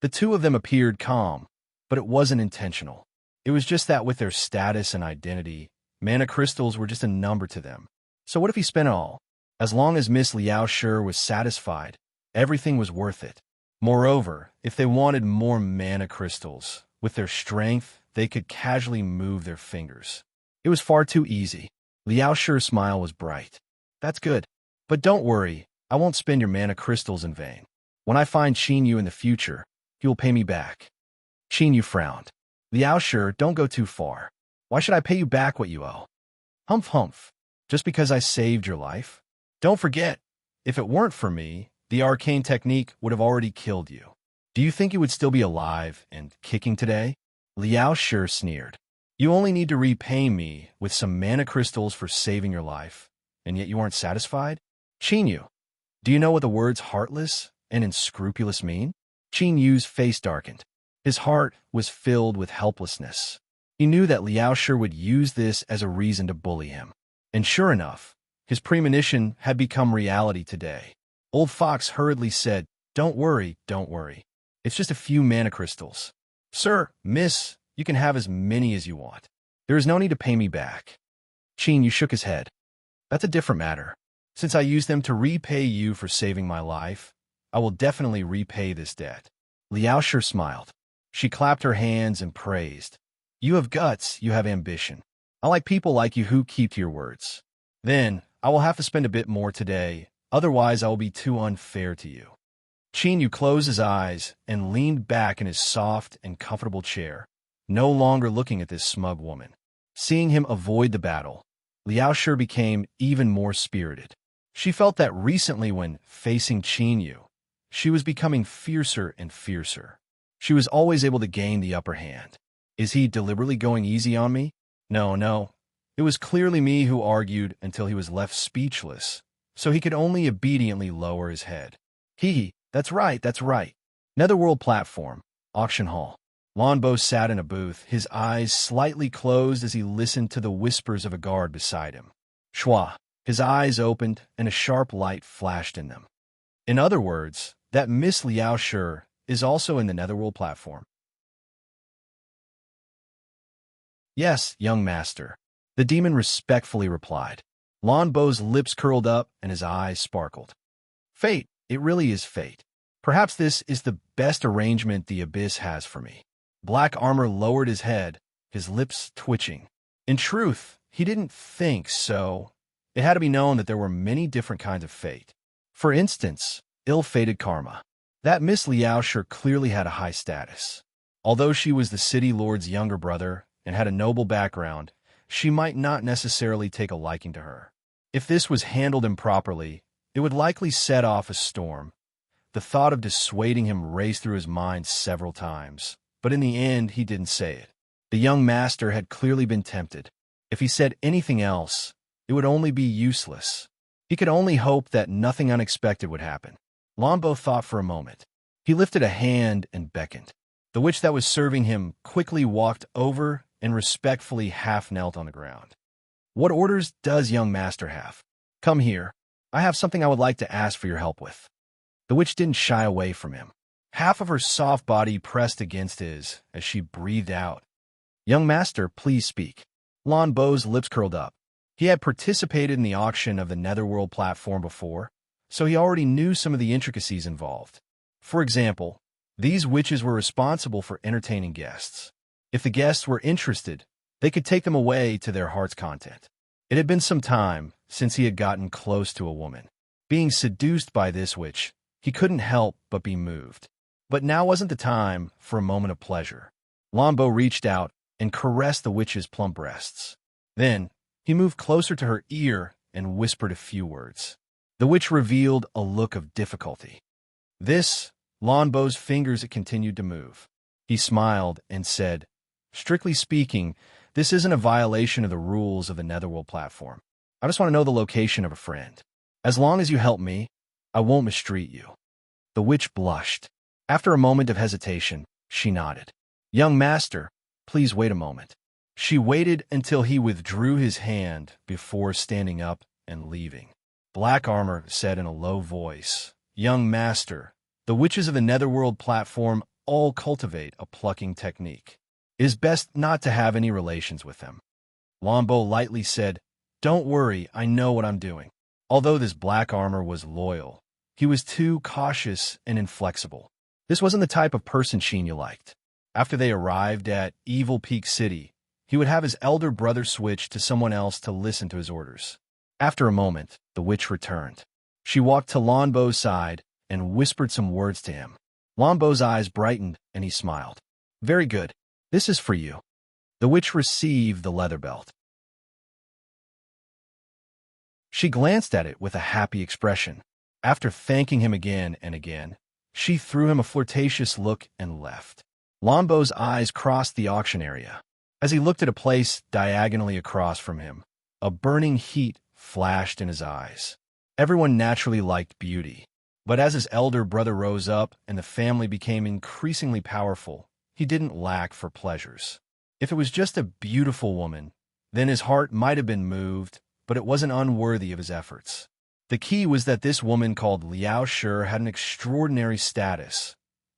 The two of them appeared calm, but it wasn't intentional. It was just that with their status and identity, mana crystals were just a number to them. So what if he spent it all? As long as Miss Liao Shi was satisfied, everything was worth it. Moreover, if they wanted more mana crystals, with their strength, they could casually move their fingers. It was far too easy. Liao Shi's smile was bright. "That's good. But don't worry, I won't spend your mana crystals in vain. When I find Yu in the future, he will pay me back." Yu frowned. "Liao Shi, don't go too far. Why should I pay you back what you owe?" "Humph humph. Just because I saved your life? Don't forget, if it weren't for me, the arcane technique would have already killed you. Do you think you would still be alive and kicking today?" Liao Shi sneered. "You only need to repay me with some mana crystals for saving your life, and yet you aren't satisfied? Yu, do you know what the words heartless and unscrupulous mean?" Yu's face darkened. His heart was filled with helplessness. He knew that Liao Shi would use this as a reason to bully him. And sure enough, his premonition had become reality today. Old Fox hurriedly said, don't worry. It's just a few mana crystals. Sir, miss, you can have as many as you want. There is no need to pay me back. Qin Yu shook his head. That's a different matter. Since I used them to repay you for saving my life, I will definitely repay this debt. Liao Shi smiled. She clapped her hands and praised. You have guts, you have ambition. I like people like you who keep to your words. Then, I will have to spend a bit more today, otherwise I will be too unfair to you. Qin Yu closed his eyes and leaned back in his soft and comfortable chair, no longer looking at this smug woman. Seeing him avoid the battle, Liao Shi became even more spirited. She felt that recently when facing Qin Yu, she was becoming fiercer and fiercer. She was always able to gain the upper hand. Is he deliberately going easy on me? No. It was clearly me who argued until he was left speechless, so he could only obediently lower his head. That's right. Netherworld platform, auction hall. Lonbo sat in a booth, his eyes slightly closed as he listened to the whispers of a guard beside him. Shua. His eyes opened, and a sharp light flashed in them. In other words, that Miss Liao Shi is also in the Netherworld platform. Yes, young master. The demon respectfully replied. Lonbo's lips curled up, and his eyes sparkled. Fate. It really is fate. Perhaps this is the best arrangement the Abyss has for me. Black Armor lowered his head, his lips twitching. In truth, he didn't think so. It had to be known that there were many different kinds of fate. For instance, ill-fated karma. That Miss Liao Shi clearly had a high status. Although she was the city lord's younger brother and had a noble background, she might not necessarily take a liking to her. If this was handled improperly, it would likely set off a storm. The thought of dissuading him raced through his mind several times, but in the end he didn't say it. The young master had clearly been tempted. If he said anything else, it would only be useless. He could only hope that nothing unexpected would happen. Lonbo thought for a moment. He lifted a hand and beckoned. The witch that was serving him quickly walked over and respectfully half-knelt on the ground. What orders does young master have? Come here. I have something I would like to ask for your help with. The witch didn't shy away from him. Half of her soft body pressed against his as she breathed out. Young master, please speak. Lonbo's lips curled up. He had participated in the auction of the Netherworld platform before, so he already knew some of the intricacies involved. For example, these witches were responsible for entertaining guests. If the guests were interested, they could take them away to their heart's content. It had been some time since he had gotten close to a woman. Being seduced by this witch, he couldn't help but be moved. But now wasn't the time for a moment of pleasure. Lonbo reached out and caressed the witch's plump breasts. Then, he moved closer to her ear and whispered a few words. The witch revealed a look of difficulty. Lonbo's fingers continued to move. He smiled and said, strictly speaking, this isn't a violation of the rules of the Netherworld platform. I just want to know the location of a friend. As long as you help me, I won't mistreat you. The witch blushed. After a moment of hesitation, she nodded. Young master, please wait a moment. She waited until he withdrew his hand before standing up and leaving. Black Armor said in a low voice, Young master, the witches of the Netherworld platform all cultivate a plucking technique. It is best not to have any relations with them. Lonbo lightly said, Don't worry, I know what I'm doing. Although this Black Armor was loyal, he was too cautious and inflexible. This wasn't the type of person Qin Yu liked. After they arrived at Evil Peak City, he would have his elder brother switch to someone else to listen to his orders. After a moment, the witch returned. She walked to Lonbo's side and whispered some words to him. Lonbo's eyes brightened and he smiled. Very good. This is for you. The witch received the leather belt. She glanced at it with a happy expression. After thanking him again and again, she threw him a flirtatious look and left. Lonbo's eyes crossed the auction area. As he looked at a place diagonally across from him, a burning heat flashed in his eyes. Everyone naturally liked beauty, but as his elder brother rose up and the family became increasingly powerful, he didn't lack for pleasures. If it was just a beautiful woman, then his heart might have been moved, but it wasn't unworthy of his efforts. The key was that this woman called Liao Shi had an extraordinary status.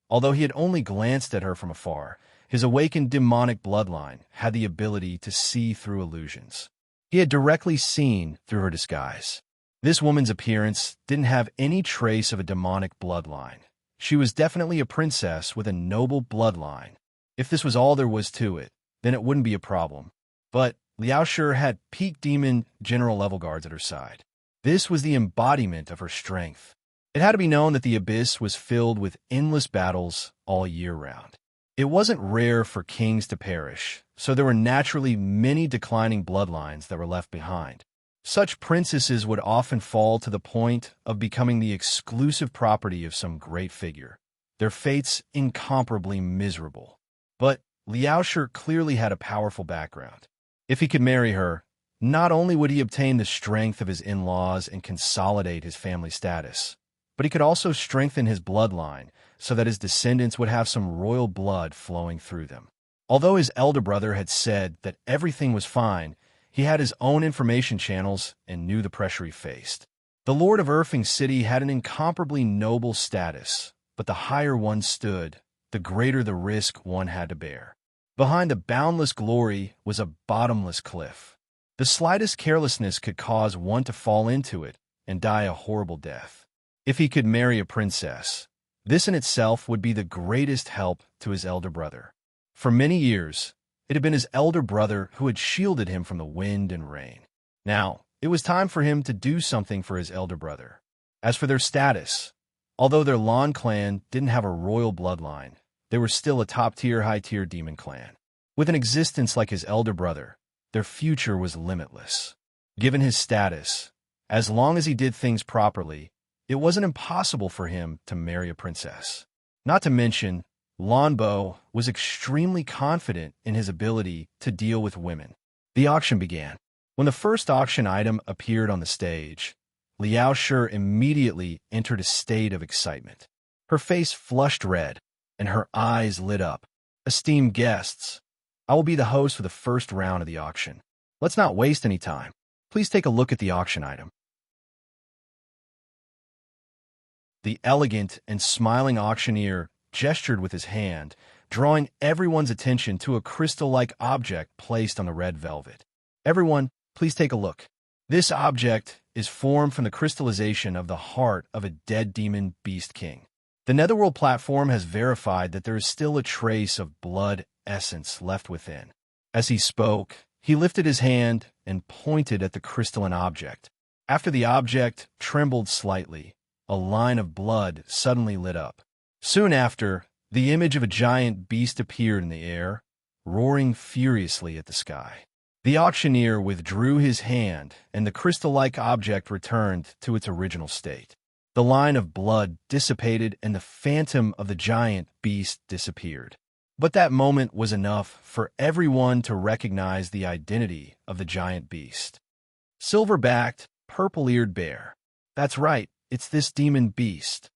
Although he had only glanced at her from afar, his awakened demonic bloodline had the ability to see through illusions. He had directly seen through her disguise. This woman's appearance didn't have any trace of a demonic bloodline. She was definitely a princess with a noble bloodline. If this was all there was to it, then it wouldn't be a problem. But Liao Shi had peak demon general level guards at her side. This was the embodiment of her strength. It had to be known that the abyss was filled with endless battles all year round. It wasn't rare for kings to perish, so there were naturally many declining bloodlines that were left behind. Such princesses would often fall to the point of becoming the exclusive property of some great figure, their fates incomparably miserable. But Liao Shi clearly had a powerful background. If he could marry her, not only would he obtain the strength of his in-laws and consolidate his family status, but he could also strengthen his bloodline so that his descendants would have some royal blood flowing through them. Although his elder brother had said that everything was fine, he had his own information channels and knew the pressure he faced. The Lord of Irving City had an incomparably noble status, but the higher one stood, the greater the risk one had to bear. Behind the boundless glory was a bottomless cliff. The slightest carelessness could cause one to fall into it and die a horrible death. If he could marry a princess, this in itself would be the greatest help to his elder brother. For many years, it had been his elder brother who had shielded him from the wind and rain. Now, it was time for him to do something for his elder brother. As for their status, although their Lan clan didn't have a royal bloodline, they were still a top-tier, high-tier demon clan. With an existence like his elder brother, their future was limitless. Given his status, as long as he did things properly, it wasn't impossible for him to marry a princess. Not to mention, Lanbo was extremely confident in his ability to deal with women. The auction began. When the first auction item appeared on the stage, Liao Shi immediately entered a state of excitement. Her face flushed red, and her eyes lit up. Esteemed guests, I will be the host for the first round of the auction. Let's not waste any time. Please take a look at the auction item. The elegant and smiling auctioneer gestured with his hand, drawing everyone's attention to a crystal-like object placed on the red velvet. Everyone, please take a look. This object is formed from the crystallization of the heart of a dead demon beast king. The Netherworld platform has verified that there is still a trace of blood essence left within. As he spoke, he lifted his hand and pointed at the crystalline object. After the object trembled slightly, a line of blood suddenly lit up. Soon after, the image of a giant beast appeared in the air, roaring furiously at the sky. The auctioneer withdrew his hand, and the crystal-like object returned to its original state. The line of blood dissipated, and the phantom of the giant beast disappeared. But that moment was enough for everyone to recognize the identity of the giant beast. Silver-backed, purple-eared bear. That's right. It's this demon beast.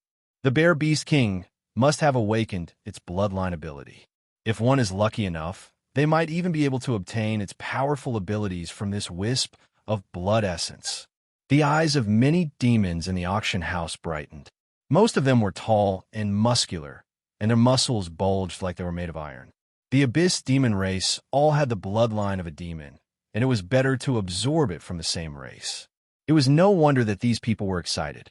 The Bear Beast King must have awakened its bloodline ability. If one is lucky enough, they might even be able to obtain its powerful abilities from this wisp of blood essence. The eyes of many demons in the auction house brightened. Most of them were tall and muscular, and their muscles bulged like they were made of iron. The Abyss demon race all had the bloodline of a demon, and it was better to absorb it from the same race. It was no wonder that these people were excited.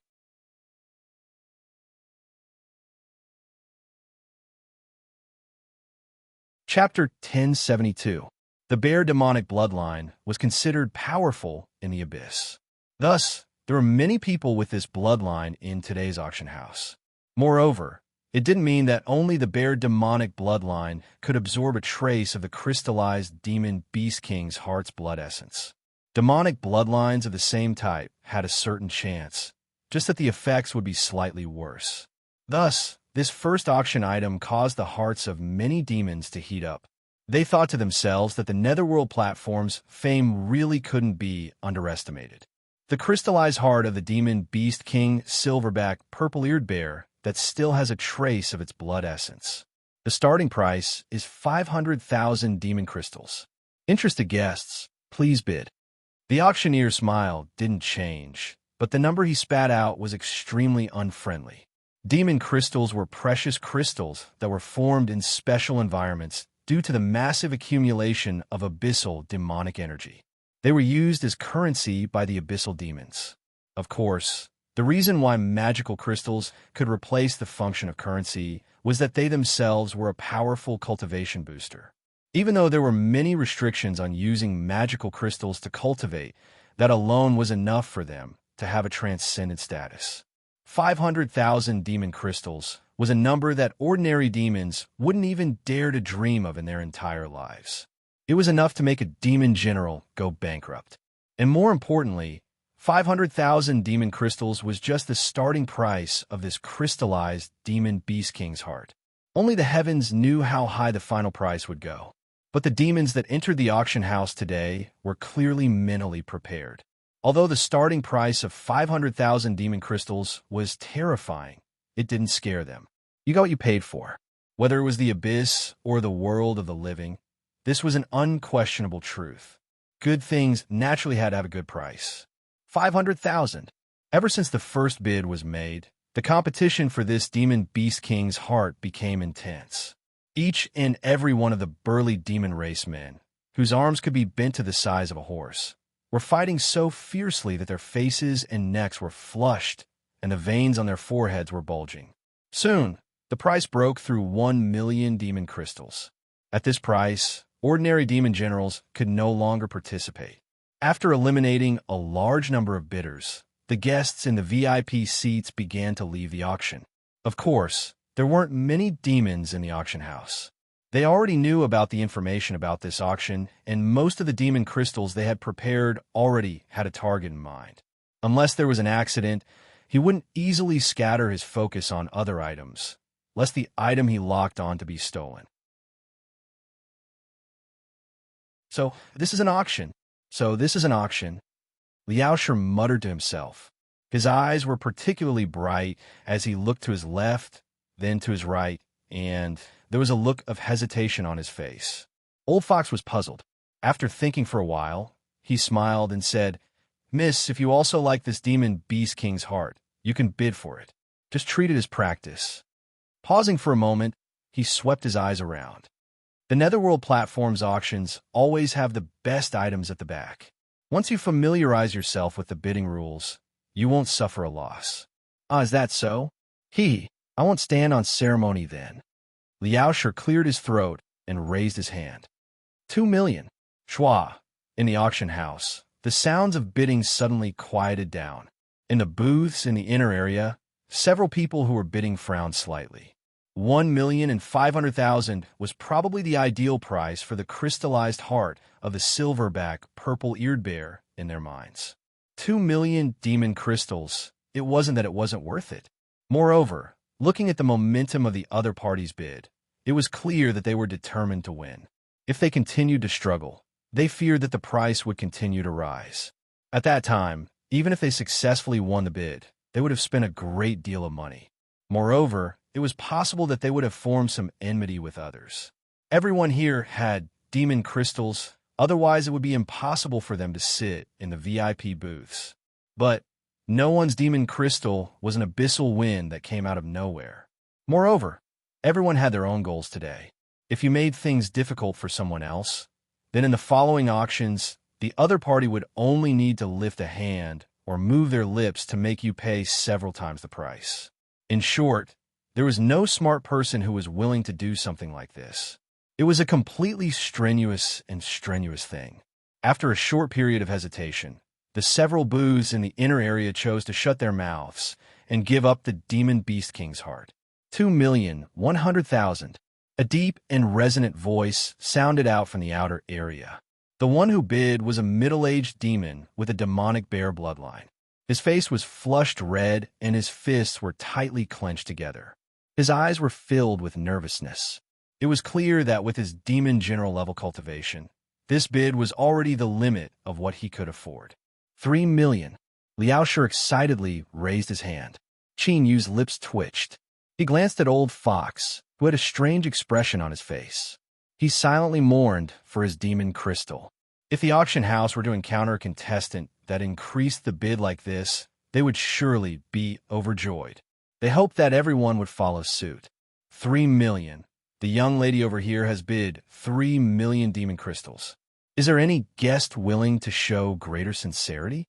Chapter 1072. The bear demonic bloodline was considered powerful in the Abyss. Thus, there were many people with this bloodline in today's auction house. Moreover, it didn't mean that only the bear demonic bloodline could absorb a trace of the crystallized demon beast king's heart's blood essence. Demonic bloodlines of the same type had a certain chance, just that the effects would be slightly worse. Thus, this first auction item caused the hearts of many demons to heat up. They thought to themselves that the Netherworld platform's fame really couldn't be underestimated. The crystallized heart of the demon beast king silverback purple-eared bear that still has a trace of its blood essence. The starting price is 500,000 demon crystals. Interested guests, please bid. The auctioneer's smile didn't change, but the number he spat out was extremely unfriendly. Demon crystals were precious crystals that were formed in special environments due to the massive accumulation of abyssal demonic energy. They were used as currency by the abyssal demons. Of course, the reason why magical crystals could replace the function of currency was that they themselves were a powerful cultivation booster. Even though there were many restrictions on using magical crystals to cultivate, that alone was enough for them to have a transcendent status. 500,000 demon crystals was a number that ordinary demons wouldn't even dare to dream of in their entire lives. It was enough to make a demon general go bankrupt. And more importantly, 500,000 demon crystals was just the starting price of this crystallized demon beast king's heart. Only the heavens knew how high the final price would go. But the demons that entered the auction house today were clearly mentally prepared. Although the starting price of 500,000 demon crystals was terrifying, it didn't scare them. You got what you paid for. Whether it was the abyss or the world of the living, this was an unquestionable truth. Good things naturally had to have a good price. 500,000. Ever since the first bid was made, the competition for this demon beast king's heart became intense. Each and every one of the burly demon race men, whose arms could be bent to the size of a horse, were fighting so fiercely that their faces and necks were flushed and the veins on their foreheads were bulging. Soon, the price broke through 1 million demon crystals. At this price, ordinary demon generals could no longer participate. After eliminating a large number of bidders, the guests in the VIP seats began to leave the auction. Of course, there weren't many demons in the auction house. They already knew about the information about this auction, and most of the demon crystals they had prepared already had a target in mind. Unless there was an accident, he wouldn't easily scatter his focus on other items, lest the item he locked on to be stolen. So this is an auction. Liaosher muttered to himself. His eyes were particularly bright as he looked to his left, then to his right, and there was a look of hesitation on his face. Old Fox was puzzled. After thinking for a while, he smiled and said, "Miss, if you also like this demon beast king's heart, you can bid for it. Just treat it as practice." Pausing for a moment, he swept his eyes around. The Netherworld platform's auctions always have the best items at the back. Once you familiarize yourself with the bidding rules, you won't suffer a loss. Ah, is that so? I won't stand on ceremony then. Liaosher cleared his throat and raised his hand. 2 million. Schwa. In the auction house, the sounds of bidding suddenly quieted down. In the booths in the inner area, several people who were bidding frowned slightly. 1,500,000 was probably the ideal price for the crystallized heart of the silverback purple-eared bear in their minds. 2 million demon crystals. It wasn't that it wasn't worth it. Moreover, looking at the momentum of the other party's bid, it was clear that they were determined to win. If they continued to struggle, they feared that the price would continue to rise. At that time, even if they successfully won the bid, they would have spent a great deal of money. Moreover, it was possible that they would have formed some enmity with others. Everyone here had demon crystals, otherwise it would be impossible for them to sit in the VIP booths. But no one's demon crystal was an abyssal wind that came out of nowhere. Moreover, everyone had their own goals today. If you made things difficult for someone else, then in the following auctions, the other party would only need to lift a hand or move their lips to make you pay several times the price. In short, there was no smart person who was willing to do something like this. It was a completely strenuous thing. After a short period of hesitation, the several booths in the inner area chose to shut their mouths and give up the demon beast king's heart. 2,100,000. A deep and resonant voice sounded out from the outer area. The one who bid was a middle-aged demon with a demonic bear bloodline. His face was flushed red and his fists were tightly clenched together. His eyes were filled with nervousness. It was clear that with his demon general level cultivation, this bid was already the limit of what he could afford. 3 million. Liaosher excitedly raised his hand. Qin Yu's lips twitched. He glanced at Old Fox, who had a strange expression on his face. He silently mourned for his demon crystal. If the auction house were to encounter a contestant that increased the bid like this, they would surely be overjoyed. They hoped that everyone would follow suit. 3 million. The young lady over here has bid 3 million demon crystals. Is there any guest willing to show greater sincerity?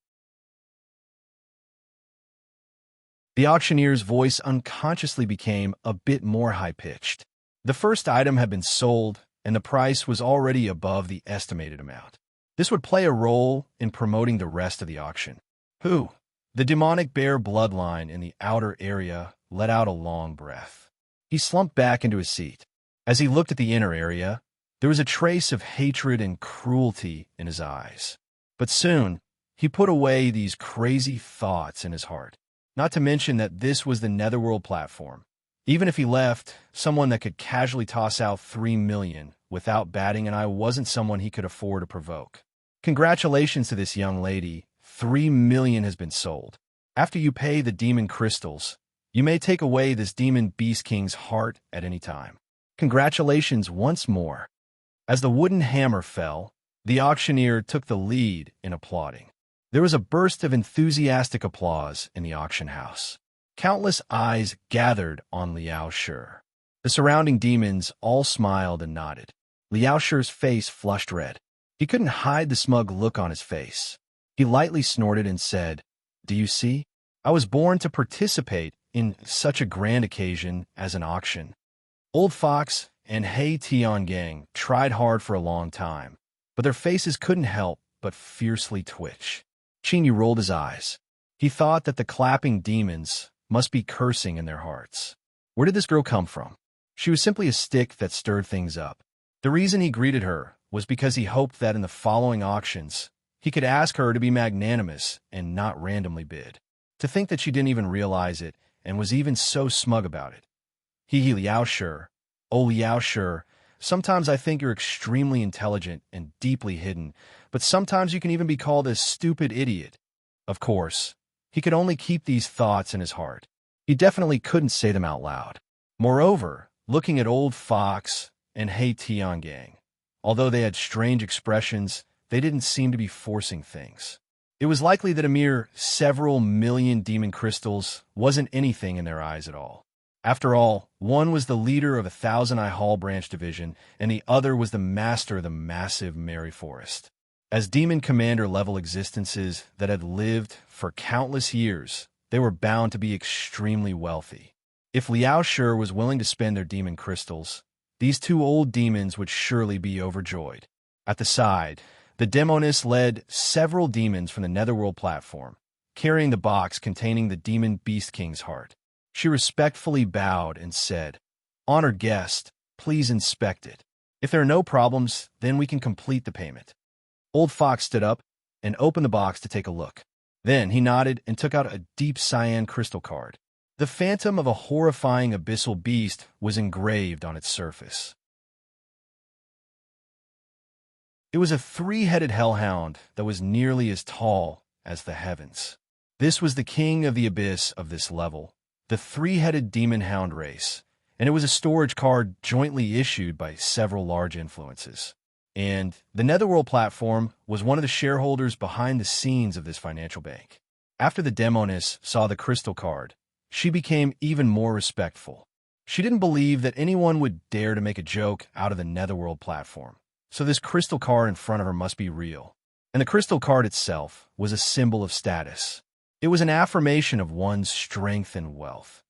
The auctioneer's voice unconsciously became a bit more high-pitched. The first item had been sold, and the price was already above the estimated amount. This would play a role in promoting the rest of the auction. Who? The demonic bear bloodline in the outer area let out a long breath. He slumped back into his seat. As he looked at the inner area, there was a trace of hatred and cruelty in his eyes. But soon, he put away these crazy thoughts in his heart. Not to mention that this was the Netherworld platform. Even if he left, someone that could casually toss out 3 million without batting an eye wasn't someone he could afford to provoke. Congratulations to this young lady. 3 million has been sold. After you pay the demon crystals, you may take away this demon beast king's heart at any time. Congratulations once more. As the wooden hammer fell, the auctioneer took the lead in applauding. There was a burst of enthusiastic applause in the auction house. Countless eyes gathered on Liao Shi. The surrounding demons all smiled and nodded. Liao Shi's face flushed red. He couldn't hide the smug look on his face. He lightly snorted and said, "Do you see? I was born to participate in such a grand occasion as an auction." Old Fox and Hei Tiangang tried hard for a long time, but their faces couldn't help but fiercely twitch. Qingyu rolled his eyes. He thought that the clapping demons must be cursing in their hearts. Where did this girl come from? She was simply a stick that stirred things up. The reason he greeted her was because he hoped that in the following auctions, he could ask her to be magnanimous and not randomly bid. To think that she didn't even realize it and was even so smug about it. He Liao Shi. Oh, Liao Shi, sometimes I think you're extremely intelligent and deeply hidden, but sometimes you can even be called a stupid idiot. Of course, he could only keep these thoughts in his heart. He definitely couldn't say them out loud. Moreover, looking at Old Fox and Hei Tiangang, although they had strange expressions, they didn't seem to be forcing things. It was likely that a mere several million demon crystals wasn't anything in their eyes at all. After all, one was the leader of a Thousand Eye Hall branch division, and the other was the master of the massive Merry Forest. As demon commander-level existences that had lived for countless years, they were bound to be extremely wealthy. If Liao Shi was willing to spend their demon crystals, these two old demons would surely be overjoyed. At the side, the demoness led several demons from the Netherworld platform, carrying the box containing the demon beast king's heart. She respectfully bowed and said, "Honored guest, please inspect it. If there are no problems, then we can complete the payment." Old Fox stood up and opened the box to take a look. Then he nodded and took out a deep cyan crystal card. The phantom of a horrifying abyssal beast was engraved on its surface. It was a 3-headed hellhound that was nearly as tall as the heavens. This was the king of the abyss of this level, the 3-headed demon hound race, and it was a storage card jointly issued by several large influences. And the Netherworld platform was one of the shareholders behind the scenes of this financial bank. After the demoness saw the crystal card, she became even more respectful. She didn't believe that anyone would dare to make a joke out of the Netherworld platform, so this crystal card in front of her must be real. And the crystal card itself was a symbol of status. It was an affirmation of one's strength and wealth.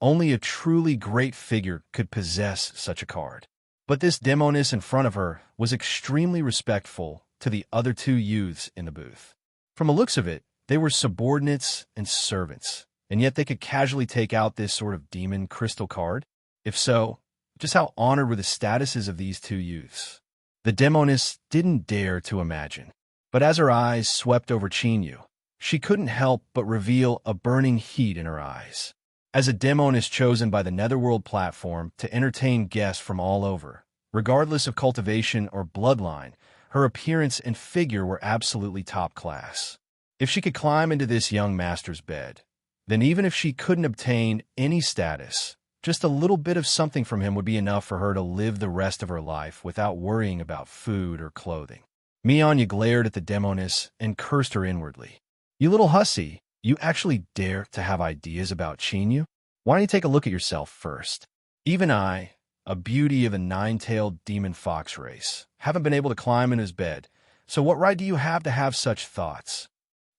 Only a truly great figure could possess such a card. But this demoness in front of her was extremely respectful to the other two youths in the booth. From the looks of it, they were subordinates and servants, and yet they could casually take out this sort of demon crystal card? If so, just how honored were the statuses of these two youths? The demoness didn't dare to imagine. But as her eyes swept over Qingyu, she couldn't help but reveal a burning heat in her eyes. As a demoness chosen by the Netherworld platform to entertain guests from all over, regardless of cultivation or bloodline, her appearance and figure were absolutely top class. If she could climb into this young master's bed, then even if she couldn't obtain any status, Just a little bit of something from him would be enough for her to live the rest of her life without worrying about food or clothing. Mianya glared at the demoness and cursed her inwardly. You little hussy, you actually dare to have ideas about Chinyu? Why don't you take a look at yourself first? Even I, a beauty of a nine-tailed demon fox race, haven't been able to climb in his bed, so what right do you have to have such thoughts?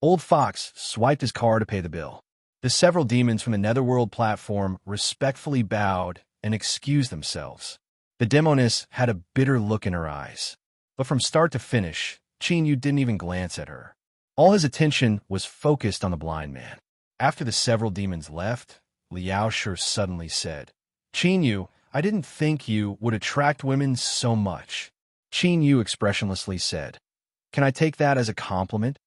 Old Fox swiped his card to pay the bill. The several demons from the Netherworld platform respectfully bowed and excused themselves. The demoness had a bitter look in her eyes. But from start to finish, Chinyu didn't even glance at her. All his attention was focused on the blind man. After the several demons left, Liao Shi suddenly said, Chinyu, I didn't think you would attract women so much. Chinyu expressionlessly said, Can I take that as a compliment?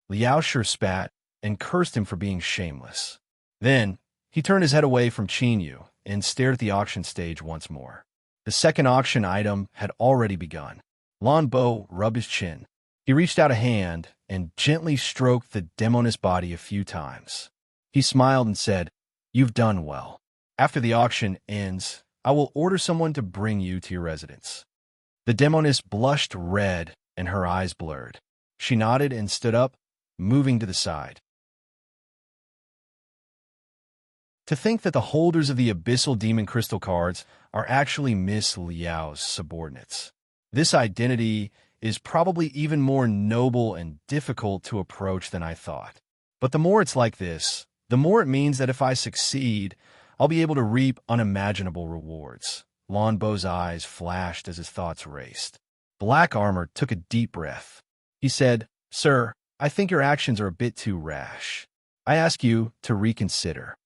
Liao Shi spat and cursed him for being shameless. Then, he turned his head away from Chinyu and stared at the auction stage once more. The second auction item had already begun. Lan Bo rubbed his chin. He reached out a hand and gently stroked the demoness body a few times. He smiled and said, You've done well. After the auction ends, I will order someone to bring you to your residence. The demoness blushed red and her eyes blurred. She nodded and stood up, moving to the side. To think that the holders of the Abyssal Demon Crystal cards are actually Miss Liao's subordinates. This identity is probably even more noble and difficult to approach than I thought. But the more it's like this, the more it means that if I succeed, I'll be able to reap unimaginable rewards. Lan Bo's eyes flashed as his thoughts raced. Black Armor took a deep breath. He said, Sir, I think your actions are a bit too rash. I ask you to reconsider.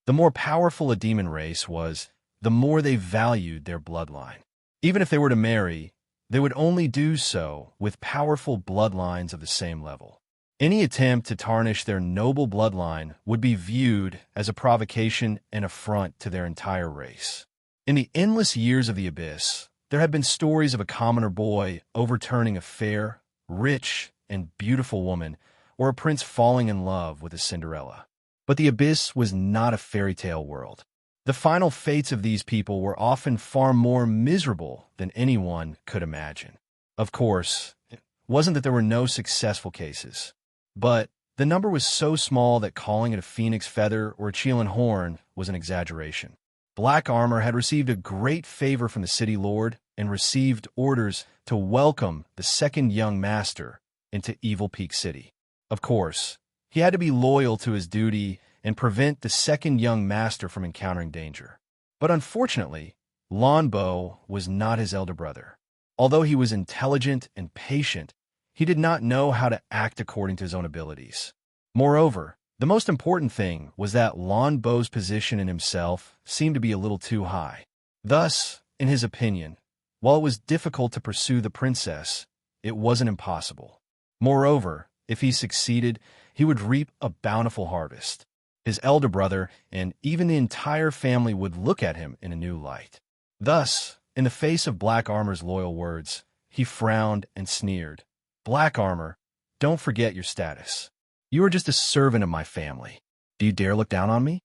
The more powerful a demon race was, the more they valued their bloodline. Even if they were to marry, they would only do so with powerful bloodlines of the same level. Any attempt to tarnish their noble bloodline would be viewed as a provocation and affront to their entire race. In the endless years of the Abyss, there had been stories of a commoner boy overturning a fair, rich, and beautiful woman, or a prince falling in love with a Cinderella. But the Abyss was not a fairy tale world. The final fates of these people were often far more miserable than anyone could imagine. Of course, it wasn't that there were no successful cases, but the number was so small that calling it a phoenix feather or a Chelan horn was an exaggeration. Black Armor had received a great favor from the city lord and received orders to welcome the second young master into Evil Peak City. Of course, he had to be loyal to his duty and prevent the second young master from encountering danger. But unfortunately, Lan Bo was not his elder brother. Although he was intelligent and patient, he did not know how to act according to his own abilities. Moreover, the most important thing was that Lan Bo's position in himself seemed to be a little too high. Thus, in his opinion, while it was difficult to pursue the princess, it wasn't impossible. Moreover, if he succeeded, he would reap a bountiful harvest. His elder brother and even the entire family would look at him in a new light. Thus, in the face of Black Armor's loyal words, he frowned and sneered. Black Armor, don't forget your status. You are just a servant of my family. Do you dare look down on me?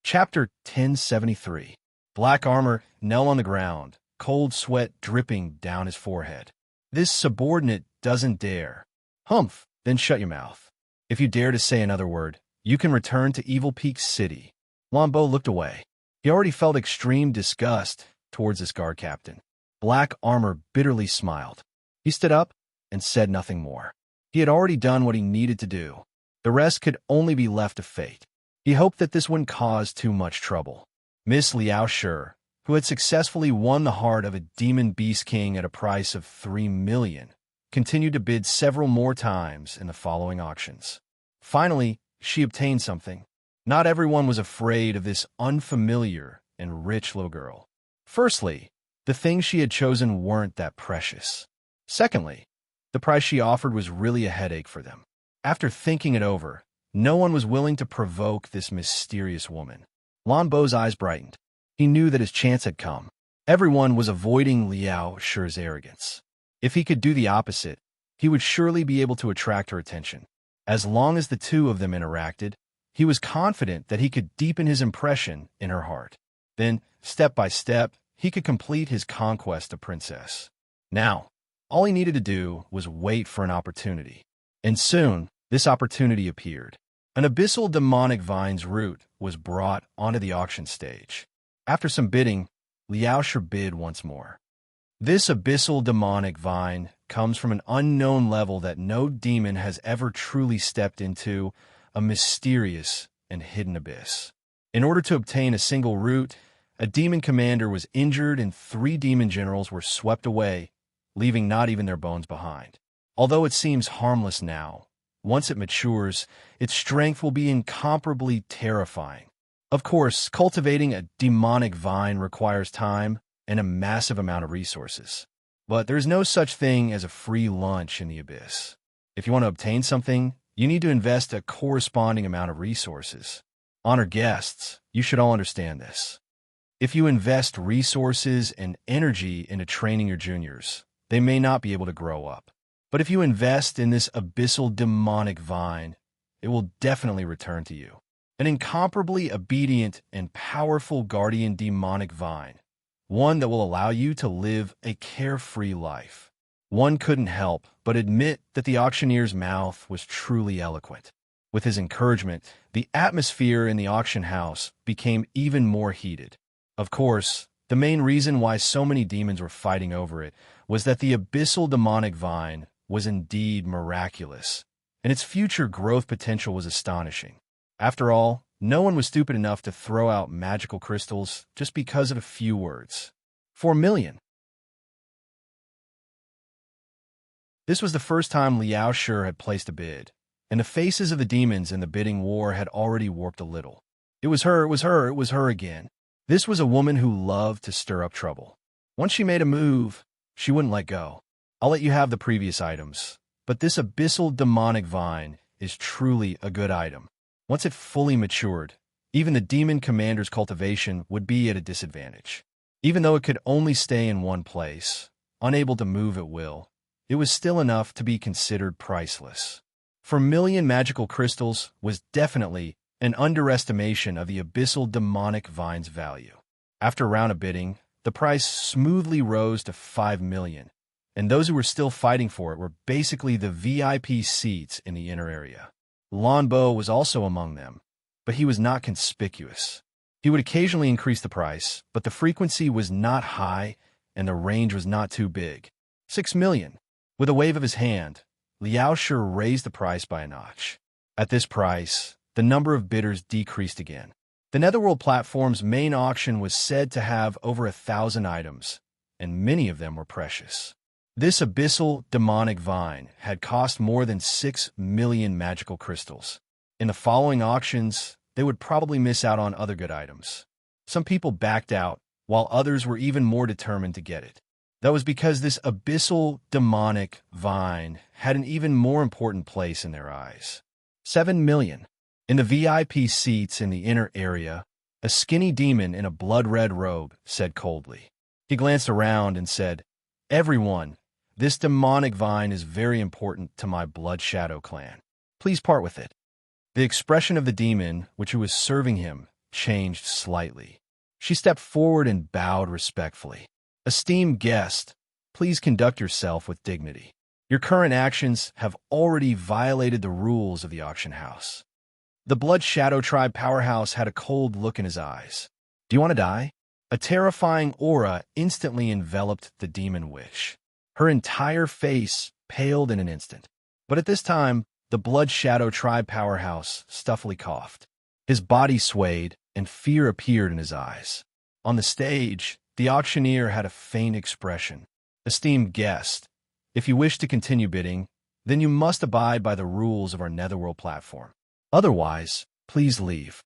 Chapter 1073. Black Armor knelt on the ground, cold sweat dripping down his forehead. This subordinate doesn't dare. Humph, then shut your mouth. If you dare to say another word, you can return to Evil Peak City. Lan Bo looked away. He already felt extreme disgust towards this guard captain. Black Armor bitterly smiled. He stood up and said nothing more. He had already done what he needed to do. The rest could only be left to fate. He hoped that this wouldn't cause too much trouble. Miss Liao Shi, who had successfully won the heart of a demon beast king at a price of 3 million, continued to bid several more times in the following auctions. Finally, she obtained something. Not everyone was afraid of this unfamiliar and rich little girl. Firstly, the things she had chosen weren't that precious. Secondly, the price she offered was really a headache for them. After thinking it over, no one was willing to provoke this mysterious woman. Lan Bo's eyes brightened. He knew that his chance had come. Everyone was avoiding Liao Shi's arrogance. If he could do the opposite, he would surely be able to attract her attention. As long as the two of them interacted, he was confident that he could deepen his impression in her heart. Then, step by step, he could complete his conquest of Princess. Now, all he needed to do was wait for an opportunity. And soon, this opportunity appeared. An abyssal demonic vine's root was brought onto the auction stage. After some bidding, Liaoshe bid once more. This abyssal demonic vine comes from an unknown level that no demon has ever truly stepped into, a mysterious and hidden abyss. In order to obtain a single root, a demon commander was injured and 3 demon generals were swept away, leaving not even their bones behind. Although it seems harmless now, once it matures, its strength will be incomparably terrifying. Of course, cultivating a demonic vine requires time and a massive amount of resources. But there's no such thing as a free lunch in the abyss. If you want to obtain something, you need to invest a corresponding amount of resources. Honored guests, you should all understand this. If you invest resources and energy into training your juniors, they may not be able to grow up. But if you invest in this abyssal demonic vine, it will definitely return to you. An incomparably obedient and powerful guardian demonic vine, one that will allow you to live a carefree life. One couldn't help but admit that the auctioneer's mouth was truly eloquent. With his encouragement, the atmosphere in the auction house became even more heated. Of course, the main reason why so many demons were fighting over it was that the abyssal demonic vine was indeed miraculous, and its future growth potential was astonishing. After all, no one was stupid enough to throw out magical crystals just because of a few words. 4 million. This was the first time Liaoshe had placed a bid, and the faces of the demons in the bidding war had already warped a little. It was her, it was her, it was her again. This was a woman who loved to stir up trouble. Once she made a move, she wouldn't let go. I'll let you have the previous items, but this abyssal demonic vine is truly a good item. Once it fully matured, even the demon commander's cultivation would be at a disadvantage. Even though it could only stay in one place, unable to move at will, it was still enough to be considered priceless. 4 million magical crystals was definitely an underestimation of the abyssal demonic vine's value. After a round of bidding, the price smoothly rose to 5 million, and those who were still fighting for it were basically the VIP seats in the inner area. Lanbo was also among them, but he was not conspicuous. He would occasionally increase the price, but the frequency was not high and the range was not too big. 6 million. With a wave of his hand, Liaoshe raised the price by a notch. At this price, the number of bidders decreased again. The Netherworld platform's main auction was said to have over 1,000 items, and many of them were precious. This abyssal demonic vine had cost more than 6 million magical crystals. In the following auctions, they would probably miss out on other good items. Some people backed out, while others were even more determined to get it. That was because this abyssal demonic vine had an even more important place in their eyes. 7 million. In the VIP seats in the inner area, a skinny demon in a blood-red robe said coldly. He glanced around and said, "Everyone, this demonic vine is very important to my Blood Shadow clan. Please part with it." The expression of the demon, which was serving him, changed slightly. She stepped forward and bowed respectfully. "Esteemed guest, please conduct yourself with dignity. Your current actions have already violated the rules of the auction house." The Blood Shadow Tribe powerhouse had a cold look in his eyes. "Do you want to die?" A terrifying aura instantly enveloped the demon witch. Her entire face paled in an instant. But at this time, the Blood Shadow Tribe powerhouse stuffily coughed. His body swayed, and fear appeared in his eyes. On the stage, the auctioneer had a faint expression. "Esteemed guest, if you wish to continue bidding, then you must abide by the rules of our Netherworld platform. Otherwise, please leave."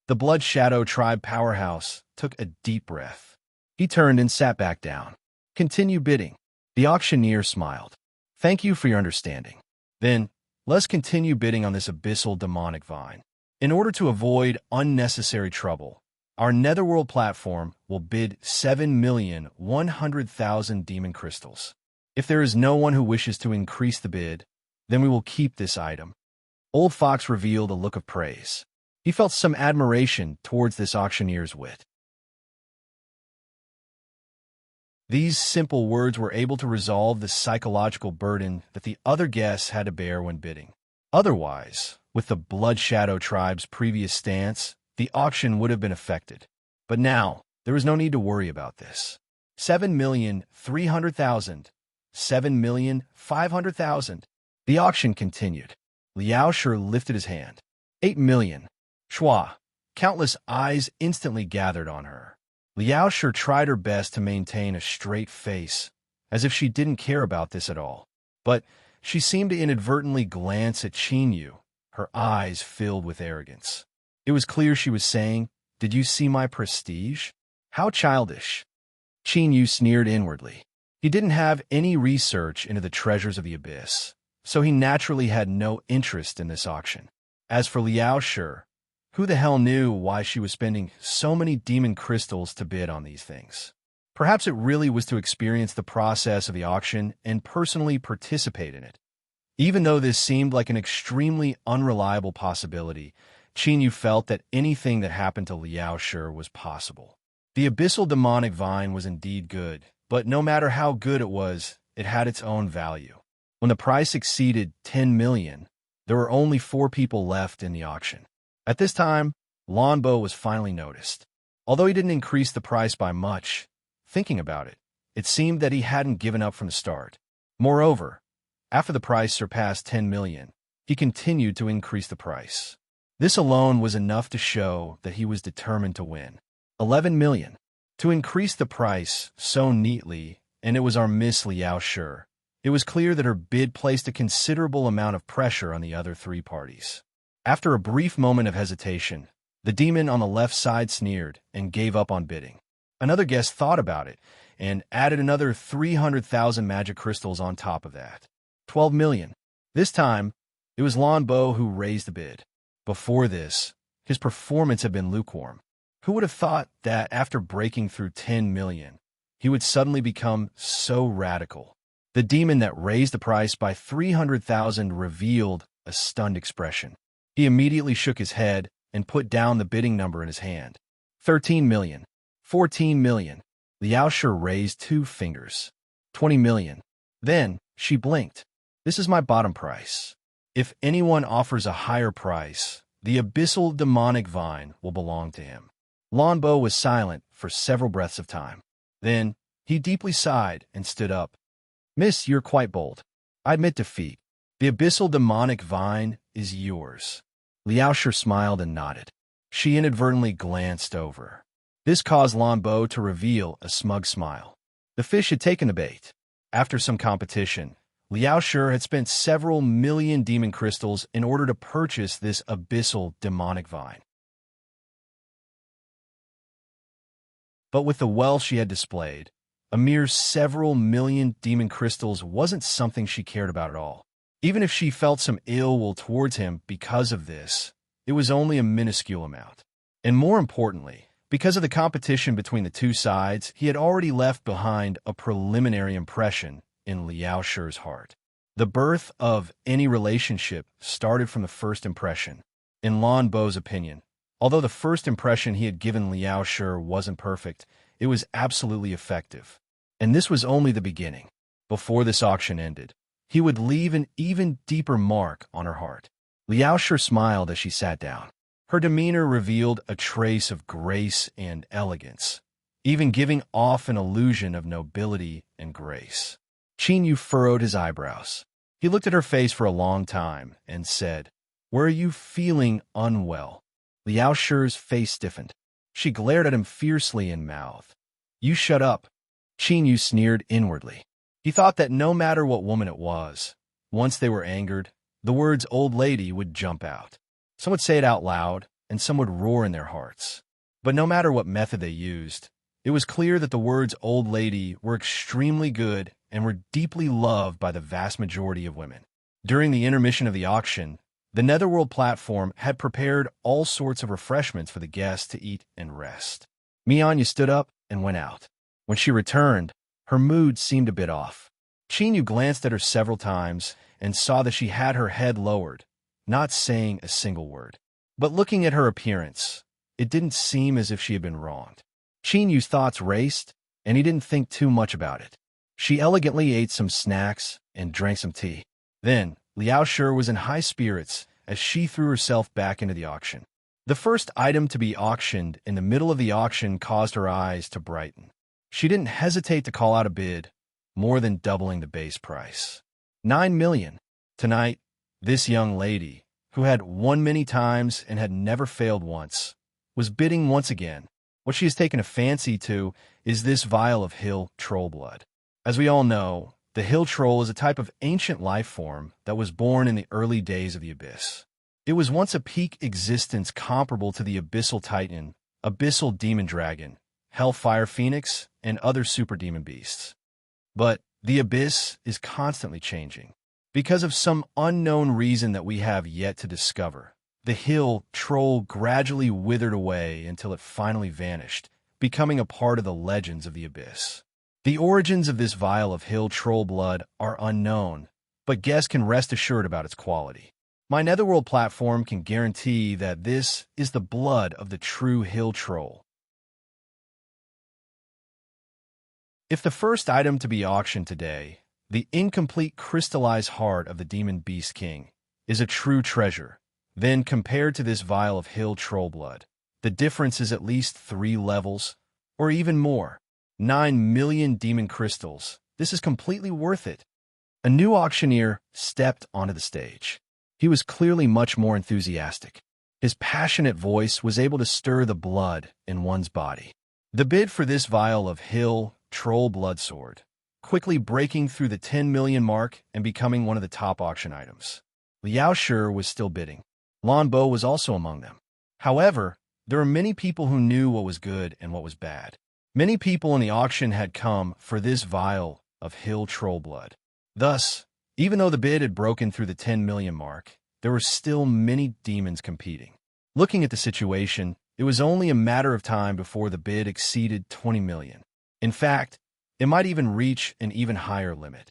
The Blood Shadow Tribe powerhouse took a deep breath. He turned and sat back down. "Continue bidding." The auctioneer smiled. "Thank you for your understanding. Then, let's continue bidding on this abyssal demonic vine. In order to avoid unnecessary trouble, our Netherworld platform will bid 7,100,000 demon crystals. If there is no one who wishes to increase the bid, then we will keep this item. Old Fox revealed a look of praise. He felt some admiration towards this auctioneer's wit. These simple words were able to resolve the psychological burden that the other guests had to bear when bidding. Otherwise, with the Blood Shadow tribe's previous stance, the auction would have been affected. But now, there was no need to worry about this. 7,300,000. 7,500,000. The auction continued. Liao Shi lifted his hand. 8 million. Schwa. Countless eyes instantly gathered on her. Liao Shi tried her best to maintain a straight face, as if she didn't care about this at all. But she seemed to inadvertently glance at Qin Yu, her eyes filled with arrogance. It was clear she was saying, "Did you see my prestige? How childish." Qin Yu sneered inwardly. He didn't have any research into the treasures of the abyss, so he naturally had no interest in this auction. As for Liao Shi, who the hell knew why she was spending so many demon crystals to bid on these things? Perhaps it really was to experience the process of the auction and personally participate in it. Even though this seemed like an extremely unreliable possibility, Qin Yu felt that anything that happened to Liao Shi was possible. The abyssal demonic vine was indeed good, but no matter how good it was, it had its own value. When the price exceeded 10 million, there were only 4 people left in the auction. At this time, Lanbo was finally noticed. Although he didn't increase the price by much, thinking about it, it seemed that he hadn't given up from the start. Moreover, after the price surpassed 10 million, he continued to increase the price. This alone was enough to show that he was determined to win. 11 million. To increase the price so neatly, and it was our Miss Liao Shi. It was clear that her bid placed a considerable amount of pressure on the other 3 parties. After a brief moment of hesitation, the demon on the left side sneered and gave up on bidding. Another guest thought about it and added another 300,000 magic crystals on top of that. 12 million. This time, it was Lanbo who raised the bid. Before this, his performance had been lukewarm. Who would have thought that after breaking through 10 million, he would suddenly become so radical? The demon that raised the price by 300,000 revealed a stunned expression. He immediately shook his head and put down the bidding number in his hand. 13 million. 14 million. Liao Shi raised 2 fingers. 20 million. Then, she blinked. This is my bottom price. If anyone offers a higher price, the abyssal demonic vine will belong to him. Lanbo was silent for several breaths of time. Then, he deeply sighed and stood up. Miss, you're quite bold. I admit defeat. The abyssal demonic vine is yours. Liao Shi smiled and nodded. She inadvertently glanced over. This caused Lanbo to reveal a smug smile. The fish had taken the bait. After some competition, Liao Shi had spent several million demon crystals in order to purchase this abyssal demonic vine. But with the wealth she had displayed, a mere several million demon crystals wasn't something she cared about at all. Even if she felt some ill will towards him because of this, it was only a minuscule amount. And more importantly, because of the competition between the 2 sides, he had already left behind a preliminary impression in Liao Shi's heart. The birth of any relationship started from the first impression. In Lanbo's opinion, although the first impression he had given Liao Shi wasn't perfect, it was absolutely effective. And this was only the beginning. Before this auction ended, he would leave an even deeper mark on her heart. Liao Shi smiled as she sat down. Her demeanor revealed a trace of grace and elegance, even giving off an illusion of nobility and grace. Qin Yu furrowed his eyebrows. He looked at her face for a long time and said, "Were you feeling unwell?" Liao Shi's face stiffened. She glared at him fiercely and mouthed, "You shut up." Qin Yu sneered inwardly. He thought that no matter what woman it was, once they were angered, the words "old lady" would jump out. Some would say it out loud, and some would roar in their hearts. But no matter what method they used, it was clear that the words "old lady" were extremely good and were deeply loved by the vast majority of women. During the intermission of the auction, the Netherworld platform had prepared all sorts of refreshments for the guests to eat and rest. Mianya stood up and went out. When she returned, her mood seemed a bit off. Qin Yu glanced at her several times and saw that she had her head lowered, not saying a single word. But looking at her appearance, it didn't seem as if she had been wronged. Qin Yu's thoughts raced, and he didn't think too much about it. She elegantly ate some snacks and drank some tea. Then, Liao Shi was in high spirits as she threw herself back into the auction. The first item to be auctioned in the middle of the auction caused her eyes to brighten. She didn't hesitate to call out a bid, more than doubling the base price. 9 million. Tonight, this young lady, who had won many times and had never failed once, was bidding once again. What she has taken a fancy to is this vial of hill troll blood. As we all know, the hill troll is a type of ancient life form that was born in the early days of the abyss. It was once a peak existence comparable to the abyssal titan, abyssal demon dragon, hellfire phoenix, and other super demon beasts. But the abyss is constantly changing. Because of some unknown reason that we have yet to discover, the hill troll gradually withered away until it finally vanished, becoming a part of the legends of the abyss. The origins of this vial of hill troll blood are unknown, but guests can rest assured about its quality. My Netherworld platform can guarantee that this is the blood of the true hill troll. If the first item to be auctioned today, the incomplete crystallized heart of the Demon Beast King, is a true treasure, then compared to this vial of hill troll blood, the difference is at least 3 levels, or even more. 9 million demon crystals. This is completely worth it. A new auctioneer stepped onto the stage. He was clearly much more enthusiastic. His passionate voice was able to stir the blood in one's body. The bid for this vial of hill troll blood sword, quickly breaking through the 10 million mark and becoming one of the top auction items. Liao Shi was still bidding. Lan Bo was also among them. However, there were many people who knew what was good and what was bad. Many people in the auction had come for this vial of hill troll blood. Thus, even though the bid had broken through the 10 million mark, there were still many demons competing. Looking at the situation, it was only a matter of time before the bid exceeded 20 million. In fact, it might even reach an even higher limit.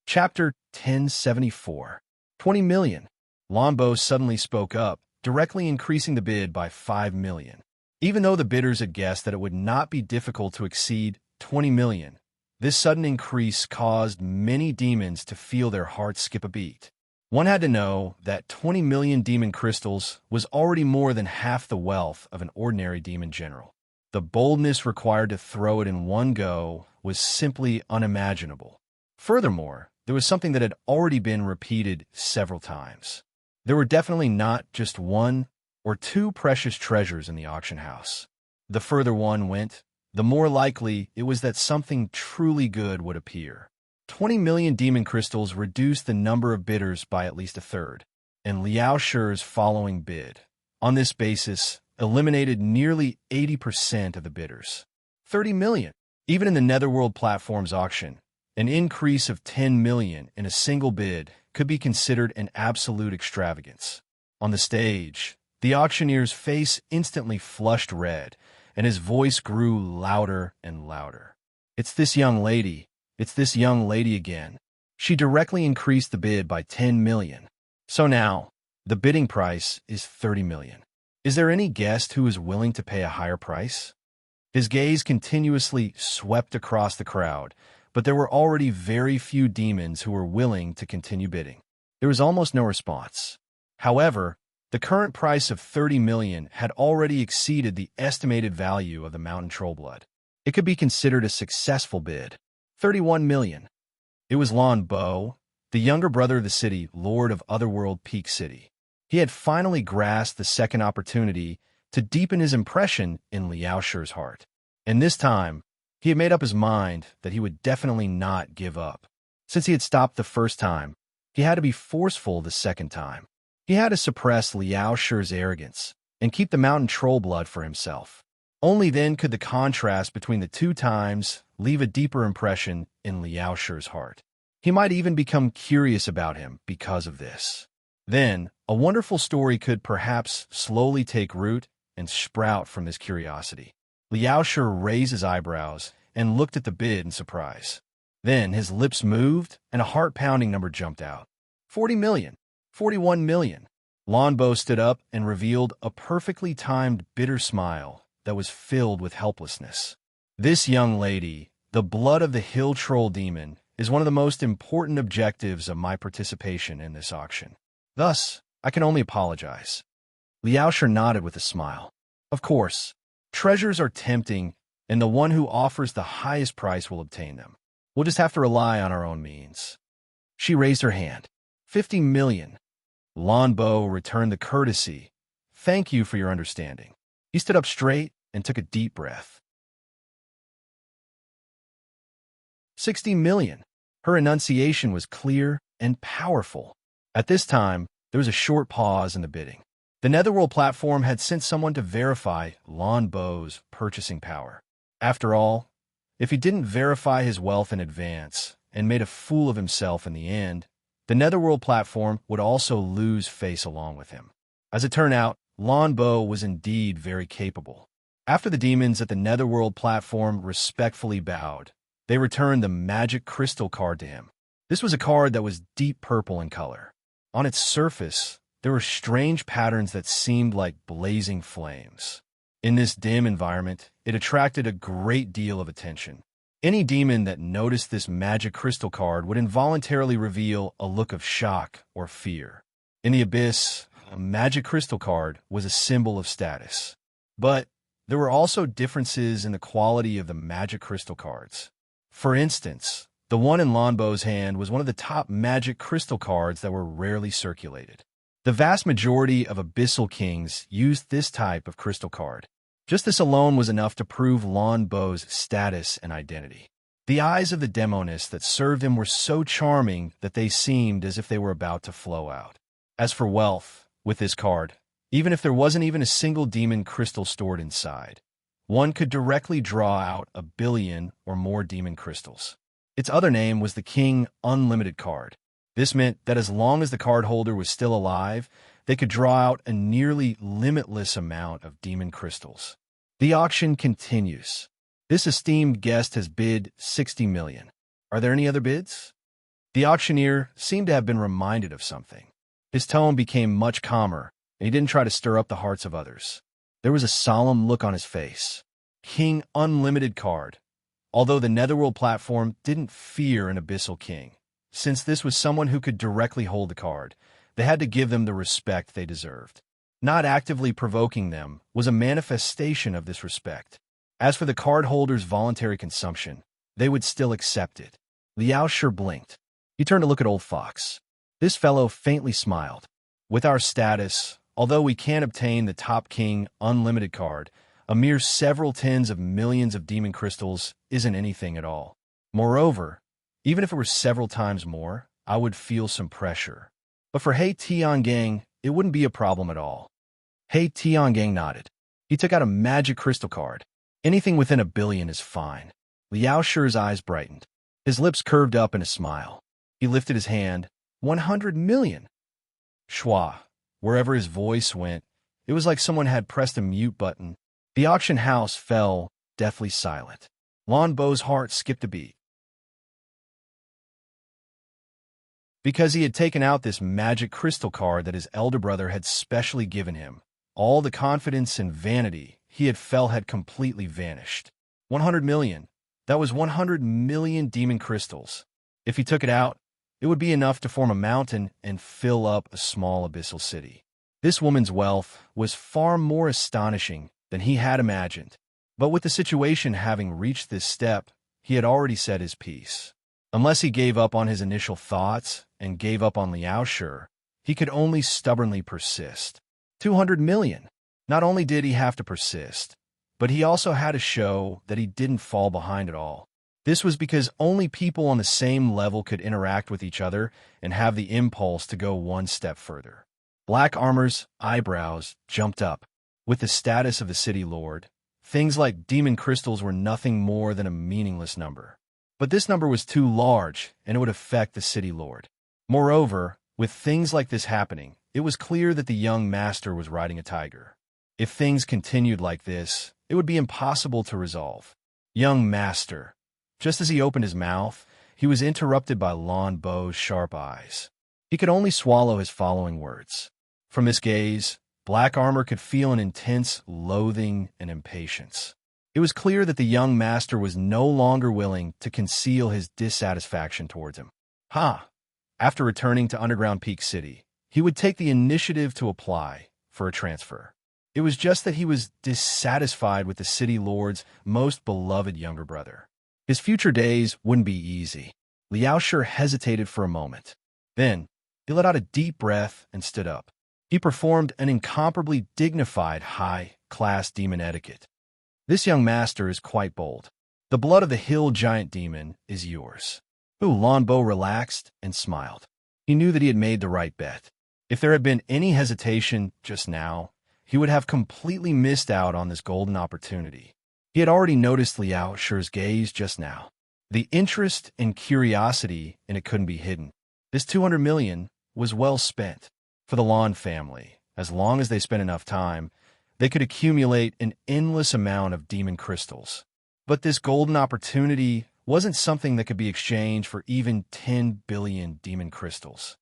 Chapter 1074. 20 million. Lan Bo suddenly spoke up, directly increasing the bid by 5 million. Even though the bidders had guessed that it would not be difficult to exceed 20 million, this sudden increase caused many demons to feel their hearts skip a beat. One had to know that 20 million demon crystals was already more than half the wealth of an ordinary demon general. The boldness required to throw it in one go was simply unimaginable. Furthermore, there was something that had already been repeated several times. There were definitely not just 1 or 2 precious treasures in the auction house. The further one went, the more likely it was that something truly good would appear. 20 million demon crystals reduced the number of bidders by at least a third, and Liao Shi's following bid, on this basis, eliminated nearly 80% of the bidders. 30 million. Even in the Netherworld platform's auction, an increase of 10 million in a single bid could be considered an absolute extravagance. On the stage, the auctioneer's face instantly flushed red, and his voice grew louder and louder. It's this young lady. It's this young lady again. She directly increased the bid by 10 million. So now, the bidding price is 30 million. Is there any guest who is willing to pay a higher price? His gaze continuously swept across the crowd, but there were already very few demons who were willing to continue bidding. There was almost no response. However, the current price of 30 million had already exceeded the estimated value of the mountain troll blood. It could be considered a successful bid. 31 million. It was Lan Bo, the younger brother of the city, lord of Otherworld Peak City. He had finally grasped the second opportunity to deepen his impression in Liao Shi's heart. And this time, he had made up his mind that he would definitely not give up. Since he had stopped the first time, he had to be forceful the second time. He had to suppress Liao Shi's arrogance and keep the mountain troll blood for himself. Only then could the contrast between the 2 times leave a deeper impression in Liao Shi's heart. He might even become curious about him because of this. Then, a wonderful story could perhaps slowly take root and sprout from this curiosity. Liaoshe raised his eyebrows and looked at the bid in surprise. Then his lips moved, and a heart-pounding number jumped out. 40 million. 41 million. Lanbo stood up and revealed a perfectly timed bitter smile that was filled with helplessness. This young lady, the blood of the hill troll demon, is one of the most important objectives of my participation in this auction. Thus, I can only apologize. Liaoshe nodded with a smile. Of course, treasures are tempting, and the one who offers the highest price will obtain them. We'll just have to rely on our own means. She raised her hand. 50 million. Lanbo returned the courtesy. Thank you for your understanding. He stood up straight and took a deep breath. 60 million. Her enunciation was clear and powerful. At this time, there was a short pause in the bidding. The Netherworld platform had sent someone to verify Lanbo's purchasing power. After all, if he didn't verify his wealth in advance and made a fool of himself in the end, the Netherworld platform would also lose face along with him. As it turned out, Lanbo was indeed very capable. After the demons at the Netherworld platform respectfully bowed, they returned the magic crystal card to him. This was a card that was deep purple in color. On its surface, there were strange patterns that seemed like blazing flames. In this dim environment, it attracted a great deal of attention. Any demon that noticed this magic crystal card would involuntarily reveal a look of shock or fear. In the abyss, a magic crystal card was a symbol of status. But there were also differences in the quality of the magic crystal cards. For instance, the one in Lanbo's hand was one of the top magic crystal cards that were rarely circulated. The vast majority of Abyssal Kings used this type of crystal card. Just this alone was enough to prove Lanbo's status and identity. The eyes of the demoness that served him were so charming that they seemed as if they were about to flow out. As for wealth, with this card, even if there wasn't even a single demon crystal stored inside, one could directly draw out 1 billion or more demon crystals. Its other name was the King Unlimited card. This meant that as long as the card holder was still alive, they could draw out a nearly limitless amount of demon crystals. The auction continues. This esteemed guest has bid 60 million. Are there any other bids? The auctioneer seemed to have been reminded of something. His tone became much calmer, and he didn't try to stir up the hearts of others. There was a solemn look on his face. King Unlimited card. Although the Netherworld platform didn't fear an Abyssal King, since this was someone who could directly hold the card, they had to give them the respect they deserved. Not actively provoking them was a manifestation of this respect. As for the card holder's voluntary consumption, they would still accept it. Liaoshe blinked. He turned to look at Old Fox. This fellow faintly smiled. With our status, although we can't obtain the Top King Unlimited card, a mere several tens of millions of demon crystals isn't anything at all. Moreover, even if it were several times more, I would feel some pressure. But for He Tiangang, it wouldn't be a problem at all. He Tiangang nodded. He took out a magic crystal card. Anything within 1 billion is fine. Liaoshe's eyes brightened. His lips curved up in a smile. He lifted his hand. 100 million. Schwa. Wherever his voice went, it was like someone had pressed a mute button. The auction house fell, deathly silent. Lanbo's heart skipped a beat. Because he had taken out this magic crystal card that his elder brother had specially given him, all the confidence and vanity he had felt had completely vanished. 100 million. That was 100 million demon crystals. If he took it out, it would be enough to form a mountain and fill up a small abyssal city. This woman's wealth was far more astonishing than he had imagined. But with the situation having reached this step, he had already said his piece. Unless he gave up on his initial thoughts and gave up on Liaoshe, he could only stubbornly persist. 200 million. Not only did he have to persist, but he also had to show that he didn't fall behind at all. This was because only people on the same level could interact with each other and have the impulse to go one step further. Black Armor's eyebrows jumped up. With the status of the city lord, things like demon crystals were nothing more than a meaningless number. But this number was too large, and it would affect the city lord. Moreover, with things like this happening, it was clear that the young master was riding a tiger. If things continued like this, it would be impossible to resolve. Young master. Just as he opened his mouth, he was interrupted by Lan Bo's sharp eyes. He could only swallow his following words. From this gaze, Black Armor could feel an intense loathing and impatience. It was clear that the young master was no longer willing to conceal his dissatisfaction towards him. After returning to Underground Peak City, he would take the initiative to apply for a transfer. It was just that he was dissatisfied with the city lord's most beloved younger brother. His future days wouldn't be easy. Liao Shi hesitated for a moment. Then, he let out a deep breath and stood up. He performed an incomparably dignified, high-class demon etiquette. This young master is quite bold. The blood of the hill giant demon is yours. Lan Bo relaxed and smiled. He knew that he had made the right bet. If there had been any hesitation just now, he would have completely missed out on this golden opportunity. He had already noticed Liao Shi's gaze just now. The interest and curiosity in it couldn't be hidden. This 200 million was well spent. For the Lan family, as long as they spent enough time, they could accumulate an endless amount of demon crystals. But this golden opportunity wasn't something that could be exchanged for even 10 billion demon crystals.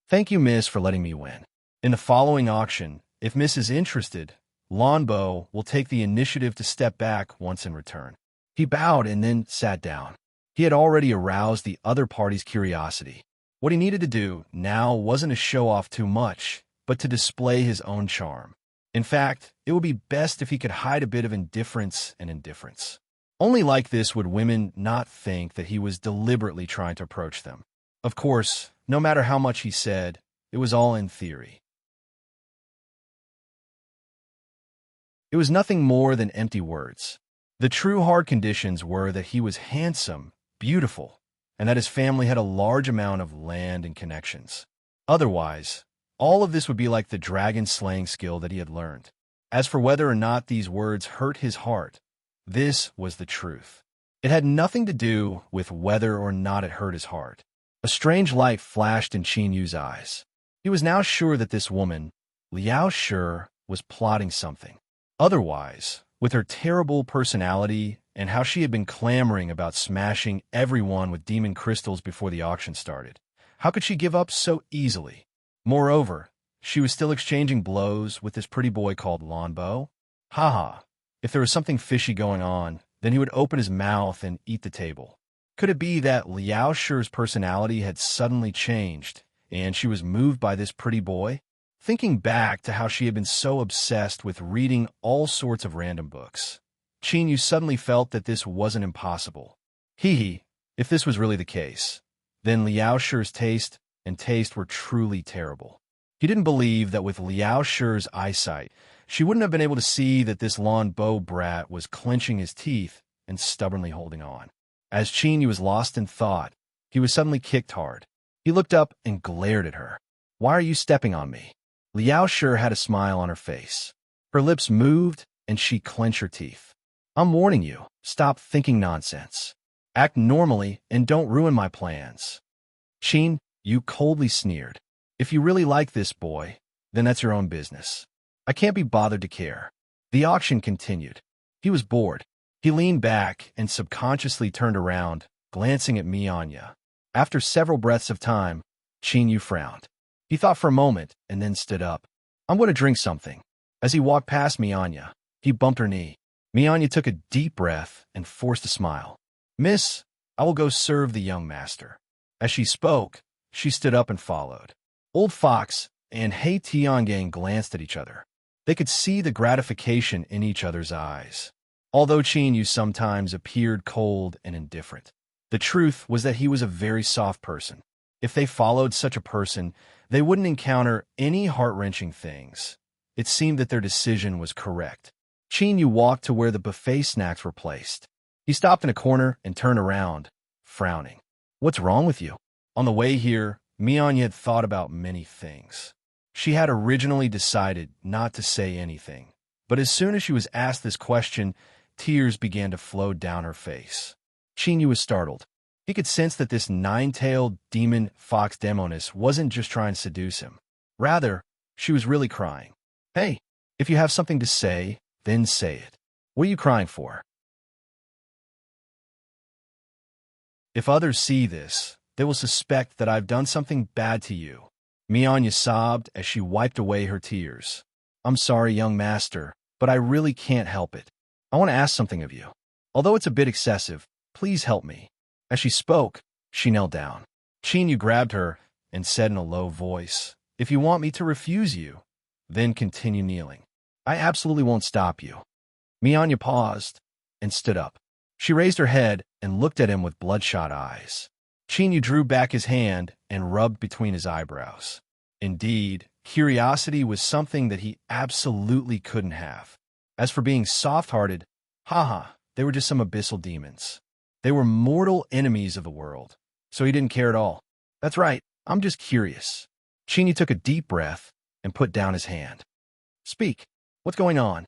Thank you, Miss, for letting me win. In the following auction, if Miss is interested, Lan Bo will take the initiative to step back once in return. He bowed and then sat down. He had already aroused the other party's curiosity. What he needed to do now wasn't to show off too much, but to display his own charm. In fact, it would be best if he could hide a bit of indifference and indifference. Only like this would women not think that he was deliberately trying to approach them. Of course, no matter how much he said, it was all in theory. It was nothing more than empty words. The true hard conditions were that he was handsome, beautiful, and that his family had a large amount of land and connections. Otherwise, all of this would be like the dragon-slaying skill that he had learned. As for whether or not these words hurt his heart, this was the truth. It had nothing to do with whether or not it hurt his heart. A strange light flashed in Qin Yu's eyes. He was now sure that this woman, Liao Shi, was plotting something. Otherwise, with her terrible personality and how she had been clamoring about smashing everyone with demon crystals before the auction started, how could she give up so easily? Moreover, she was still exchanging blows with this pretty boy called Lan Bo. If there was something fishy going on, then he would open his mouth and eat the table. Could it be that Liao Shi's personality had suddenly changed, and she was moved by this pretty boy? Thinking back to how she had been so obsessed with reading all sorts of random books, Qin Yu suddenly felt that this wasn't impossible. If this was really the case, then Liao Shi's taste were truly terrible. He didn't believe that with Liao Shi's eyesight, she wouldn't have been able to see that this Lan Bo brat was clenching his teeth and stubbornly holding on. As Qin Yu was lost in thought, he was suddenly kicked hard. He looked up and glared at her. "Why are you stepping on me?" Liao Shi had a smile on her face. Her lips moved and she clenched her teeth. "I'm warning you, stop thinking nonsense. Act normally and don't ruin my plans." Qin Yu coldly sneered. "If you really like this boy, then that's your own business. I can't be bothered to care." The auction continued. He was bored. He leaned back and subconsciously turned around, glancing at Mianya. After several breaths of time, Qin Yu frowned. He thought for a moment and then stood up. "I'm going to drink something." As he walked past Mianya, he bumped her knee. Mianya took a deep breath and forced a smile. "Miss, I will go serve the young master." As she spoke, she stood up and followed. Old Fox and Hei Tiangang glanced at each other. They could see the gratification in each other's eyes. Although Qin Yu sometimes appeared cold and indifferent, the truth was that he was a very soft person. If they followed such a person, they wouldn't encounter any heart-wrenching things. It seemed that their decision was correct. Qin Yu walked to where the buffet snacks were placed. He stopped in a corner and turned around, frowning. "What's wrong with you?" On the way here, Mianya had thought about many things. She had originally decided not to say anything, but as soon as she was asked this question, tears began to flow down her face. Qin Yu was startled. He could sense that this nine-tailed demon fox demoness wasn't just trying to seduce him. Rather, she was really crying. "Hey, If you have something to say, then say it. What are you crying for? If others see this, they will suspect that I've done something bad to you. Mianya sobbed as she wiped away her tears. I'm sorry, young master, but I really can't help it. I want to ask something of you. Although it's a bit excessive, please help me. As she spoke, she knelt down. Chinyu grabbed her and said in a low voice, If you want me to refuse you, then continue kneeling. I absolutely won't stop you. Mianya paused and stood up. She raised her head and looked at him with bloodshot eyes. Chinyu drew back his hand and rubbed between his eyebrows. Indeed, curiosity was something that he absolutely couldn't have. As for being soft-hearted, they were just some abyssal demons. They were mortal enemies of the world, so he didn't care at all. That's right, I'm just curious. Chinyu took a deep breath and put down his hand. Speak. What's going on?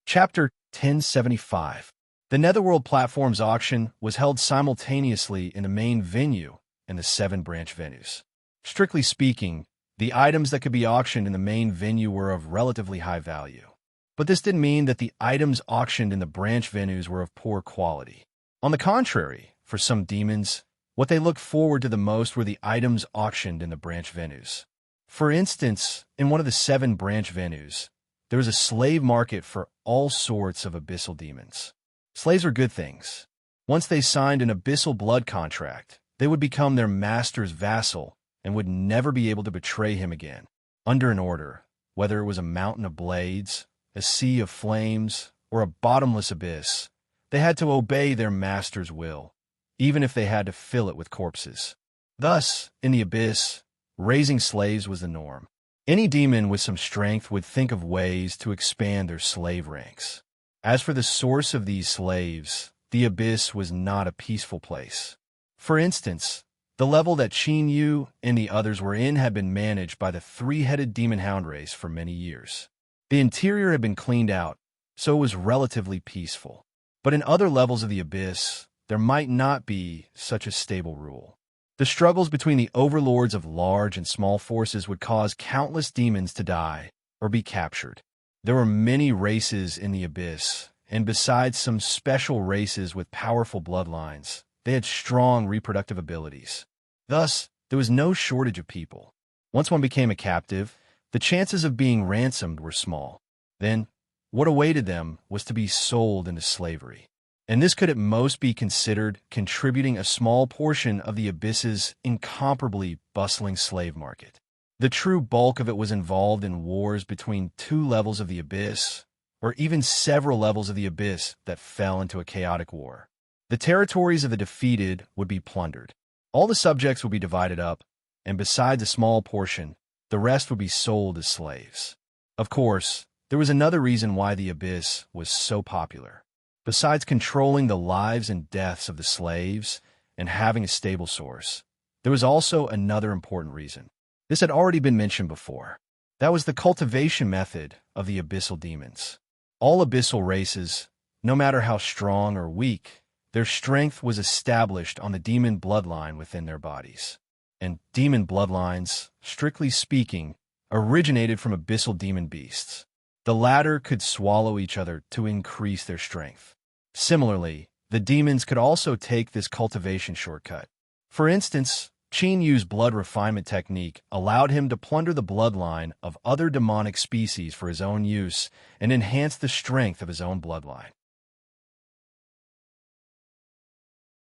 Chapter 1075. The Netherworld Platforms auction was held simultaneously in the main venue and the 7 branch venues. Strictly speaking, the items that could be auctioned in the main venue were of relatively high value. But this didn't mean that the items auctioned in the branch venues were of poor quality. On the contrary, for some demons, what they looked forward to the most were the items auctioned in the branch venues. For instance, in one of the 7 branch venues, there was a slave market for all sorts of abyssal demons. Slaves are good things. Once they signed an abyssal blood contract, they would become their master's vassal and would never be able to betray him again. Under an order, whether it was a mountain of blades, a sea of flames, or a bottomless abyss, they had to obey their master's will, even if they had to fill it with corpses. Thus, in the abyss, raising slaves was the norm. Any demon with some strength would think of ways to expand their slave ranks. As for the source of these slaves, the abyss was not a peaceful place. For instance, the level that Chinyu and the others were in had been managed by the 3-headed demon hound race for many years. The interior had been cleaned out, so it was relatively peaceful. But in other levels of the abyss, there might not be such a stable rule. The struggles between the overlords of large and small forces would cause countless demons to die or be captured. There were many races in the abyss, and besides some special races with powerful bloodlines, they had strong reproductive abilities. Thus, there was no shortage of people. Once one became a captive, the chances of being ransomed were small. Then, what awaited them was to be sold into slavery. And this could at most be considered contributing a small portion of the abyss's incomparably bustling slave market. The true bulk of it was involved in wars between 2 levels of the abyss, or even several levels of the abyss that fell into a chaotic war. The territories of the defeated would be plundered. All the subjects would be divided up, and besides a small portion, the rest would be sold as slaves. Of course, there was another reason why the abyss was so popular. Besides controlling the lives and deaths of the slaves and having a stable source, there was also another important reason. This had already been mentioned before. That was the cultivation method of the abyssal demons. All abyssal races, no matter how strong or weak, their strength was established on the demon bloodline within their bodies. And demon bloodlines, strictly speaking, originated from abyssal demon beasts. The latter could swallow each other to increase their strength. Similarly, the demons could also take this cultivation shortcut. For instance, Chinyu's blood refinement technique allowed him to plunder the bloodline of other demonic species for his own use and enhance the strength of his own bloodline.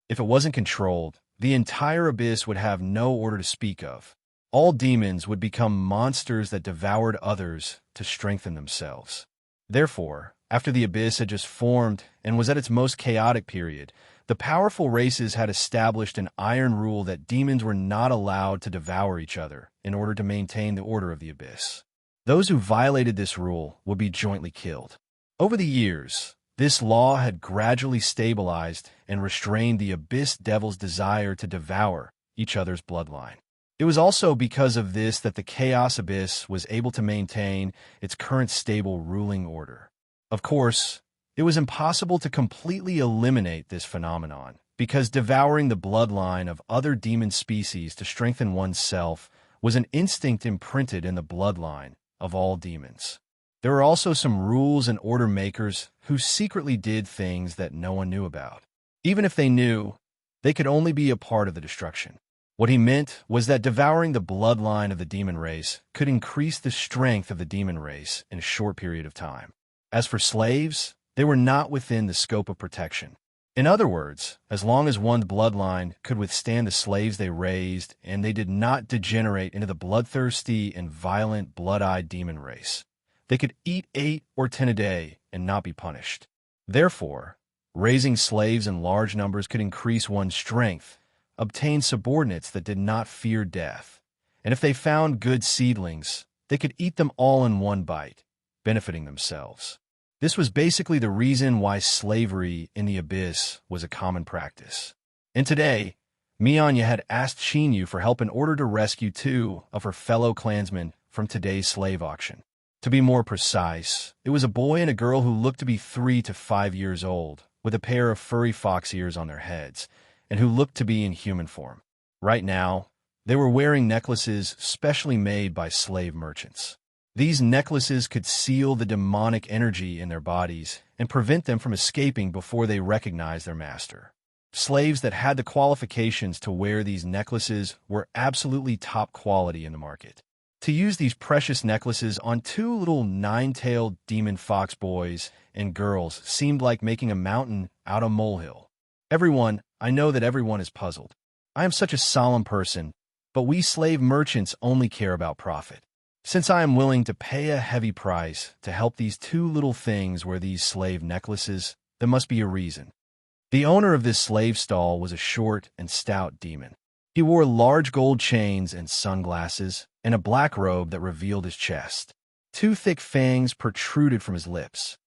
If it wasn't controlled, the entire abyss would have no order to speak of. All demons would become monsters that devoured others to strengthen themselves. Therefore, after the abyss had just formed and was at its most chaotic period, the powerful races had established an iron rule that demons were not allowed to devour each other in order to maintain the order of the abyss. Those who violated this rule would be jointly killed. Over the years, this law had gradually stabilized and restrained the abyss devil's desire to devour each other's bloodline. It was also because of this that the Chaos Abyss was able to maintain its current stable ruling order. Of course, it was impossible to completely eliminate this phenomenon, because devouring the bloodline of other demon species to strengthen oneself was an instinct imprinted in the bloodline of all demons. There were also some rules and order makers who secretly did things that no one knew about. Even if they knew, they could only be a part of the destruction. What he meant was that devouring the bloodline of the demon race could increase the strength of the demon race in a short period of time. As for slaves, they were not within the scope of protection. In other words, as long as one's bloodline could withstand the slaves they raised and they did not degenerate into the bloodthirsty and violent blood-eyed demon race, they could eat 8 or 10 a day and not be punished. Therefore, raising slaves in large numbers could increase one's strength, obtain subordinates that did not fear death, and if they found good seedlings, they could eat them all in one bite, benefiting themselves. This was basically the reason why slavery in the Abyss was a common practice. And today, Mianya had asked Shinyu for help in order to rescue 2 of her fellow clansmen from today's slave auction. To be more precise, it was a boy and a girl who looked to be 3 to 5 years old, with a pair of furry fox ears on their heads, and who looked to be in human form. Right now, they were wearing necklaces specially made by slave merchants. These necklaces could seal the demonic energy in their bodies and prevent them from escaping before they recognized their master. Slaves that had the qualifications to wear these necklaces were absolutely top quality in the market. To use these precious necklaces on 2 little 9-tailed demon fox boys and girls seemed like making a mountain out of a molehill. I know that everyone is puzzled. I am such a solemn person, but we slave merchants only care about profit. Since I am willing to pay a heavy price to help these 2 little things wear these slave necklaces, there must be a reason. The owner of this slave stall was a short and stout demon. He wore large gold chains and sunglasses, and a black robe that revealed his chest. 2 thick fangs protruded from his lips.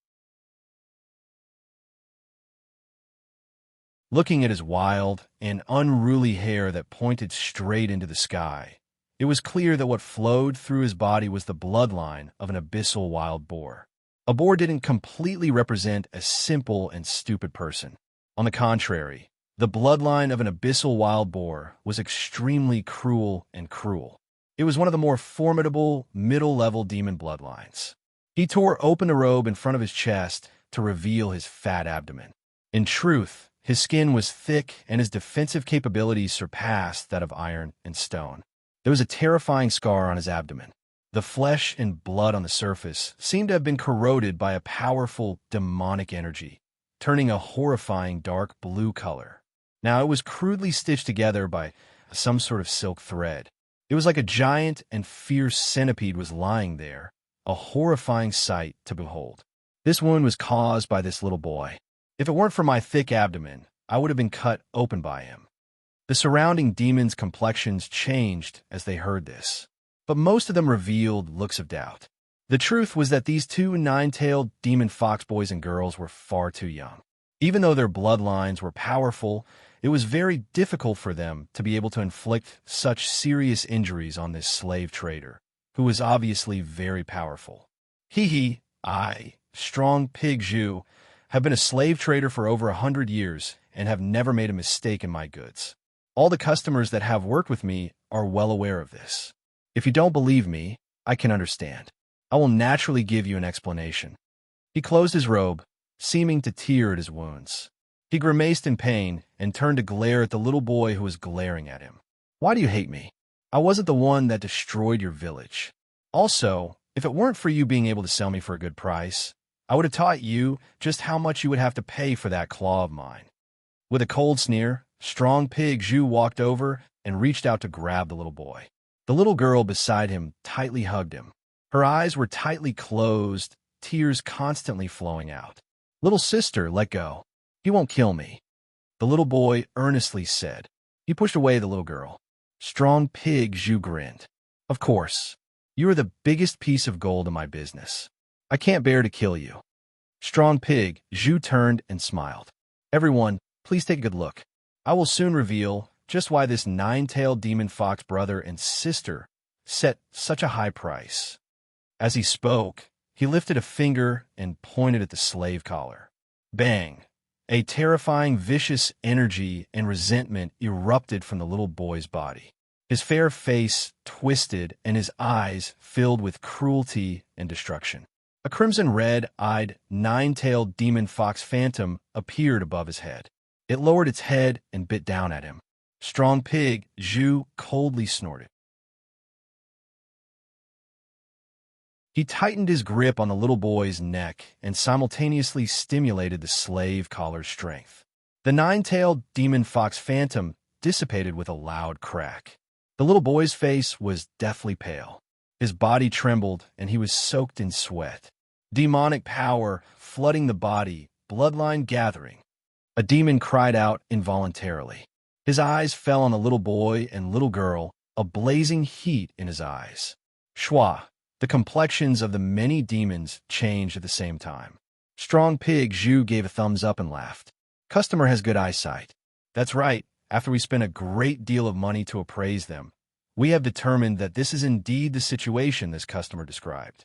Looking at his wild and unruly hair that pointed straight into the sky, it was clear that what flowed through his body was the bloodline of an abyssal wild boar. A boar didn't completely represent a simple and stupid person. On the contrary, the bloodline of an abyssal wild boar was extremely cruel and cruel. It was one of the more formidable, middle-level demon bloodlines. He tore open the robe in front of his chest to reveal his fat abdomen. In truth, his skin was thick and his defensive capabilities surpassed that of iron and stone. There was a terrifying scar on his abdomen. The flesh and blood on the surface seemed to have been corroded by a powerful demonic energy, turning a horrifying dark blue color. Now, it was crudely stitched together by some sort of silk thread. It was like a giant and fierce centipede was lying there, a horrifying sight to behold. This wound was caused by this little boy. If it weren't for my thick abdomen, I would have been cut open by him. The surrounding demons' complexions changed as they heard this, but most of them revealed looks of doubt. The truth was that these 2 9-tailed demon fox boys and girls were far too young. Even though their bloodlines were powerful, it was very difficult for them to be able to inflict such serious injuries on this slave trader, who was obviously very powerful. I, Strong Pig Zhu, have been a slave trader for over 100 years and have never made a mistake in my goods. All the customers that have worked with me are well aware of this. If you don't believe me, I can understand. I will naturally give you an explanation. He closed his robe, seeming to tear at his wounds. He grimaced in pain and turned to glare at the little boy who was glaring at him. Why do you hate me? I wasn't the one that destroyed your village. Also, if it weren't for you being able to sell me for a good price, I would have taught you just how much you would have to pay for that claw of mine. With a cold sneer, Strong Pig Zhu walked over and reached out to grab the little boy. The little girl beside him tightly hugged him. Her eyes were tightly closed, tears constantly flowing out. Little sister, let go. He won't kill me, the little boy earnestly said. He pushed away the little girl. Strong Pig Zhu grinned. Of course. You are the biggest piece of gold in my business. I can't bear to kill you. Strong Pig Zhu turned and smiled. Everyone, please take a good look. I will soon reveal just why this 9-tailed demon fox brother and sister set such a high price. As he spoke, he lifted a finger and pointed at the slave collar. Bang! A terrifying, vicious energy and resentment erupted from the little boy's body. His fair face twisted and his eyes filled with cruelty and destruction. A crimson red-eyed, nine-tailed demon fox phantom appeared above his head. It lowered its head and bit down at him. Strong Pig Zhu coldly snorted. He tightened his grip on the little boy's neck and simultaneously stimulated the slave collar's strength. The nine-tailed demon fox phantom dissipated with a loud crack. The little boy's face was deathly pale. His body trembled, and he was soaked in sweat. Demonic power flooding the body, bloodline gathering. A demon cried out involuntarily. His eyes fell on the little boy and little girl, a blazing heat in his eyes. Shwa. The complexions of the many demons changed at the same time. Strong Pig Zhu gave a thumbs up and laughed. Customer has good eyesight. That's right. After we spent a great deal of money to appraise them, we have determined that this is indeed the situation this customer described.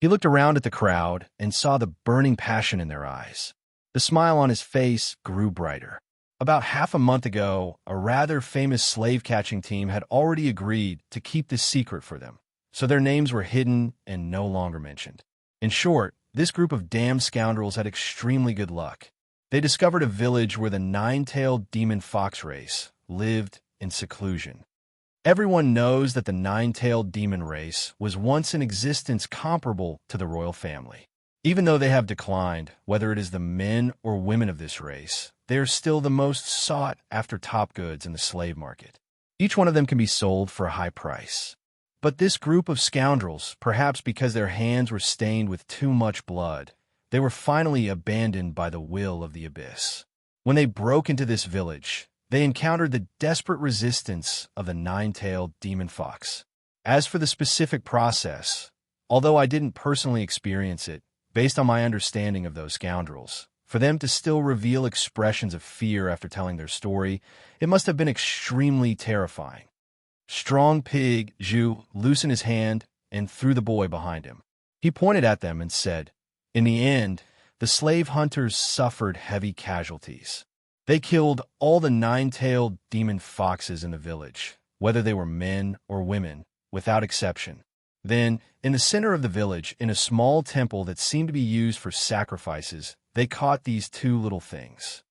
He looked around at the crowd and saw the burning passion in their eyes. The smile on his face grew brighter. About half a month ago, a rather famous slave-catching team had already agreed to keep this secret for them, so their names were hidden and no longer mentioned. In short, this group of damned scoundrels had extremely good luck. They discovered a village where the nine-tailed demon fox race lived in seclusion. Everyone knows that the nine-tailed demon race was once in existence comparable to the royal family. Even though they have declined, whether it is the men or women of this race, they are still the most sought-after top goods in the slave market. Each one of them can be sold for a high price. But this group of scoundrels, perhaps because their hands were stained with too much blood, they were finally abandoned by the will of the abyss. When they broke into this village, they encountered the desperate resistance of the nine-tailed demon fox. As for the specific process, although I didn't personally experience it, based on my understanding of those scoundrels, for them to still reveal expressions of fear after telling their story, it must have been extremely terrifying. Strong Pig Zhu loosened his hand and threw the boy behind him. He pointed at them and said, "In the end, the slave hunters suffered heavy casualties. They killed all the nine-tailed demon foxes in the village, whether they were men or women, without exception. Then, in the center of the village, in a small temple that seemed to be used for sacrifices, they caught these two little things.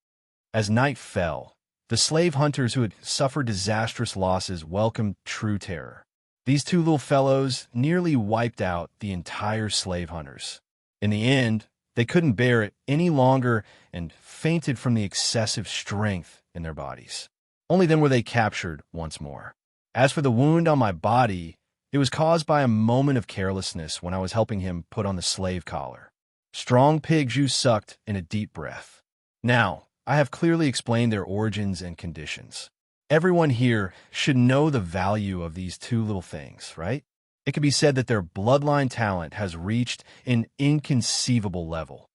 As night fell, the slave hunters who had suffered disastrous losses welcomed true terror. These two little fellows nearly wiped out the entire slave hunters. In the end, they couldn't bear it any longer and fainted from the excessive strength in their bodies. Only then were they captured once more. As for the wound on my body, it was caused by a moment of carelessness when I was helping him put on the slave collar." Strong Pig Zhu sucked in a deep breath. "Now, I have clearly explained their origins and conditions. Everyone here should know the value of these two little things, right? It can be said that their bloodline talent has reached an inconceivable level.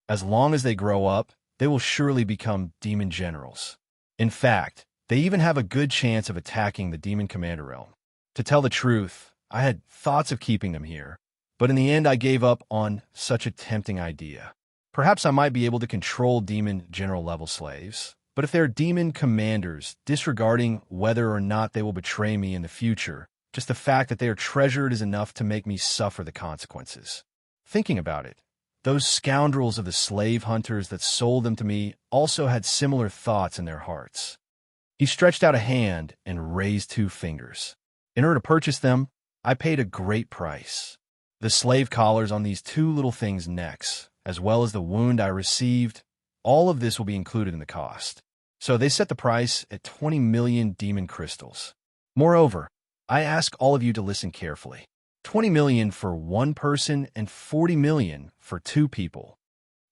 As long as they grow up, they will surely become demon generals. In fact, they even have a good chance of attacking the demon commander realm. To tell the truth, I had thoughts of keeping them here, but in the end I gave up on such a tempting idea. Perhaps I might be able to control demon general level slaves, but if they're demon commanders, disregarding whether or not they will betray me in the future, just the fact that they are treasured is enough to make me suffer the consequences. Thinking about it, those scoundrels of the slave hunters that sold them to me also had similar thoughts in their hearts." He stretched out a hand and raised two fingers. "In order to purchase them, I paid a great price. The slave collars on these two little things' necks, as well as the wound I received, all of this will be included in the cost. So they set the price at 20 million demon crystals. Moreover, I ask all of you to listen carefully. 20 million for one person and 40 million for two people.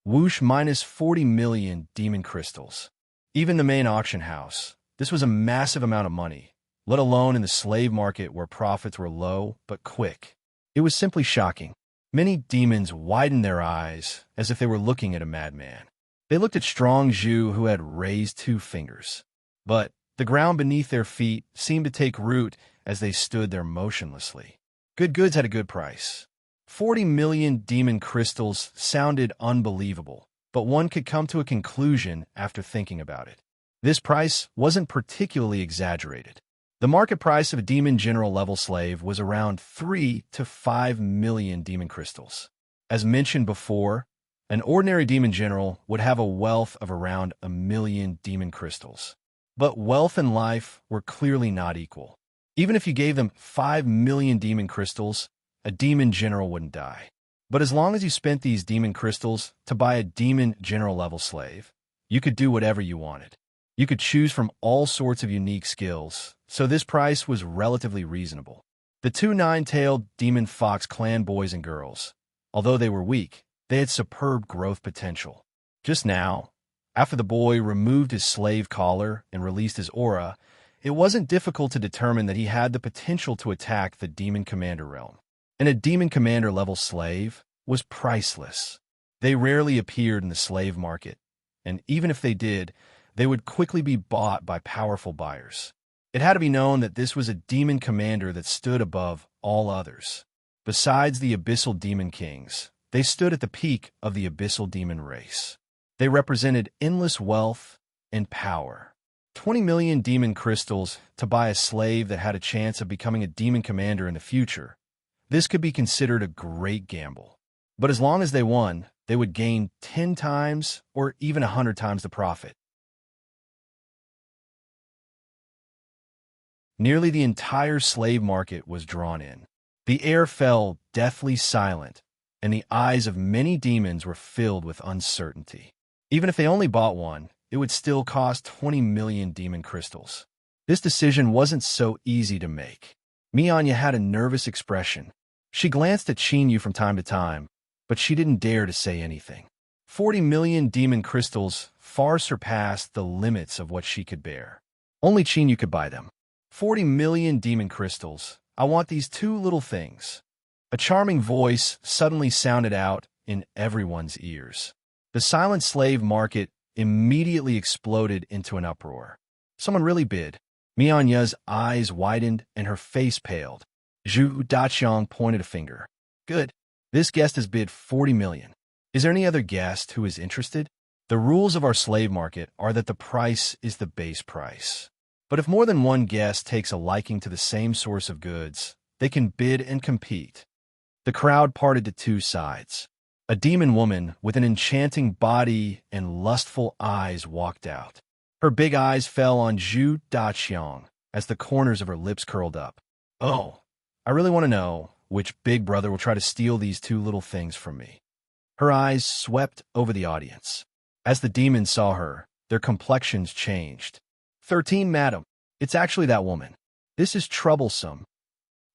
Whoosh minus 40 million demon crystals. Even the main auction house. This was a massive amount of money, let alone in the slave market where profits were low but quick. It was simply shocking. Many demons widened their eyes as if they were looking at a madman. They looked at Strong Zhu, who had raised two fingers. But the ground beneath their feet seemed to take root as they stood there motionlessly. Good goods had a good price. 40 million demon crystals sounded unbelievable, but one could come to a conclusion after thinking about it. This price wasn't particularly exaggerated. The market price of a demon general level slave was around 3 to 5 million demon crystals. As mentioned before, an ordinary demon general would have a wealth of around 1 million demon crystals. But wealth and life were clearly not equal. Even if you gave them 5 million demon crystals, a demon general wouldn't die. But as long as you spent these demon crystals to buy a demon general level slave, you could do whatever you wanted. You could choose from all sorts of unique skills, so this price was relatively reasonable. The two nine-tailed demon fox clan boys and girls, although they were weak, they had superb growth potential. Just now, after the boy removed his slave collar and released his aura, it wasn't difficult to determine that he had the potential to attack the demon commander realm. And a demon commander level slave was priceless. They rarely appeared in the slave market, and even if they did, they would quickly be bought by powerful buyers. It had to be known that this was a demon commander that stood above all others. Besides the abyssal demon kings, they stood at the peak of the abyssal demon race. They represented endless wealth and power. 20 million demon crystals to buy a slave that had a chance of becoming a demon commander in the future. This could be considered a great gamble. But as long as they won, they would gain 10 times or even 100 times the profit. Nearly the entire slave market was drawn in. The air fell deathly silent, and the eyes of many demons were filled with uncertainty. Even if they only bought one, it would still cost 20 million demon crystals. This decision wasn't so easy to make. Mianya had a nervous expression. She glanced at Xinyu from time to time, but she didn't dare to say anything. 40 million demon crystals far surpassed the limits of what she could bear. Only Xinyu could buy them. 40 million demon crystals. I want these two little things. A charming voice suddenly sounded out in everyone's ears. The silent slave market immediately exploded into an uproar. Someone really bid. Mianya's eyes widened and her face paled. Zhu Daqiang pointed a finger. Good. This guest has bid 40 million. Is there any other guest who is interested? The rules of our slave market are that the price is the base price. But if more than one guest takes a liking to the same source of goods, they can bid and compete. The crowd parted to two sides. A demon woman with an enchanting body and lustful eyes walked out. Her big eyes fell on Zhu Daqiang as the corners of her lips curled up. Oh, I really want to know which big brother will try to steal these two little things from me. Her eyes swept over the audience. As the demons saw her, their complexions changed. 13, madam. It's actually that woman. This is troublesome.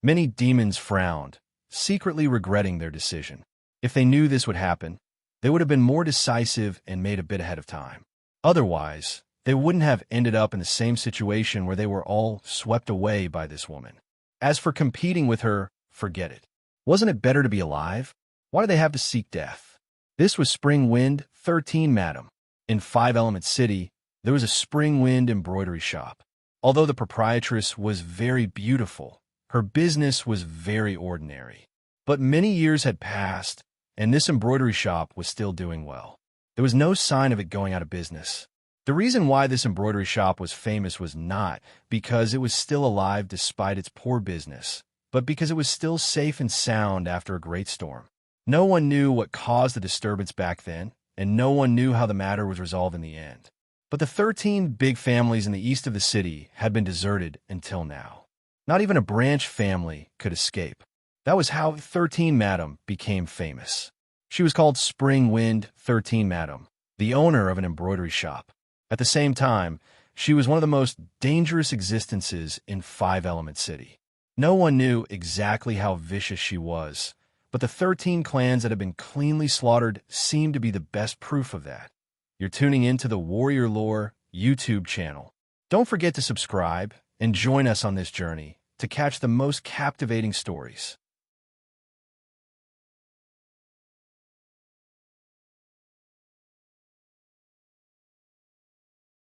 Many demons frowned, secretly regretting their decision. If they knew this would happen, they would have been more decisive and made a bit ahead of time. Otherwise, they wouldn't have ended up in the same situation where they were all swept away by this woman. As for competing with her, forget it. Wasn't it better to be alive? Why do they have to seek death? This was Spring Wind 13, madam. In 5 Element City, there was a Spring Wind embroidery shop. Although the proprietress was very beautiful, her business was very ordinary. But many years had passed, and this embroidery shop was still doing well. There was no sign of it going out of business. The reason why this embroidery shop was famous was not because it was still alive despite its poor business, but because it was still safe and sound after a great storm. No one knew what caused the disturbance back then, and no one knew how the matter was resolved in the end. But the 13 big families in the east of the city had been deserted until now. Not even a branch family could escape. That was how 13 Madam became famous. She was called Spring Wind 13 Madam, the owner of an embroidery shop. At the same time, she was one of the most dangerous existences in 5 Element City. No one knew exactly how vicious she was, but the 13 clans that had been cleanly slaughtered seemed to be the best proof of that. You're tuning into the Warrior Lore YouTube channel. Don't forget to subscribe and join us on this journey to catch the most captivating stories.